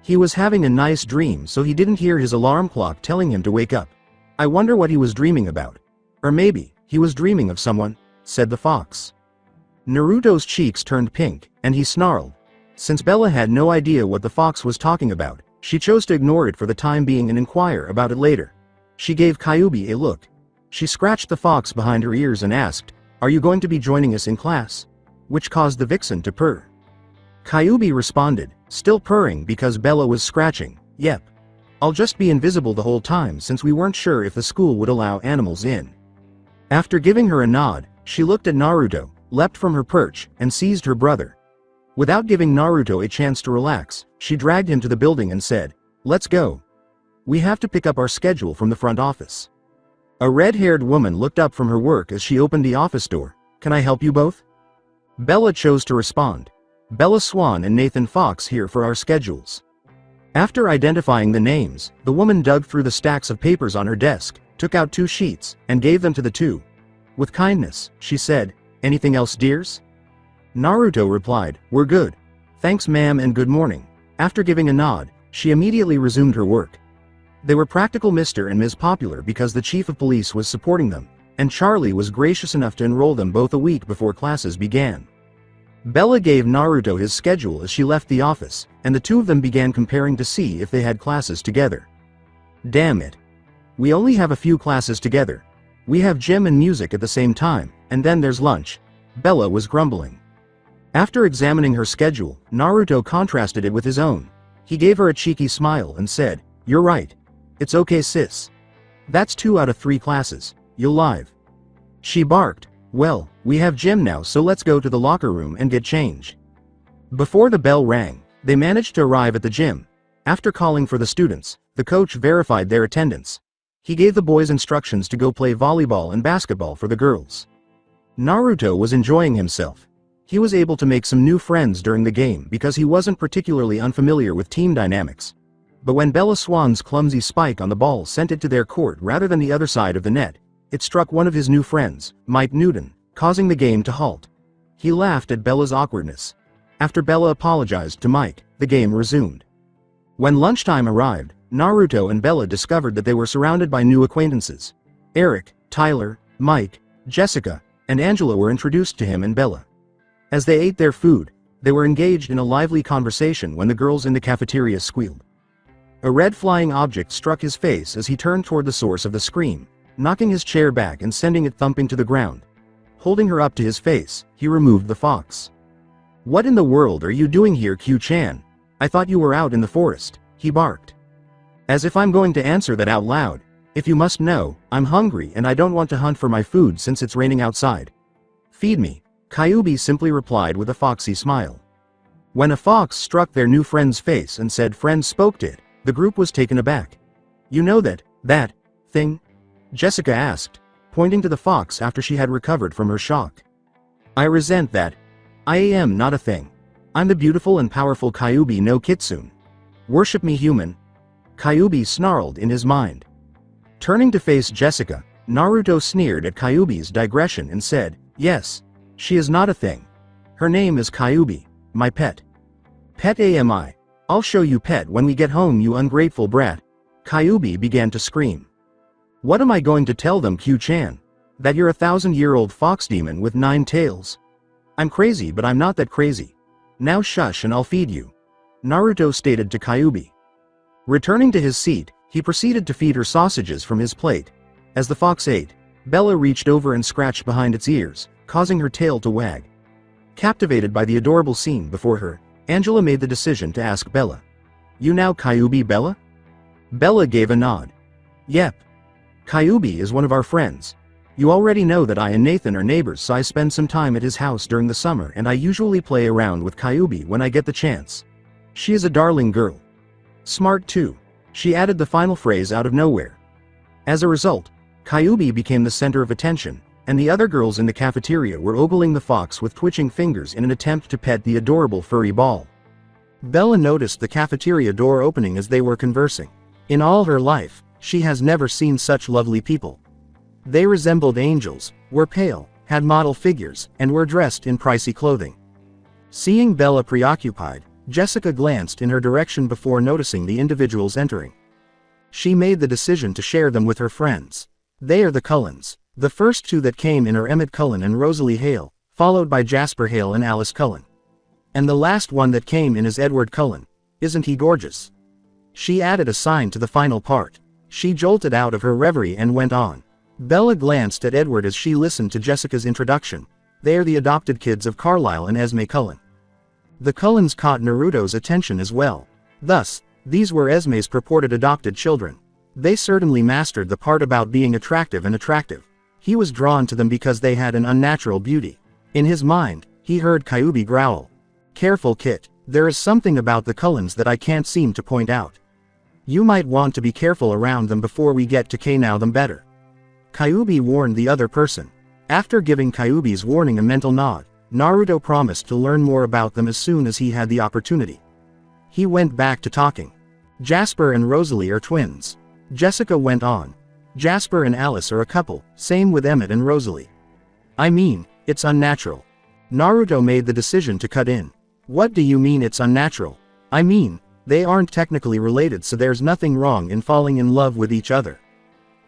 Speaker 2: He was having a nice dream, so he didn't hear his alarm clock telling him to wake up. "I wonder what he was dreaming about. Or maybe, he was dreaming of someone," said the fox. Naruto's cheeks turned pink, and he snarled. Since Bella had no idea what the fox was talking about, she chose to ignore it for the time being and inquire about it later. She gave Kyuubi a look. She scratched the fox behind her ears and asked, "Are you going to be joining us in class?" Which caused the vixen to purr. Kyuubi responded, still purring because Bella was scratching, "Yep. I'll just be invisible the whole time since we weren't sure if the school would allow animals in." After giving her a nod, she looked at Naruto, leapt from her perch, and seized her brother. Without giving Naruto a chance to relax, she dragged him to the building and said, "Let's go. We have to pick up our schedule from the front office." A red-haired woman looked up from her work as she opened the office door. "Can I help you both?" Bella chose to respond. "Bella Swan and Nathan Fox here for our schedules." After identifying the names, the woman dug through the stacks of papers on her desk, took out 2 sheets, and gave them to the two. With kindness, she said, "Anything else, dears?" Naruto replied, "We're good. Thanks ma'am and good morning." After giving a nod, she immediately resumed her work. They were practical Mr. and Ms. Popular because the chief of police was supporting them, and Charlie was gracious enough to enroll them both a week before classes began. Bella gave Naruto his schedule as she left the office, and the two of them began comparing to see if they had classes together. Damn it. We only have a few classes together. We have gym and music at the same time, and then there's lunch. Bella was grumbling. After examining her schedule, Naruto contrasted it with his own. He gave her a cheeky smile and said, "You're right. It's okay, sis. That's 2 out of 3 classes. You'll live." She barked, "Well, we have gym now, so let's go to the locker room and get change." Before the bell rang, they managed to arrive at the gym. After calling for the students, the coach verified their attendance. He gave the boys instructions to go play volleyball and basketball for the girls. Naruto was enjoying himself. He was able to make some new friends during the game because he wasn't particularly unfamiliar with team dynamics. But when Bella Swan's clumsy spike on the ball sent it to their court rather than the other side of the net, it struck one of his new friends, Mike Newton, causing the game to halt. He laughed at Bella's awkwardness. After Bella apologized to Mike, the game resumed. When lunchtime arrived, Naruto and Bella discovered that they were surrounded by new acquaintances. Eric, Tyler, Mike, Jessica, and Angela were introduced to him and Bella. As they ate their food, they were engaged in a lively conversation when the girls in the cafeteria squealed. A red flying object struck his face as he turned toward the source of the scream, knocking his chair back and sending it thumping to the ground. Holding her up to his face, he removed the fox. "What in the world are you doing here, Q-chan? I thought you were out in the forest," he barked. "As if I'm going to answer that out loud. If you must know, I'm hungry and I don't want to hunt for my food since it's raining outside. Feed me," Kyuubi simply replied with a foxy smile. When a fox struck their new friend's face and said friend spoke to it, the group was taken aback. "You know that thing?" Jessica asked, pointing to the fox after she had recovered from her shock. "I resent that. I am not a thing. I'm the beautiful and powerful Kyuubi no Kitsune. Worship me, human." Kyuubi snarled in his mind. Turning to face Jessica, Naruto sneered at Kyuubi's digression and said, "Yes, she is not a thing. Her name is Kyuubi, my pet." "Pet AMI. I'll show you pet when we get home, you ungrateful brat." Kyuubi began to scream. "What am I going to tell them, Q-chan? That you're a 1,000-year-old fox demon with 9 tails? I'm crazy, but I'm not that crazy. Now shush and I'll feed you," Naruto stated to Kyuubi. Returning to his seat, he proceeded to feed her sausages from his plate. As the fox ate, Bella reached over and scratched behind its ears, causing her tail to wag. Captivated by the adorable scene before her, Angela made the decision to ask Bella, "You now Kyuubi, Bella?" Bella gave a nod. "Yep. Kyuubi is one of our friends. You already know that I and Nathan are neighbors, so I spend some time at his house during the summer and I usually play around with Kyuubi when I get the chance. She is a darling girl. Smart too." She added the final phrase out of nowhere. As a result, Kyuubi became the center of attention, and the other girls in the cafeteria were ogling the fox with twitching fingers in an attempt to pet the adorable furry ball. Bella noticed the cafeteria door opening as they were conversing. In all her life, she has never seen such lovely people. They resembled angels, were pale, had model figures, and were dressed in pricey clothing. Seeing Bella preoccupied, Jessica glanced in her direction before noticing the individuals entering. She made the decision to share them with her friends. They are the Cullens. The first 2 that came in are Emmett Cullen and Rosalie Hale, followed by Jasper Hale and Alice Cullen. And the last one that came in is Edward Cullen. Isn't he gorgeous? She added a sign to the final part. She jolted out of her reverie and went on. Bella glanced at Edward as she listened to Jessica's introduction. They are the adopted kids of Carlisle and Esme Cullen. The Cullens caught Naruto's attention as well. Thus, these were Esme's purported adopted children. They certainly mastered the part about being attractive and attractive. He was drawn to them because they had an unnatural beauty. In his mind, he heard Kyuubi growl. "Careful, Kit. There is something about the Cullens that I can't seem to point out. You might want to be careful around them before we get to know them better." Kyuubi warned the other person. After giving Kyuubi's warning a mental nod, Naruto promised to learn more about them as soon as he had the opportunity. He went back to talking. "Jasper and Rosalie are twins." Jessica went on. "Jasper and Alice are a couple, same with Emmett and Rosalie." "I mean, it's unnatural." Naruto made the decision to cut in. "What do you mean it's unnatural?" "I mean, they aren't technically related, so there's nothing wrong in falling in love with each other."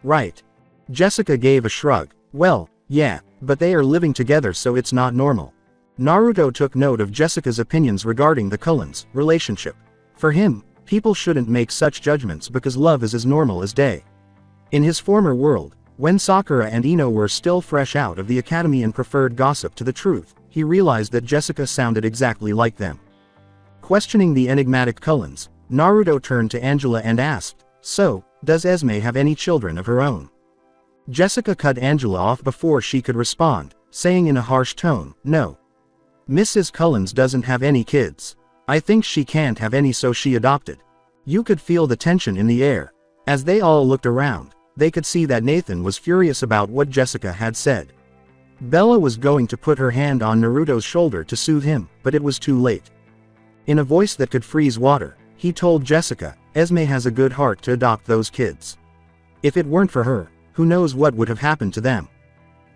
Speaker 2: "Right." Jessica gave a shrug. "Well, yeah, but they are living together, so it's not normal." Naruto took note of Jessica's opinions regarding the Cullens' relationship. For him, people shouldn't make such judgments because love is as normal as day. In his former world, when Sakura and Ino were still fresh out of the academy and preferred gossip to the truth, he realized that Jessica sounded exactly like them. Questioning the enigmatic Cullens, Naruto turned to Angela and asked, "So, does Esme have any children of her own?" Jessica cut Angela off before she could respond, saying in a harsh tone, "No. Mrs. Cullens doesn't have any kids. I think she can't have any, so she adopted." You could feel the tension in the air. As they all looked around, they could see that Nathan was furious about what Jessica had said. Bella was going to put her hand on Naruto's shoulder to soothe him, but it was too late. In a voice that could freeze water, he told Jessica, "Esme has a good heart to adopt those kids. If it weren't for her, who knows what would have happened to them."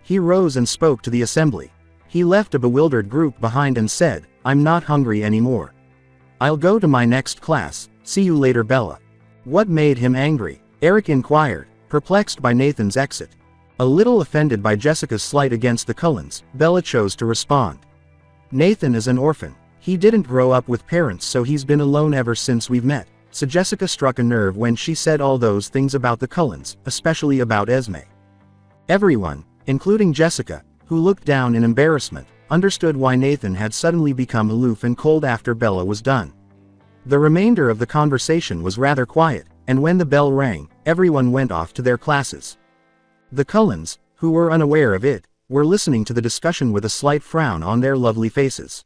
Speaker 2: He rose and spoke to the assembly. He left a bewildered group behind and said, "I'm not hungry anymore. I'll go to my next class, see you later, Bella." What made him angry? Eric inquired, perplexed by Nathan's exit. A little offended by Jessica's slight against the Cullens, Bella chose to respond. "Nathan is an orphan. He didn't grow up with parents, so he's been alone ever since we've met." So Jessica struck a nerve when she said all those things about the Cullens, especially about Esme. Everyone, including Jessica, who looked down in embarrassment, understood why Nathan had suddenly become aloof and cold after Bella was done. The remainder of the conversation was rather quiet, and when the bell rang, everyone went off to their classes. The Cullens, who were unaware of it, were listening to the discussion with a slight frown on their lovely faces.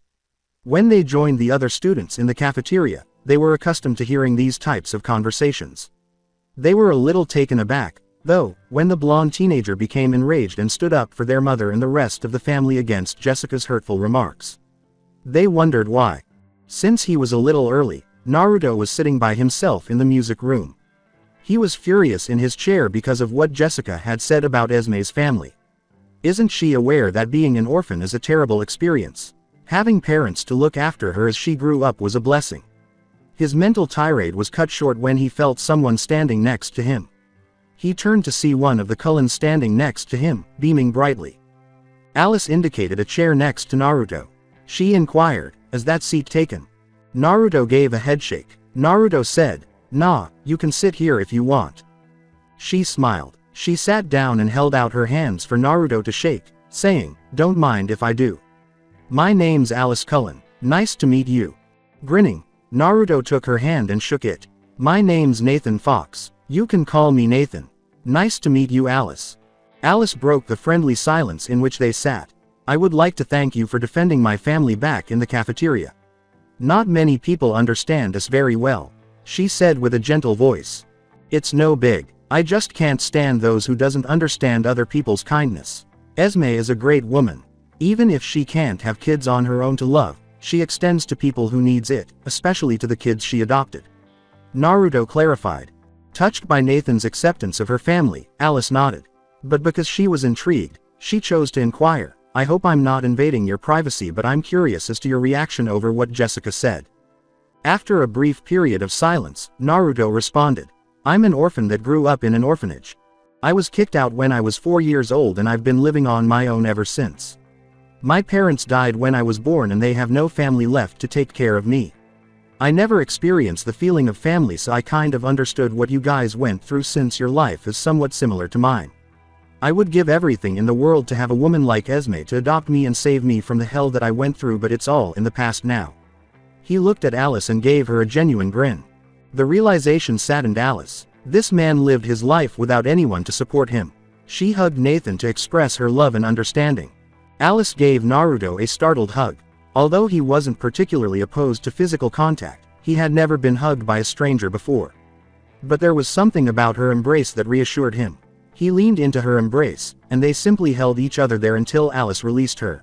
Speaker 2: When they joined the other students in the cafeteria, they were accustomed to hearing these types of conversations. They were a little taken aback, though, when the blonde teenager became enraged and stood up for their mother and the rest of the family against Jessica's hurtful remarks. They wondered why. Since he was a little early, Naruto was sitting by himself in the music room. He was furious in his chair because of what Jessica had said about Esme's family. Isn't she aware that being an orphan is a terrible experience? Having parents to look after her as she grew up was a blessing. His mental tirade was cut short when he felt someone standing next to him. He turned to see one of the Cullens standing next to him, beaming brightly. Alice indicated a chair next to Naruto. She inquired, "Is that seat taken?" Naruto gave a headshake. Naruto said, "Nah, you can sit here if you want." She smiled. She sat down and held out her hands for Naruto to shake, saying, "Don't mind if I do. My name's Alice Cullen. Nice to meet you." Grinning, Naruto took her hand and shook it. "My name's Nathan Fox. You can call me Nathan. Nice to meet you, Alice." Alice broke the friendly silence in which they sat. "I would like to thank you for defending my family back in the cafeteria. Not many people understand us very well," she said with a gentle voice. "It's no big. I just can't stand those who doesn't understand other people's kindness. Esme is a great woman. Even if she can't have kids on her own to love, she extends to people who needs it, especially to the kids she adopted." Naruto clarified. Touched by Nathan's acceptance of her family, Alice nodded. But because she was intrigued, she chose to inquire, "I hope I'm not invading your privacy, but I'm curious as to your reaction over what Jessica said." After a brief period of silence, Naruto responded, "I'm an orphan that grew up in an orphanage. I was kicked out when I was 4 years old and I've been living on my own ever since. My parents died when I was born and they have no family left to take care of me. I never experienced the feeling of family, so I kind of understood what you guys went through since your life is somewhat similar to mine. I would give everything in the world to have a woman like Esme to adopt me and save me from the hell that I went through, but it's all in the past now." He looked at Alice and gave her a genuine grin. The realization saddened Alice. This man lived his life without anyone to support him. She hugged Nathan to express her love and understanding. Alice gave Naruto a startled hug. Although he wasn't particularly opposed to physical contact, he had never been hugged by a stranger before. But there was something about her embrace that reassured him. He leaned into her embrace, and they simply held each other there until Alice released her.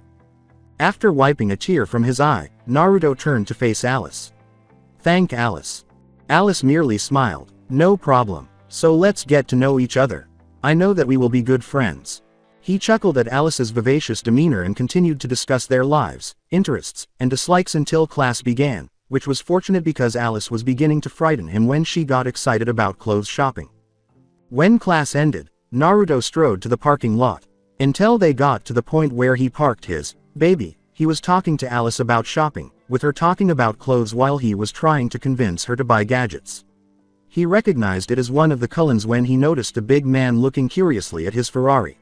Speaker 2: After wiping a tear from his eye, Naruto turned to face Alice. "Thank Alice." Alice merely smiled. "No problem. So let's get to know each other. I know that we will be good friends." He chuckled at Alice's vivacious demeanor and continued to discuss their lives, interests, and dislikes until class began, which was fortunate because Alice was beginning to frighten him when she got excited about clothes shopping. When class ended, Naruto strode to the parking lot. Until they got to the point where he parked his baby he was talking to Alice about shopping, with her talking about clothes while he was trying to convince her to buy gadgets. He recognized it as one of the Cullens when he noticed a big man looking curiously at his Ferrari.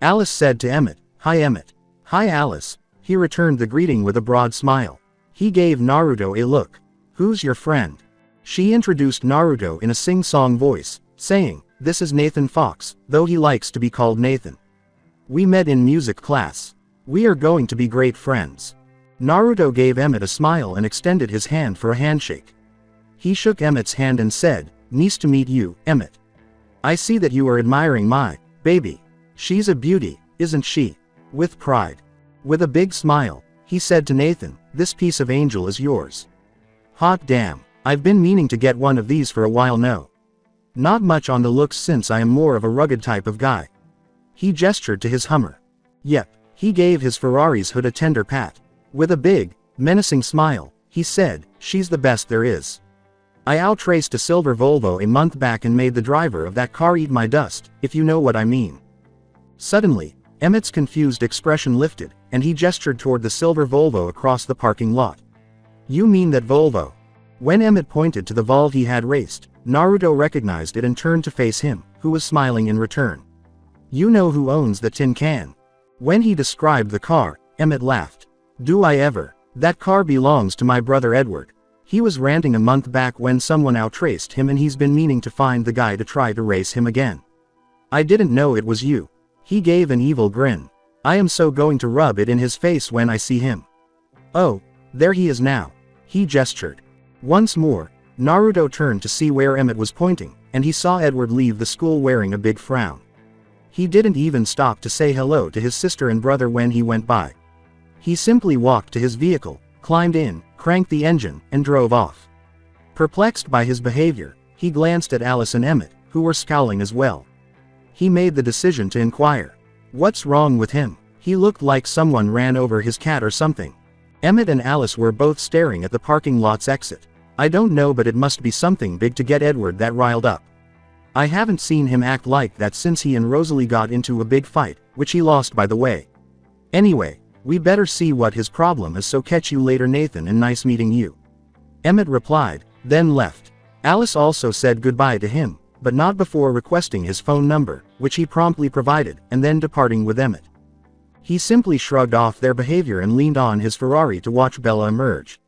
Speaker 2: Alice said to Emmett, "Hi Emmett." "Hi Alice." He returned the greeting with a broad smile. He gave Naruto a look. "Who's your friend?" She introduced Naruto in a sing-song voice, saying, "This is Nathan Fox, though he likes to be called Nathan. We met in music class. We are going to be great friends." Naruto gave Emmett a smile and extended his hand for a handshake. He shook Emmett's hand and said, "Nice to meet you, Emmett. I see that you are admiring my baby. She's a beauty, isn't she?" With pride. With a big smile, he said to Nathan, "This piece of angel is yours." "Hot damn, I've been meaning to get one of these for a while now. Not much on the looks since I am more of a rugged type of guy." He gestured to his Hummer. "Yep." He gave his Ferrari's hood a tender pat. With a big, menacing smile, he said, "She's the best there is. I outraced a silver Volvo a month back and made the driver of that car eat my dust, if you know what I mean." Suddenly, Emmett's confused expression lifted, and he gestured toward the silver Volvo across the parking lot. "You mean that Volvo?" When Emmett pointed to the Vol he had raced, Naruto recognized it and turned to face him, who was smiling in return. "You know who owns the tin can?" When he described the car, Emmett laughed. "Do I ever? That car belongs to my brother Edward. He was ranting a month back when someone outraced him and he's been meaning to find the guy to try to race him again. I didn't know it was you." He gave an evil grin. "I am so going to rub it in his face when I see him." "Oh, there he is now." He gestured. Once more, Naruto turned to see where Emmett was pointing, and he saw Edward leave the school wearing a big frown. He didn't even stop to say hello to his sister and brother when he went by. He simply walked to his vehicle, climbed in, cranked the engine, and drove off. Perplexed by his behavior, he glanced at Alice and Emmett, who were scowling as well. He made the decision to inquire. "What's wrong with him? He looked like someone ran over his cat or something." Emmett and Alice were both staring at the parking lot's exit. "I don't know, but it must be something big to get Edward that riled up. I haven't seen him act like that since he and Rosalie got into a big fight, which he lost by the way. Anyway, we better see what his problem is, so catch you later Nathan and nice meeting you." Emmett replied, then left. Alice also said goodbye to him, but not before requesting his phone number, which he promptly provided, and then departing with Emmett. He simply shrugged off their behavior and leaned on his Ferrari to watch Bella emerge.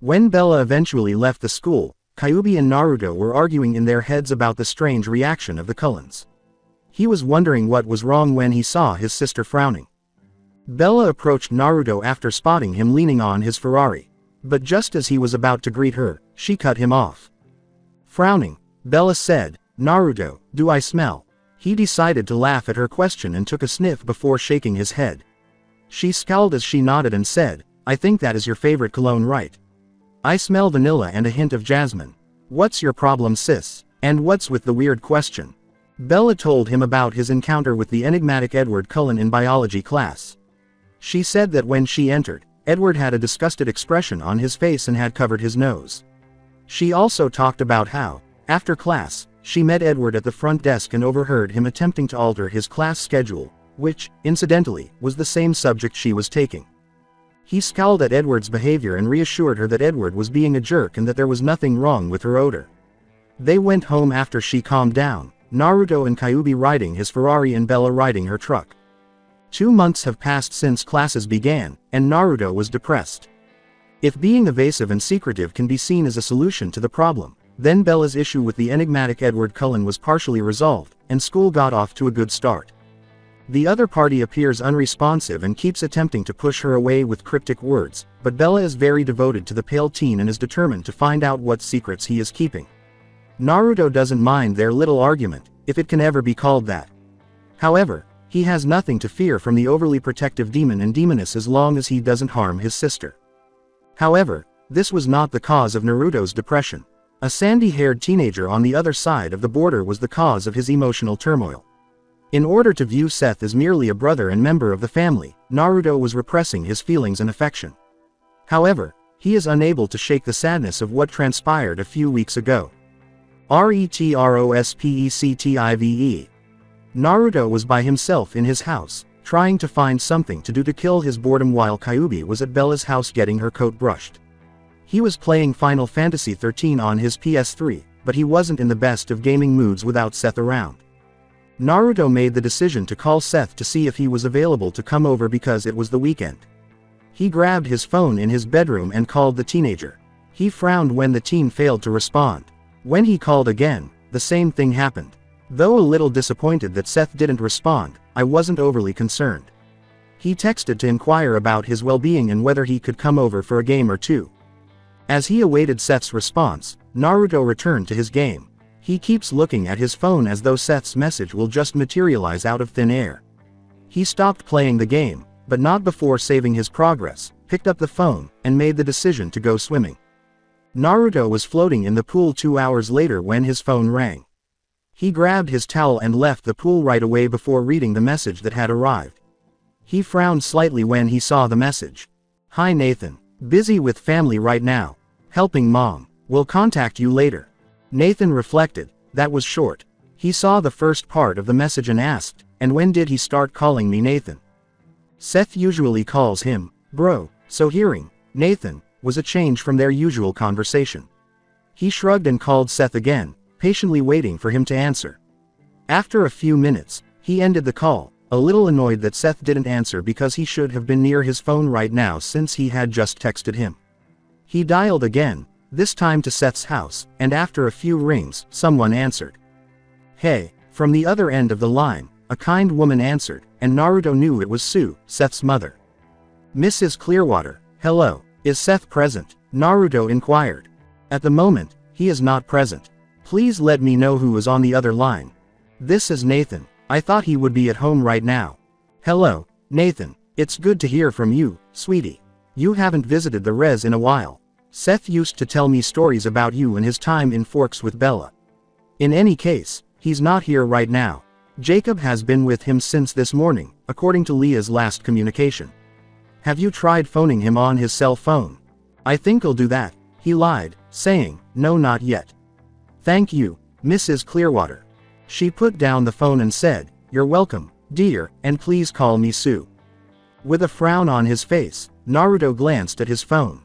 Speaker 2: When Bella eventually left the school, Kyuubi and Naruto were arguing in their heads about the strange reaction of the Cullens. He was wondering what was wrong when he saw his sister frowning. Bella approached Naruto after spotting him leaning on his Ferrari. But just as he was about to greet her, she cut him off. Frowning, Bella said, "Naruto, do I smell?" He decided to laugh at her question and took a sniff before shaking his head. She scowled as she nodded and said, "I think that is your favorite cologne, right? I smell vanilla and a hint of jasmine. What's your problem, sis? And what's with the weird question?" Bella told him about his encounter with the enigmatic Edward Cullen in biology class. She said that when she entered, Edward had a disgusted expression on his face and had covered his nose. She also talked about how, after class, she met Edward at the front desk and overheard him attempting to alter his class schedule, which, incidentally, was the same subject she was taking. He scowled at Edward's behavior and reassured her that Edward was being a jerk and that there was nothing wrong with her odor. They went home after she calmed down, Naruto and Kyuubi riding his Ferrari and Bella riding her truck. 2 months have passed since classes began, and Naruto was depressed. If being evasive and secretive can be seen as a solution to the problem, then Bella's issue with the enigmatic Edward Cullen was partially resolved, and school got off to a good start. The other party appears unresponsive and keeps attempting to push her away with cryptic words, but Bella is very devoted to the pale teen and is determined to find out what secrets he is keeping. Naruto doesn't mind their little argument, if it can ever be called that. However, he has nothing to fear from the overly protective demon and demoness as long as he doesn't harm his sister. However, this was not the cause of Naruto's depression. A sandy-haired teenager on the other side of the border was the cause of his emotional turmoil. In order to view Seth as merely a brother and member of the family, Naruto was repressing his feelings and affection. However, he is unable to shake the sadness of what transpired a few weeks ago. Retrospective. Naruto was by himself in his house, trying to find something to do to kill his boredom while Kyuubi was at Bella's house getting her coat brushed. He was playing Final Fantasy XIII on his PS3, but he wasn't in the best of gaming moods without Seth around. Naruto made the decision to call Seth to see if he was available to come over because it was the weekend. He grabbed his phone in his bedroom and called the teenager. He frowned when the teen failed to respond. When he called again, the same thing happened. Though a little disappointed that Seth didn't respond, I wasn't overly concerned. He texted to inquire about his well-being and whether he could come over for a game or two. As he awaited Seth's response, Naruto returned to his game. He keeps looking at his phone as though Seth's message will just materialize out of thin air. He stopped playing the game, but not before saving his progress, picked up the phone, and made the decision to go swimming. Naruto was floating in the pool 2 hours later when his phone rang. He grabbed his towel and left the pool right away before reading the message that had arrived. He frowned slightly when he saw the message. "Hi Nathan. Busy with family right now. Helping mom. Will contact you later." Nathan reflected. That was short. He saw the first part of the message and asked, "And when did he start calling me Nathan?" Seth usually calls him bro, so hearing Nathan was a change from their usual conversation. He shrugged and called Seth again, patiently waiting for him to answer. After a few minutes, he ended the call, a little annoyed that Seth didn't answer because he should have been near his phone right now since he had just texted him. He dialed again, this time to Seth's house, and after a few rings, someone answered. "Hey," from the other end of the line, a kind woman answered, and Naruto knew it was Sue, Seth's mother. "Mrs. Clearwater, hello, is Seth present?" Naruto inquired. "At the moment, he is not present. Please let me know who is on the other line." "This is Nathan. I thought he would be at home right now." "Hello, Nathan, it's good to hear from you, sweetie. You haven't visited the res in a while. Seth used to tell me stories about you and his time in Forks with Bella. In any case, he's not here right now. Jacob has been with him since this morning, according to Leah's last communication. Have you tried phoning him on his cell phone?" "I think I'll do that," he lied, saying, "No, not yet." "Thank you, Mrs. Clearwater." She put down the phone and said, "You're welcome, dear, and please call me Sue." With a frown on his face, Naruto glanced at his phone.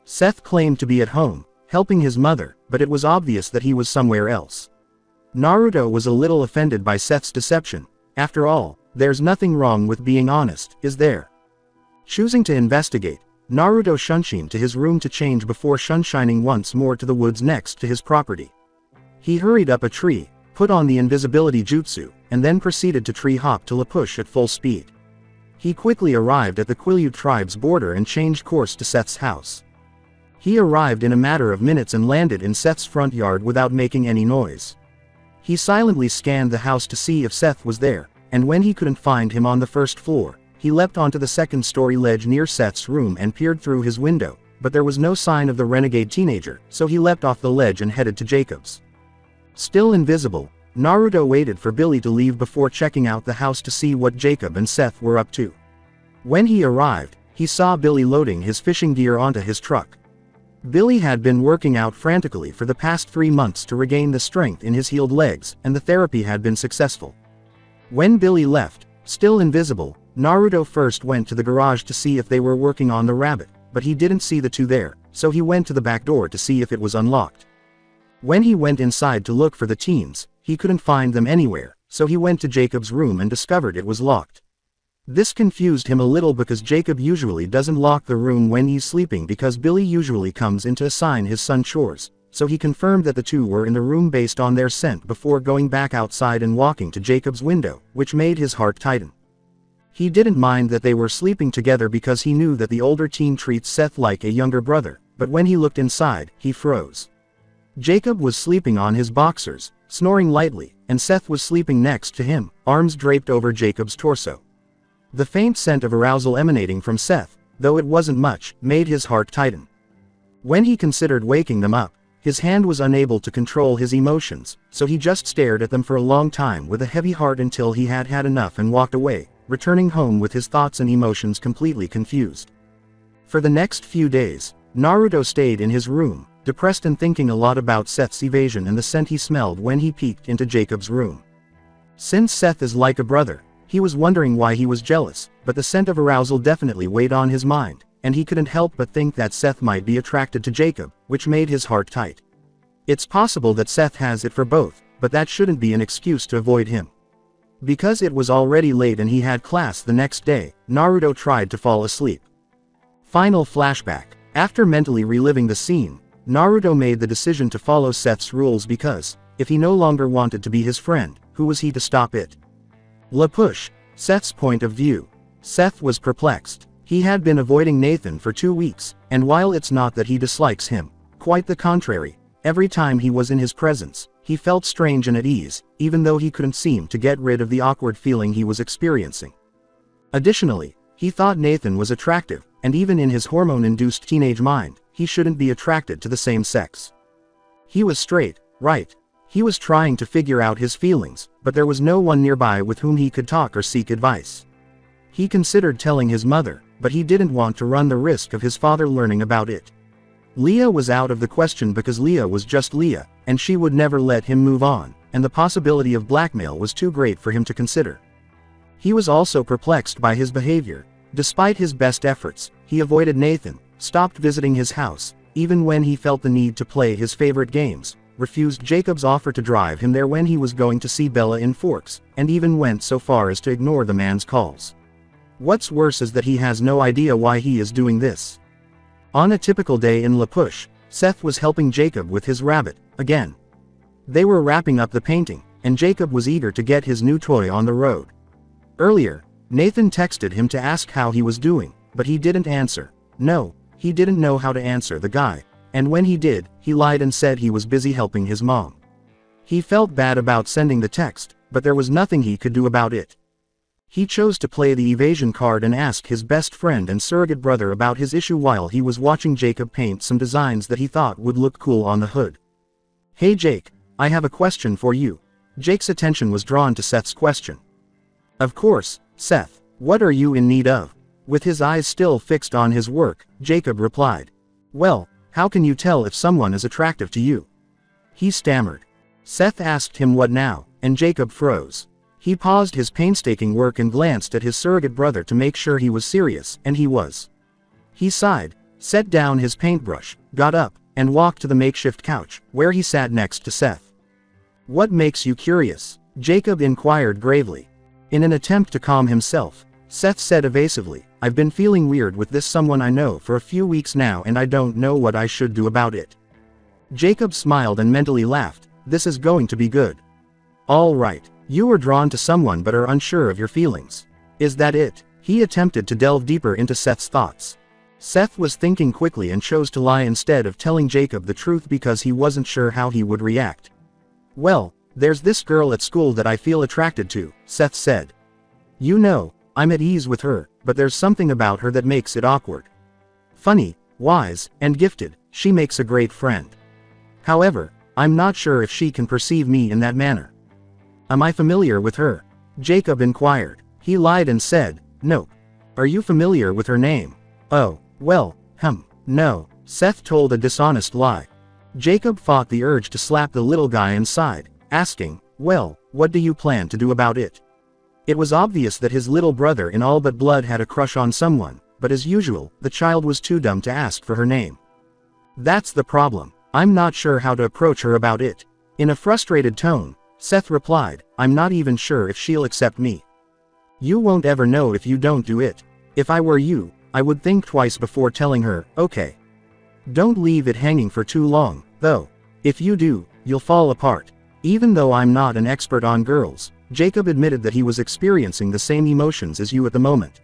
Speaker 2: Seth claimed to be at home, helping his mother, but it was obvious that he was somewhere else. Naruto was a little offended by Seth's deception. After all, there's nothing wrong with being honest, is there? Choosing to investigate, Naruto shunshined to his room to change before shunshining once more to the woods next to his property. He hurried up a tree, put on the invisibility jutsu, and then proceeded to tree hop to push at full speed. He quickly arrived at the Quileute tribe's border and changed course to Seth's house. He arrived in a matter of minutes and landed in Seth's front yard without making any noise. He silently scanned the house to see if Seth was there, and when he couldn't find him on the first floor, he leapt onto the second-story ledge near Seth's room and peered through his window, but there was no sign of the renegade teenager, so he leapt off the ledge and headed to Jacob's. Still invisible, Naruto waited for Billy to leave before checking out the house to see what Jacob and Seth were up to. When he arrived, he saw Billy loading his fishing gear onto his truck. Billy had been working out frantically for the past 3 months to regain the strength in his healed legs, and the therapy had been successful. When Billy left, still invisible, Naruto first went to the garage to see if they were working on the rabbit, but he didn't see the two there, so he went to the back door to see if it was unlocked. When he went inside to look for the teens, he couldn't find them anywhere, so he went to Jacob's room and discovered it was locked. This confused him a little because Jacob usually doesn't lock the room when he's sleeping because Billy usually comes in to assign his son chores, so he confirmed that the two were in the room based on their scent before going back outside and walking to Jacob's window, which made his heart tighten. He didn't mind that they were sleeping together because he knew that the older teen treats Seth like a younger brother, but when he looked inside, he froze. Jacob was sleeping on his boxers, snoring lightly, and Seth was sleeping next to him, arms draped over Jacob's torso. The faint scent of arousal emanating from Seth, though it wasn't much, made his heart tighten. When he considered waking them up, his hand was unable to control his emotions, so he just stared at them for a long time with a heavy heart until he had had enough and walked away, returning home with his thoughts and emotions completely confused. For the next few days, Naruto stayed in his room, depressed and thinking a lot about Seth's evasion and the scent he smelled when he peeked into Jacob's room. Since Seth is like a brother, He was wondering why he was jealous, but the scent of arousal definitely weighed on his mind, and he couldn't help but think that Seth might be attracted to Jacob, which made his heart tight. It's possible that Seth has it for both, but that shouldn't be an excuse to avoid him. Because it was already late and he had class the next day, Naruto tried to fall asleep. Final flashback. After mentally reliving the scene, Naruto made the decision to follow Seth's rules because, if he no longer wanted to be his friend, who was he to stop it? La push. Seth's point of view. Seth was perplexed. He had been avoiding Nathan for 2 weeks, and while it's not that he dislikes him, quite the contrary, every time he was in his presence, he felt strange and at ease, even though he couldn't seem to get rid of the awkward feeling he was experiencing. Additionally, he thought Nathan was attractive, and even in his hormone-induced teenage mind, he shouldn't be attracted to the same sex. He was straight, right? He was trying to figure out his feelings, but there was no one nearby with whom he could talk or seek advice. He considered telling his mother, but he didn't want to run the risk of his father learning about it. Leah was out of the question because Leah was just Leah, and she would never let him move on, and the possibility of blackmail was too great for him to consider. He was also perplexed by his behavior. Despite his best efforts, he avoided Nathan, stopped visiting his house, even when he felt the need to play his favorite games, refused Jacob's offer to drive him there when he was going to see Bella in Forks, and even went so far as to ignore the man's calls. What's worse is that he has no idea why he is doing this. On a typical day in La Push, Seth was helping Jacob with his rabbit, again. They were wrapping up the painting, and Jacob was eager to get his new toy on the road. Earlier, Nathan texted him to ask how he was doing, but he didn't answer. No, he didn't know how to answer the guy, and when he did, he lied and said he was busy helping his mom. He felt bad about sending the text, but there was nothing he could do about it. He chose to play the evasion card and ask his best friend and surrogate brother about his issue while he was watching Jacob paint some designs that he thought would look cool on the hood. "Hey Jake, I have a question for you." Jake's attention was drawn to Seth's question. "Of course, Seth, what are you in need of?" With his eyes still fixed on his work, Jacob replied. "Well, how can you tell if someone is attractive to you?" He stammered. Seth asked him what now, and Jacob froze. He paused his painstaking work and glanced at his surrogate brother to make sure he was serious, and he was. He sighed, set down his paintbrush, got up, and walked to the makeshift couch, where he sat next to Seth. "What makes you curious?" Jacob inquired gravely. In an attempt to calm himself, Seth said evasively, "I've been feeling weird with this someone I know for a few weeks now and I don't know what I should do about it." Jacob smiled and mentally laughed. "This is going to be good. All right. You were drawn to someone but are unsure of your feelings. Is that it?" He attempted to delve deeper into Seth's thoughts. Seth was thinking quickly and chose to lie instead of telling Jacob the truth because he wasn't sure how he would react. "Well, there's this girl at school that I feel attracted to," Seth said. "You know, I'm at ease with her, but there's something about her that makes it awkward. Funny, wise, and gifted, she makes a great friend. However, I'm not sure if she can perceive me in that manner." "Am I familiar with her?" Jacob inquired. He lied and said, "Nope." "Are you familiar with her name?" "Oh, well, no." Seth told a dishonest lie. Jacob fought the urge to slap the little guy and sighed, asking, "Well, what do you plan to do about it?" It was obvious that his little brother in all but blood had a crush on someone, but as usual, the child was too dumb to ask for her name. "That's the problem. I'm not sure how to approach her about it." In a frustrated tone, Seth replied, "I'm not even sure if she'll accept me." "You won't ever know if you don't do it. If I were you, I would think twice before telling her, okay? Don't leave it hanging for too long, though. If you do, you'll fall apart." Even though I'm not an expert on girls, Jacob admitted that he was experiencing the same emotions as you at the moment.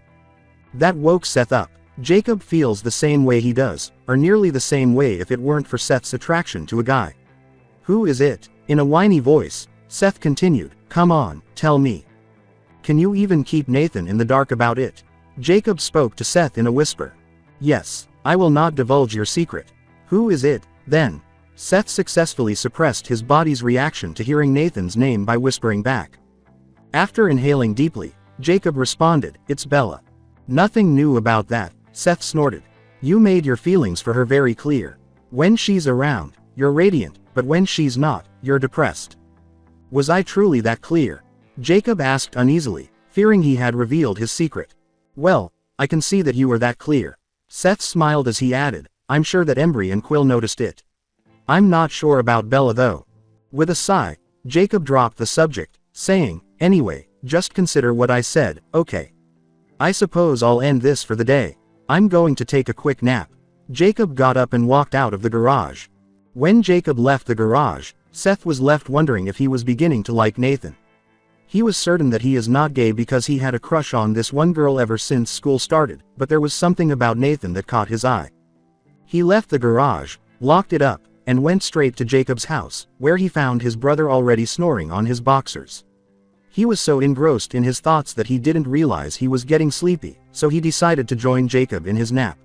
Speaker 2: That woke Seth up. Jacob feels the same way he does, or nearly the same way if it weren't for Seth's attraction to a guy. "Who is it?" In a whiny voice, Seth continued, "Come on, tell me. Can you even keep Nathan in the dark about it?" Jacob spoke to Seth in a whisper. "Yes, I will not divulge your secret." "Who is it, then?" Seth successfully suppressed his body's reaction to hearing Nathan's name by whispering back. After inhaling deeply, Jacob responded, "It's Bella." "Nothing new about that," Seth snorted. "You made your feelings for her very clear. When she's around, you're radiant, but when she's not, you're depressed." "Was I truly that clear?" Jacob asked uneasily, fearing he had revealed his secret. Well, I can see that you were that clear. Seth smiled as he added, I'm sure that Embry and Quill noticed it. I'm not sure about Bella though. With a sigh, Jacob dropped the subject, saying, anyway, just consider what I said, okay. I suppose I'll end this for the day. I'm going to take a quick nap. Jacob got up and walked out of the garage. When Jacob left the garage, Seth was left wondering if he was beginning to like Nathan. He was certain that he is not gay because he had a crush on this one girl ever since school started, but there was something about Nathan that caught his eye. He left the garage, locked it up, and went straight to Jacob's house, where he found his brother already snoring on his boxers. He was so engrossed in his thoughts that he didn't realize he was getting sleepy, so he decided to join Jacob in his nap.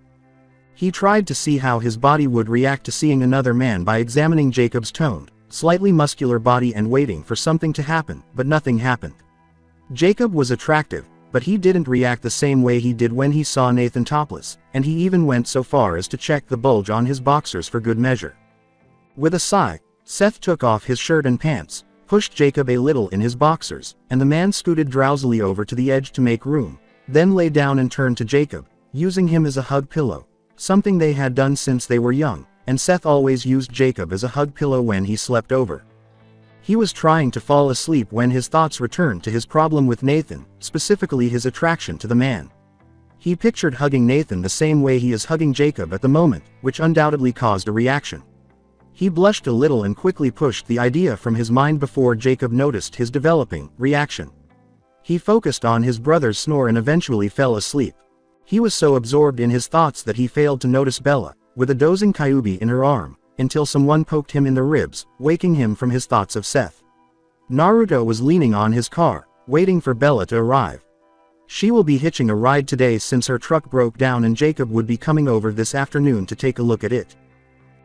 Speaker 2: He tried to see how his body would react to seeing another man by examining Jacob's toned, slightly muscular body and waiting for something to happen, but nothing happened. Jacob was attractive, but he didn't react the same way he did when he saw Nathan topless, and he even went so far as to check the bulge on his boxers for good measure. With a sigh, Seth took off his shirt and pants, pushed Jacob a little in his boxers, and the man scooted drowsily over to the edge to make room, then lay down and turned to Jacob, using him as a hug pillow, something they had done since they were young, and Seth always used Jacob as a hug pillow when he slept over. He was trying to fall asleep when his thoughts returned to his problem with Nathan, specifically his attraction to the man. He pictured hugging Nathan the same way he is hugging Jacob at the moment, which undoubtedly caused a reaction. He blushed a little and quickly pushed the idea from his mind before Jacob noticed his developing reaction. He focused on his brother's snore and eventually fell asleep. He was so absorbed in his thoughts that he failed to notice Bella, with a dozing Kyuubi in her arm, until someone poked him in the ribs, waking him from his thoughts of Seth. Naruto was leaning on his car, waiting for Bella to arrive. She will be hitching a ride today since her truck broke down and Jacob would be coming over this afternoon to take a look at it.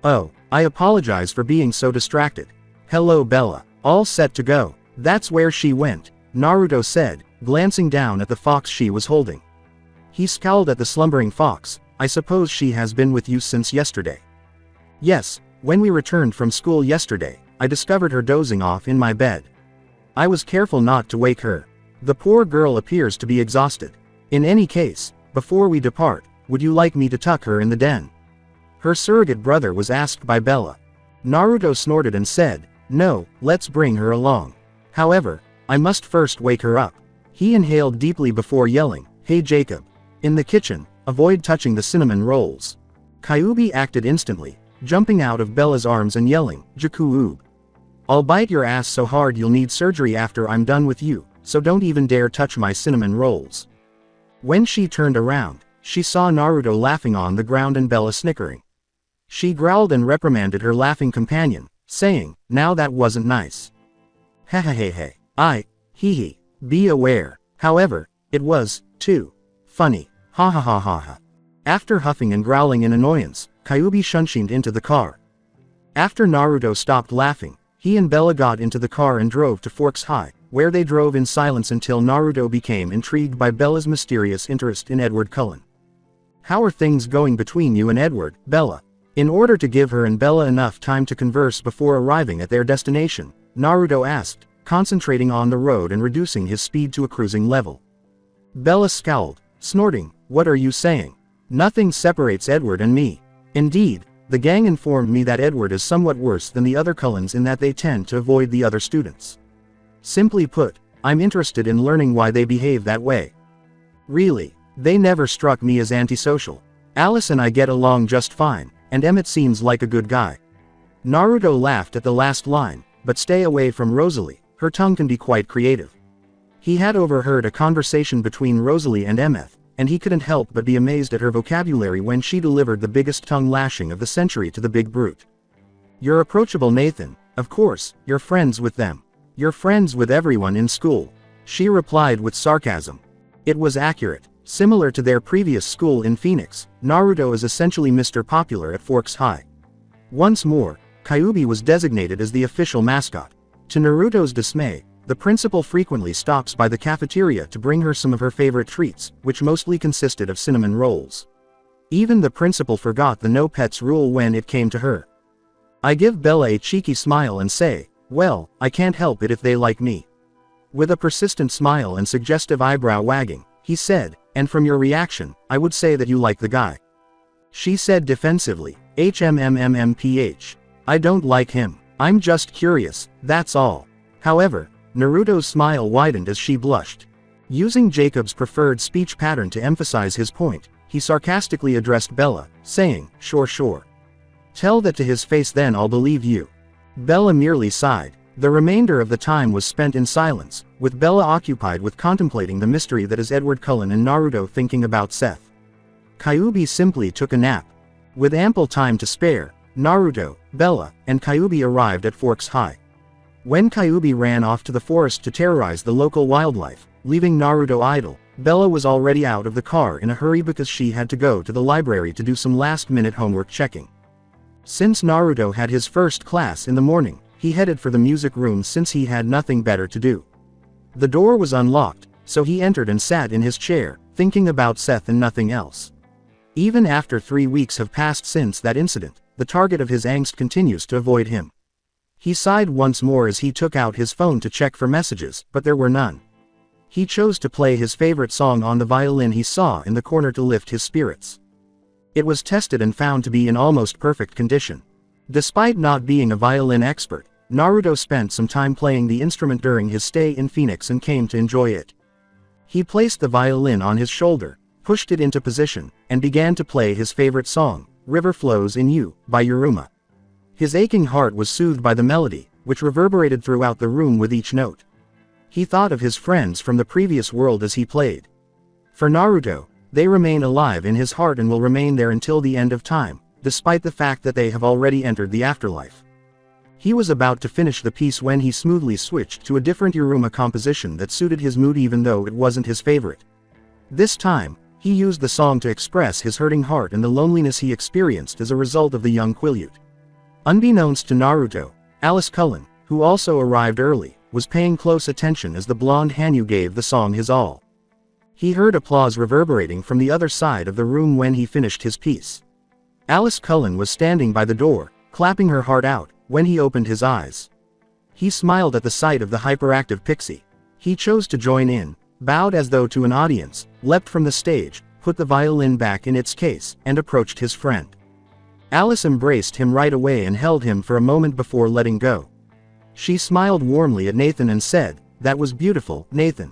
Speaker 2: Oh, I apologize for being so distracted. Hello Bella, all set to go. That's where she went, Naruto said, glancing down at the fox she was holding. He scowled at the slumbering fox. I suppose she has been with you since yesterday. Yes, when we returned from school yesterday, I discovered her dozing off in my bed. I was careful not to wake her. The poor girl appears to be exhausted. In any case, before we depart, would you like me to tuck her in the den? Her surrogate brother was asked by Bella. Naruto snorted and said, no, let's bring her along. However, I must first wake her up. He inhaled deeply before yelling, hey Jacob. In the kitchen, avoid touching the cinnamon rolls. Kyuubi acted instantly, jumping out of Bella's arms and yelling, Jakoob. I'll bite your ass so hard you'll need surgery after I'm done with you, so don't even dare touch my cinnamon rolls. When she turned around, she saw Naruto laughing on the ground and Bella snickering. She growled and reprimanded her laughing companion, saying, now that wasn't nice. Hehehehe. Hee, be aware. However, it was, too, funny. Ha ha ha ha ha. After huffing and growling in annoyance, Kyuubi shunshined into the car. After Naruto stopped laughing, he and Bella got into the car and drove to Forks High, where they drove in silence until Naruto became intrigued by Bella's mysterious interest in Edward Cullen. How are things going between you and Edward, Bella? In order to give her and Bella enough time to converse before arriving at their destination, Naruto asked, concentrating on the road and reducing his speed to a cruising level. Bella scowled, snorting, what are you saying? Nothing separates Edward and me. Indeed, the gang informed me that Edward is somewhat worse than the other Cullens in that they tend to avoid the other students. Simply put, I'm interested in learning why they behave that way. Really, they never struck me as antisocial. Alice and I get along just fine, and Emmett seems like a good guy. Naruto laughed at the last line, but stay away from Rosalie, her tongue can be quite creative. He had overheard a conversation between Rosalie and Emmett, and he couldn't help but be amazed at her vocabulary when she delivered the biggest tongue lashing of the century to the big brute. You're approachable Nathan, of course, you're friends with them. You're friends with everyone in school. She replied with sarcasm. It was accurate. Similar to their previous school in Phoenix, Naruto is essentially Mr. Popular at Forks High. Once more, Kyuubi was designated as the official mascot. To Naruto's dismay, the principal frequently stops by the cafeteria to bring her some of her favorite treats, which mostly consisted of cinnamon rolls. Even the principal forgot the no pets rule when it came to her. I give Bella a cheeky smile and say, well, I can't help it if they like me. With a persistent smile and suggestive eyebrow wagging, he said, "And from your reaction, I would say that you like the guy." She said defensively, "HMMMMPH. I don't like him. I'm just curious, that's all." However, Naruto's smile widened as she blushed. Using Jacob's preferred speech pattern to emphasize his point, he sarcastically addressed Bella, saying, Sure. Tell that to his face, then I'll believe you." Bella merely sighed. The remainder of the time was spent in silence, with Bella occupied with contemplating the mystery that is Edward Cullen and Naruto thinking about Seth. Kyuubi simply took a nap. With ample time to spare, Naruto, Bella, and Kyuubi arrived at Forks High. When Kyuubi ran off to the forest to terrorize the local wildlife, leaving Naruto idle, Bella was already out of the car in a hurry because she had to go to the library to do some last-minute homework checking. Since Naruto had his first class in the morning, he headed for the music room since he had nothing better to do. The door was unlocked, so he entered and sat in his chair, thinking about Seth and nothing else. Even after 3 weeks have passed since that incident, the target of his angst continues to avoid him. He sighed once more as he took out his phone to check for messages, but there were none. He chose to play his favorite song on the violin he saw in the corner to lift his spirits. It was tested and found to be in almost perfect condition. Despite not being a violin expert, Naruto spent some time playing the instrument during his stay in Phoenix and came to enjoy it. He placed the violin on his shoulder, pushed it into position, and began to play his favorite song, River Flows in You, by Yuruma. His aching heart was soothed by the melody, which reverberated throughout the room with each note. He thought of his friends from the previous world as he played. For Naruto, they remain alive in his heart and will remain there until the end of time, despite the fact that they have already entered the afterlife. He was about to finish the piece when he smoothly switched to a different Yuruma composition that suited his mood even though it wasn't his favorite. This time, he used the song to express his hurting heart and the loneliness he experienced as a result of the young Quileute. Unbeknownst to Naruto, Alice Cullen, who also arrived early, was paying close attention as the blonde Hanyu gave the song his all. He heard applause reverberating from the other side of the room when he finished his piece. Alice Cullen was standing by the door, clapping her heart out, when he opened his eyes. He smiled at the sight of the hyperactive pixie. He chose to join in, bowed as though to an audience, leapt from the stage, put the violin back in its case, and approached his friend. Alice embraced him right away and held him for a moment before letting go. She smiled warmly at Nathan and said, "That was beautiful, Nathan.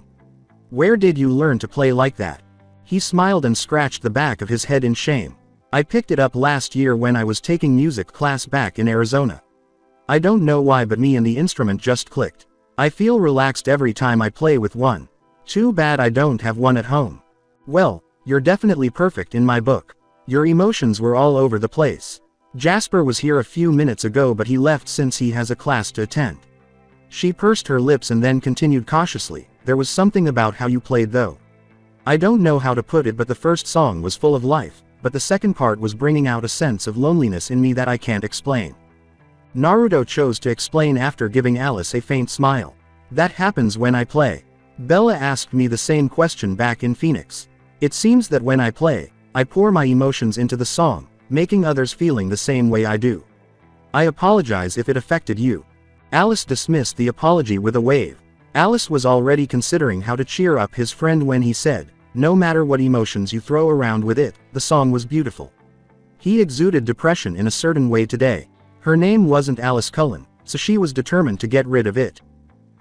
Speaker 2: Where did you learn to play like that?" He smiled and scratched the back of his head in shame. "I picked it up last year when I was taking music class back in Arizona. I don't know why, but me and the instrument just clicked. I feel relaxed every time I play with one. Too bad I don't have one at home." "Well, you're definitely perfect in my book. Your emotions were all over the place. Jasper was here a few minutes ago, but he left since he has a class to attend." She pursed her lips and then continued cautiously, "There was something about how you played though. I don't know how to put it, but the first song was full of life, but the second part was bringing out a sense of loneliness in me that I can't explain." Naruto chose to explain after giving Alice a faint smile. "That happens when I play. Bella asked me the same question back in Phoenix. It seems that when I play, I pour my emotions into the song, making others feeling the same way I do. I apologize if it affected you." Alice dismissed the apology with a wave. Alice was already considering how to cheer up his friend when he said, "No matter what emotions you throw around with it, the song was beautiful." He exuded depression in a certain way today. Her name wasn't Alice Cullen, so she was determined to get rid of it.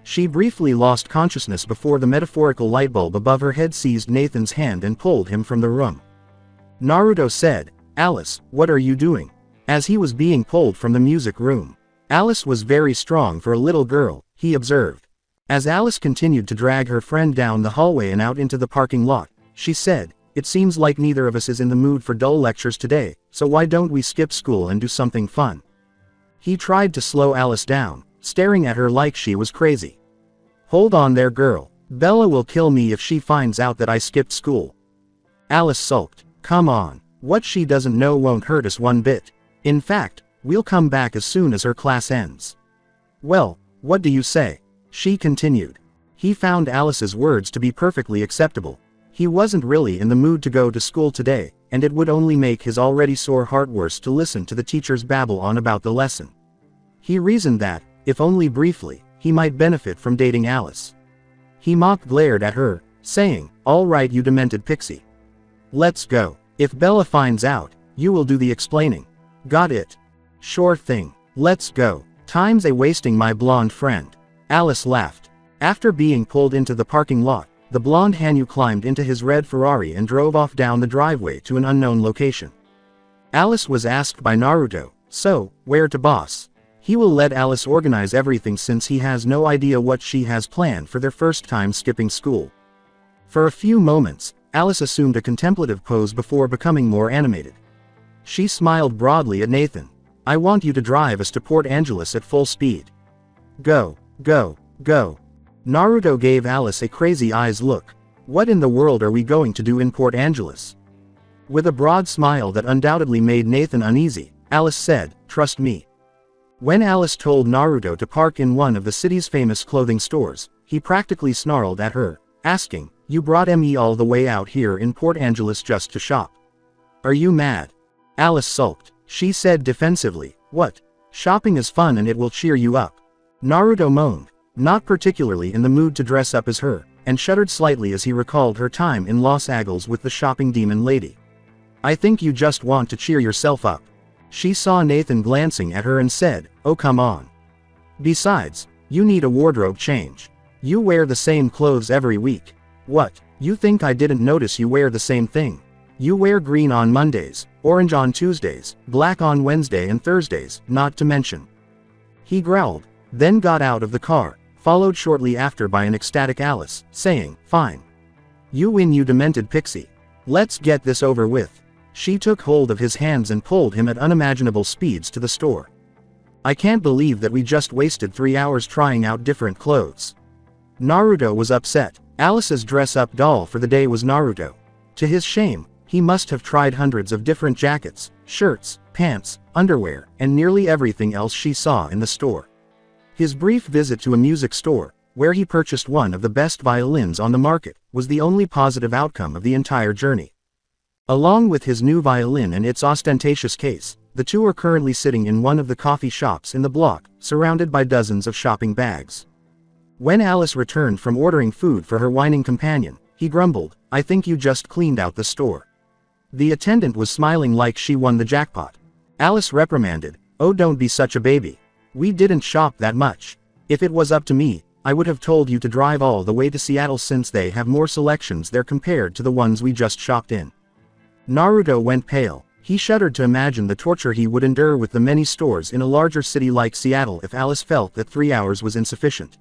Speaker 2: She briefly lost consciousness before the metaphorical lightbulb above her head seized Nathan's hand and pulled him from the room. Naruto said, "Alice, what are you doing?" as he was being pulled from the music room. Alice was very strong for a little girl, he observed. As Alice continued to drag her friend down the hallway and out into the parking lot, she said, "It seems like neither of us is in the mood for dull lectures today, so why don't we skip school and do something fun?" He tried to slow Alice down, staring at her like she was crazy. "Hold on there, girl. Bella will kill me if she finds out that I skipped school." Alice sulked. "Come on. What she doesn't know won't hurt us one bit. In fact, we'll come back as soon as her class ends." "Well, what do you say?" she continued. He found Alice's words to be perfectly acceptable. He wasn't really in the mood to go to school today, and it would only make his already sore heart worse to listen to the teachers babble on about the lesson. He reasoned that, if only briefly, he might benefit from dating Alice. He glared at her, saying, "All right, you demented pixie. Let's go. If Bella finds out, you will do the explaining. Got it? Sure thing. Let's go. Time's a wasting, my blonde friend." Alice laughed. After being pulled into the parking lot, the blonde Hanyu climbed into his red Ferrari and drove off down the driveway to an unknown location. Alice was asked by Naruto, "So, where to, boss?" He will let Alice organize everything since he has no idea what she has planned for their first time skipping school. For a few moments, Alice assumed a contemplative pose before becoming more animated. She smiled broadly at Nathan. "I want you to drive us to Port Angeles at full speed. Go, go, go." Naruto gave Alice a crazy eyes look. "What in the world are we going to do in Port Angeles?" With a broad smile that undoubtedly made Nathan uneasy, Alice said, "Trust me." When Alice told Naruto to park in one of the city's famous clothing stores, he practically snarled at her, asking, "You brought me all the way out here in Port Angeles just to shop? Are you mad?" Alice sulked. She said defensively, "What? Shopping is fun and it will cheer you up." Naruto moaned, not particularly in the mood to dress up as her, and shuddered slightly as he recalled her time in Los Angeles with the shopping demon lady. "I think you just want to cheer yourself up." She saw Nathan glancing at her and said, "Oh, come on. Besides, you need a wardrobe change. You wear the same clothes every week. What, you think I didn't notice you wear the same thing? You wear green on Mondays, orange on Tuesdays, black on Wednesday and Thursdays, not to mention." He growled, then got out of the car, followed shortly after by an ecstatic Alice, saying, "Fine. You win, you demented pixie. Let's get this over with." She took hold of his hands and pulled him at unimaginable speeds to the store. "I can't believe that we just wasted 3 hours trying out different clothes." Naruto was upset. Alice's dress-up doll for the day was Naruto. To his shame, he must have tried hundreds of different jackets, shirts, pants, underwear, and nearly everything else she saw in the store. His brief visit to a music store, where he purchased one of the best violins on the market, was the only positive outcome of the entire journey. Along with his new violin and its ostentatious case, the two are currently sitting in one of the coffee shops in the block, surrounded by dozens of shopping bags. When Alice returned from ordering food for her whining companion, he grumbled, "I think you just cleaned out the store." The attendant was smiling like she won the jackpot. Alice reprimanded, "Oh, don't be such a baby. We didn't shop that much. If it was up to me, I would have told you to drive all the way to Seattle since they have more selections there compared to the ones we just shopped in." Naruto went pale. He shuddered to imagine the torture he would endure with the many stores in a larger city like Seattle if Alice felt that 3 hours was insufficient.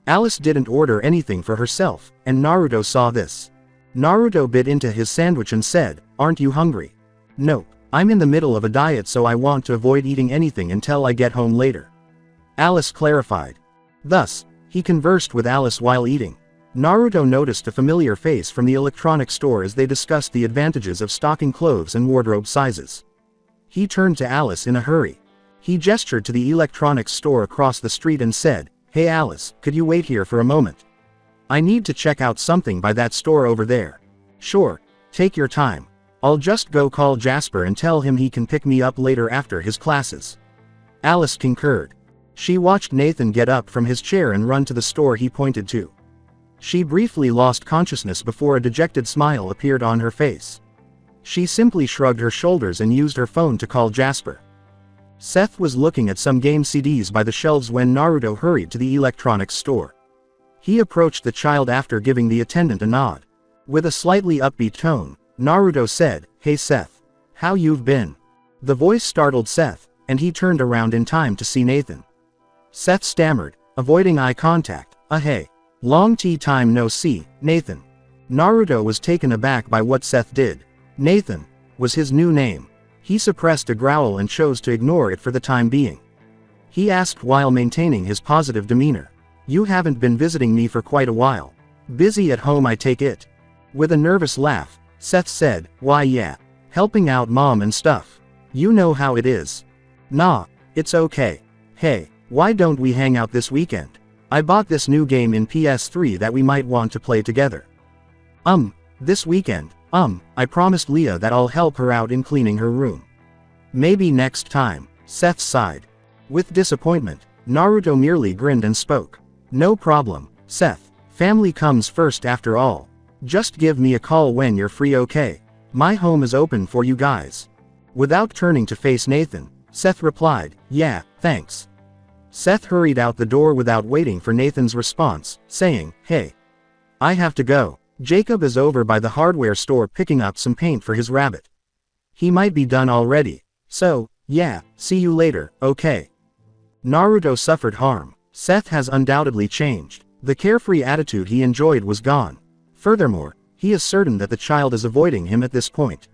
Speaker 2: Alice didn't order anything for herself, and Naruto saw this. Naruto bit into his sandwich and said, "Aren't you hungry?" "Nope. I'm in the middle of a diet, so I want to avoid eating anything until I get home later," Alice clarified. Thus, he conversed with Alice while eating. Naruto noticed a familiar face from the electronics store as they discussed the advantages of stocking clothes and wardrobe sizes. He turned to Alice in a hurry. He gestured to the electronics store across the street and said, "Hey Alice, could you wait here for a moment? I need to check out something by that store over there." "Sure, take your time. I'll just go call Jasper and tell him he can pick me up later after his classes." Alice concurred. She watched Nathan get up from his chair and run to the store he pointed to. She briefly lost consciousness before a dejected smile appeared on her face. She simply shrugged her shoulders and used her phone to call Jasper. Seth was looking at some game CDs by the shelves when Naruto hurried to the electronics store. He approached the child after giving the attendant a nod. With a slightly upbeat tone, Naruto said, "Hey Seth. How you've been?" The voice startled Seth, and he turned around in time to see Nathan. Seth stammered, avoiding eye contact, "Hey. Long time no see, Nathan." Naruto was taken aback by what Seth did. Nathan was his new name. He suppressed a growl and chose to ignore it for the time being. He asked while maintaining his positive demeanor, "You haven't been visiting me for quite a while. Busy at home, I take it?" With a nervous laugh, Seth said, "Why yeah. Helping out mom and stuff. You know how it is." "Nah, it's okay. Hey, why don't we hang out this weekend? I bought this new game in PS3 that we might want to play together." This weekend, I promised Leah that I'll help her out in cleaning her room. Maybe next time," Seth sighed. With disappointment, Naruto merely grinned and spoke. "No problem, Seth. Family comes first after all. Just give me a call when you're free, okay? My home is open for you guys. Without turning to face Nathan, Seth replied, yeah, thanks. Seth hurried out the door without waiting for Nathan's response, saying, hey. I have to go. Jacob is over by the hardware store picking up some paint for his rabbit. He might be done already. So, yeah, see you later, okay. Naruto suffered harm. Seth has undoubtedly changed. The carefree attitude he enjoyed was gone. Furthermore, he is certain that the child is avoiding him at this point.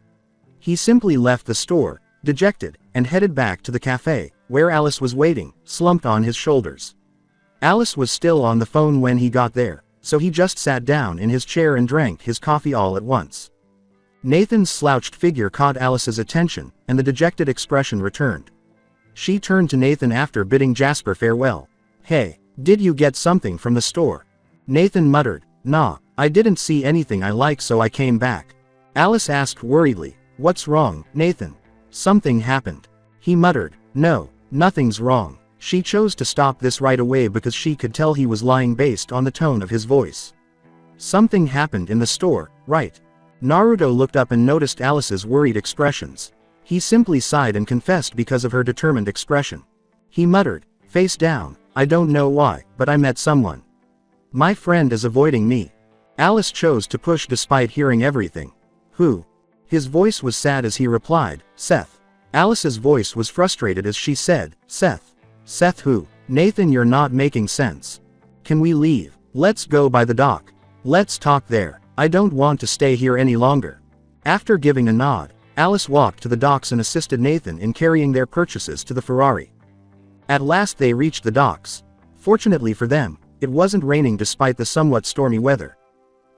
Speaker 2: He simply left the store, dejected, and headed back to the cafe, where Alice was waiting, slumped on his shoulders. Alice was still on the phone when he got there, so he just sat down in his chair and drank his coffee all at once. Nathan's slouched figure caught Alice's attention, and the dejected expression returned. She turned to Nathan after bidding Jasper farewell. Hey, did you get something from the store? Nathan muttered, nah, I didn't see anything I like so I came back. Alice asked worriedly, what's wrong, Nathan? Something happened. He muttered, no, nothing's wrong. She chose to stop this right away because she could tell he was lying based on the tone of his voice. Something happened in the store, right? Naruto looked up and noticed Alice's worried expressions. He simply sighed and confessed because of her determined expression. He muttered, face down, I don't know why, but I met someone. My friend is avoiding me. Alice chose to push despite hearing everything. Who? His voice was sad as he replied, Seth. Alice's voice was frustrated as she said, Seth. Seth who? Nathan, you're not making sense. Can we leave? Let's go by the dock. Let's talk there. I don't want to stay here any longer. After giving a nod, Alice walked to the docks and assisted Nathan in carrying their purchases to the Ferrari. At last they reached the docks. Fortunately for them, it wasn't raining despite the somewhat stormy weather.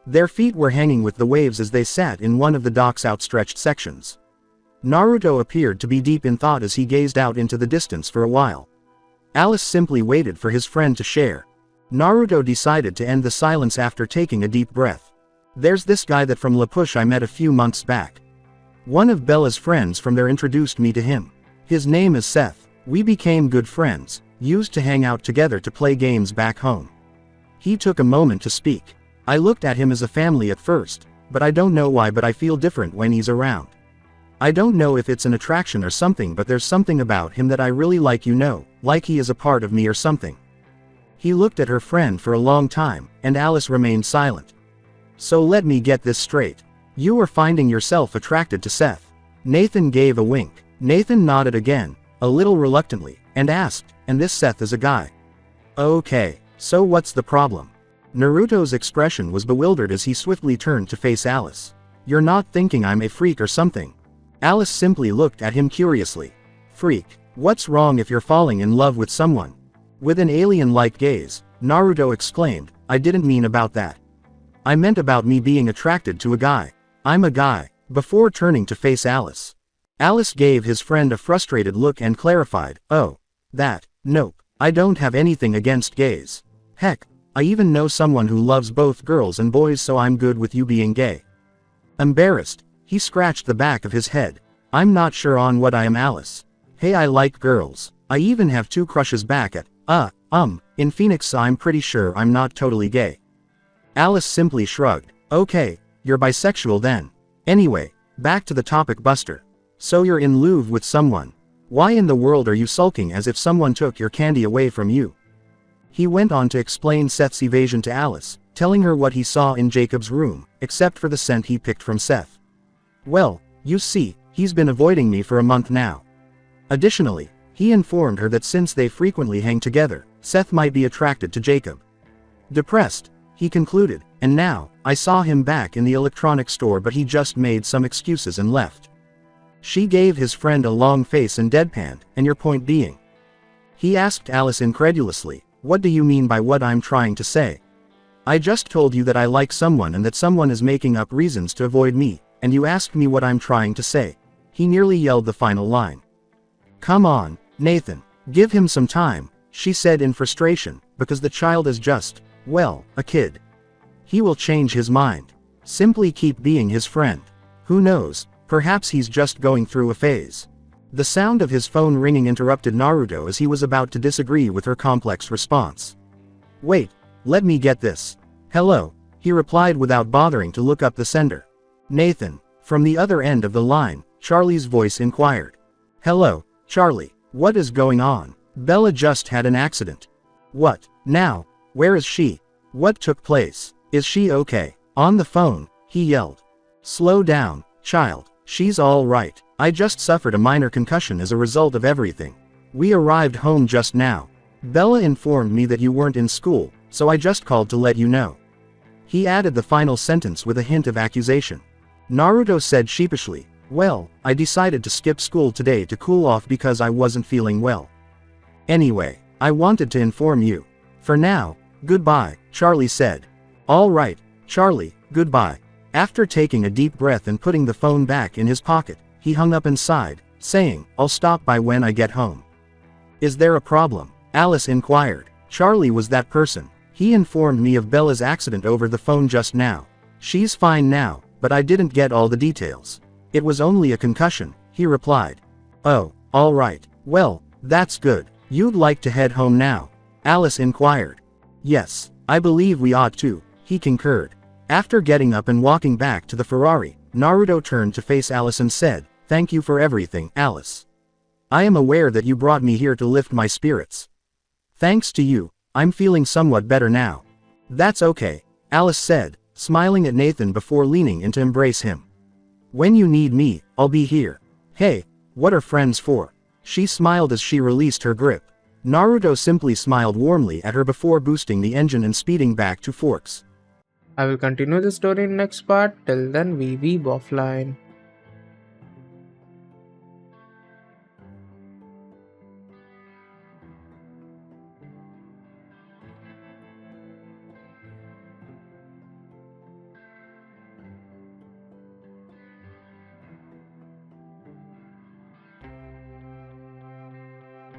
Speaker 2: Their feet were hanging with the waves as they sat in one of the dock's outstretched sections. Naruto appeared to be deep in thought as he gazed out into the distance for a while. Alice simply waited for his friend to share. Naruto decided to end the silence after taking a deep breath. There's this guy that from La Push I met a few months back. One of Bella's friends from there introduced me to him. His name is Seth. We became good friends, used to hang out together to play games back home. He took a moment to speak. I looked at him as a family at first, but I don't know why, but I feel different when he's around. I don't know if it's an attraction or something, but there's something about him that I really like, like he is a part of me or something. He looked at her friend for a long time, and Alice remained silent. So let me get this straight. You are finding yourself attracted to Seth. Nathan gave a wink. Nathan nodded again, a little reluctantly, and asked, and this Seth is a guy? Okay, so what's the problem? Naruto's expression was bewildered as he swiftly turned to face Alice. You're not thinking I'm a freak or something? Alice simply looked at him curiously. Freak? What's wrong if you're falling in love with someone? With an alien-like gaze, Naruto exclaimed, I didn't mean about that. I meant about me being attracted to a guy. I'm a guy, before turning to face Alice. Alice gave his friend a frustrated look and clarified, oh, that, nope, I don't have anything against gays. Heck, I even know someone who loves both girls and boys, so I'm good with you being gay. Embarrassed, he scratched the back of his head. I'm not sure on what I am, Alice. Hey, I like girls. I even have 2 crushes back at, in Phoenix, so I'm pretty sure I'm not totally gay. Alice simply shrugged. Okay, you're bisexual then. Anyway, back to the topic, Buster. So you're in love with someone. Why in the world are you sulking as if someone took your candy away from you? He went on to explain Seth's evasion to Alice, telling her what he saw in Jacob's room, except for the scent he picked from Seth. Well, you see, he's been avoiding me for a month now. Additionally, he informed her that since they frequently hang together, Seth might be attracted to Jacob. Depressed, he concluded, and now, I saw him back in the electronics store, but he just made some excuses and left. She gave his friend a long face and deadpanned, and your point being? He asked Alice incredulously, what do you mean by what I'm trying to say? I just told you that I like someone and that someone is making up reasons to avoid me, and you asked me what I'm trying to say. He nearly yelled the final line. Come on, Nathan, give him some time, she said in frustration, because the child is just, well, a kid. He will change his mind. Simply keep being his friend. Who knows, perhaps he's just going through a phase. The sound of his phone ringing interrupted Naruto as he was about to disagree with her complex response. Wait, let me get this. Hello, he replied without bothering to look up the sender. Nathan. From the other end of the line, Charlie's voice inquired. Hello, Charlie. What is going on? Bella just had an accident. What? Now? Where is she? What took place? Is she okay? On the phone, he yelled. Slow down, child. She's all right. I just suffered a minor concussion as a result of everything. We arrived home just now. Bella informed me that you weren't in school, so I just called to let you know. He added the final sentence with a hint of accusation. Naruto said sheepishly, well, I decided to skip school today to cool off because I wasn't feeling well. Anyway, I wanted to inform you. For now, goodbye, Charlie said. All right, Charlie, goodbye. After taking a deep breath and putting the phone back in his pocket, he hung up and sighed, saying, I'll stop by when I get home. Is there a problem? Alice inquired. Charlie was that person. He informed me of Bella's accident over the phone just now. She's fine now, but I didn't get all the details. It was only a concussion, he replied. Oh, all right. Well, that's good. You'd like to head home now? Alice inquired. Yes, I believe we ought to, he concurred. After getting up and walking back to the Ferrari, Naruto turned to face Alice and said, Thank you for everything, Alice. I am aware that you brought me here to lift my spirits. Thanks to you, I'm feeling somewhat better now. That's okay, Alice said, smiling at Nathan before leaning in to embrace him. When you need me, I'll be here. Hey, what are friends for? She smiled as she released her grip. Naruto simply smiled warmly at her before boosting the engine and speeding back to Forks.
Speaker 1: I will continue the story in next part. Till then, we weeb offline.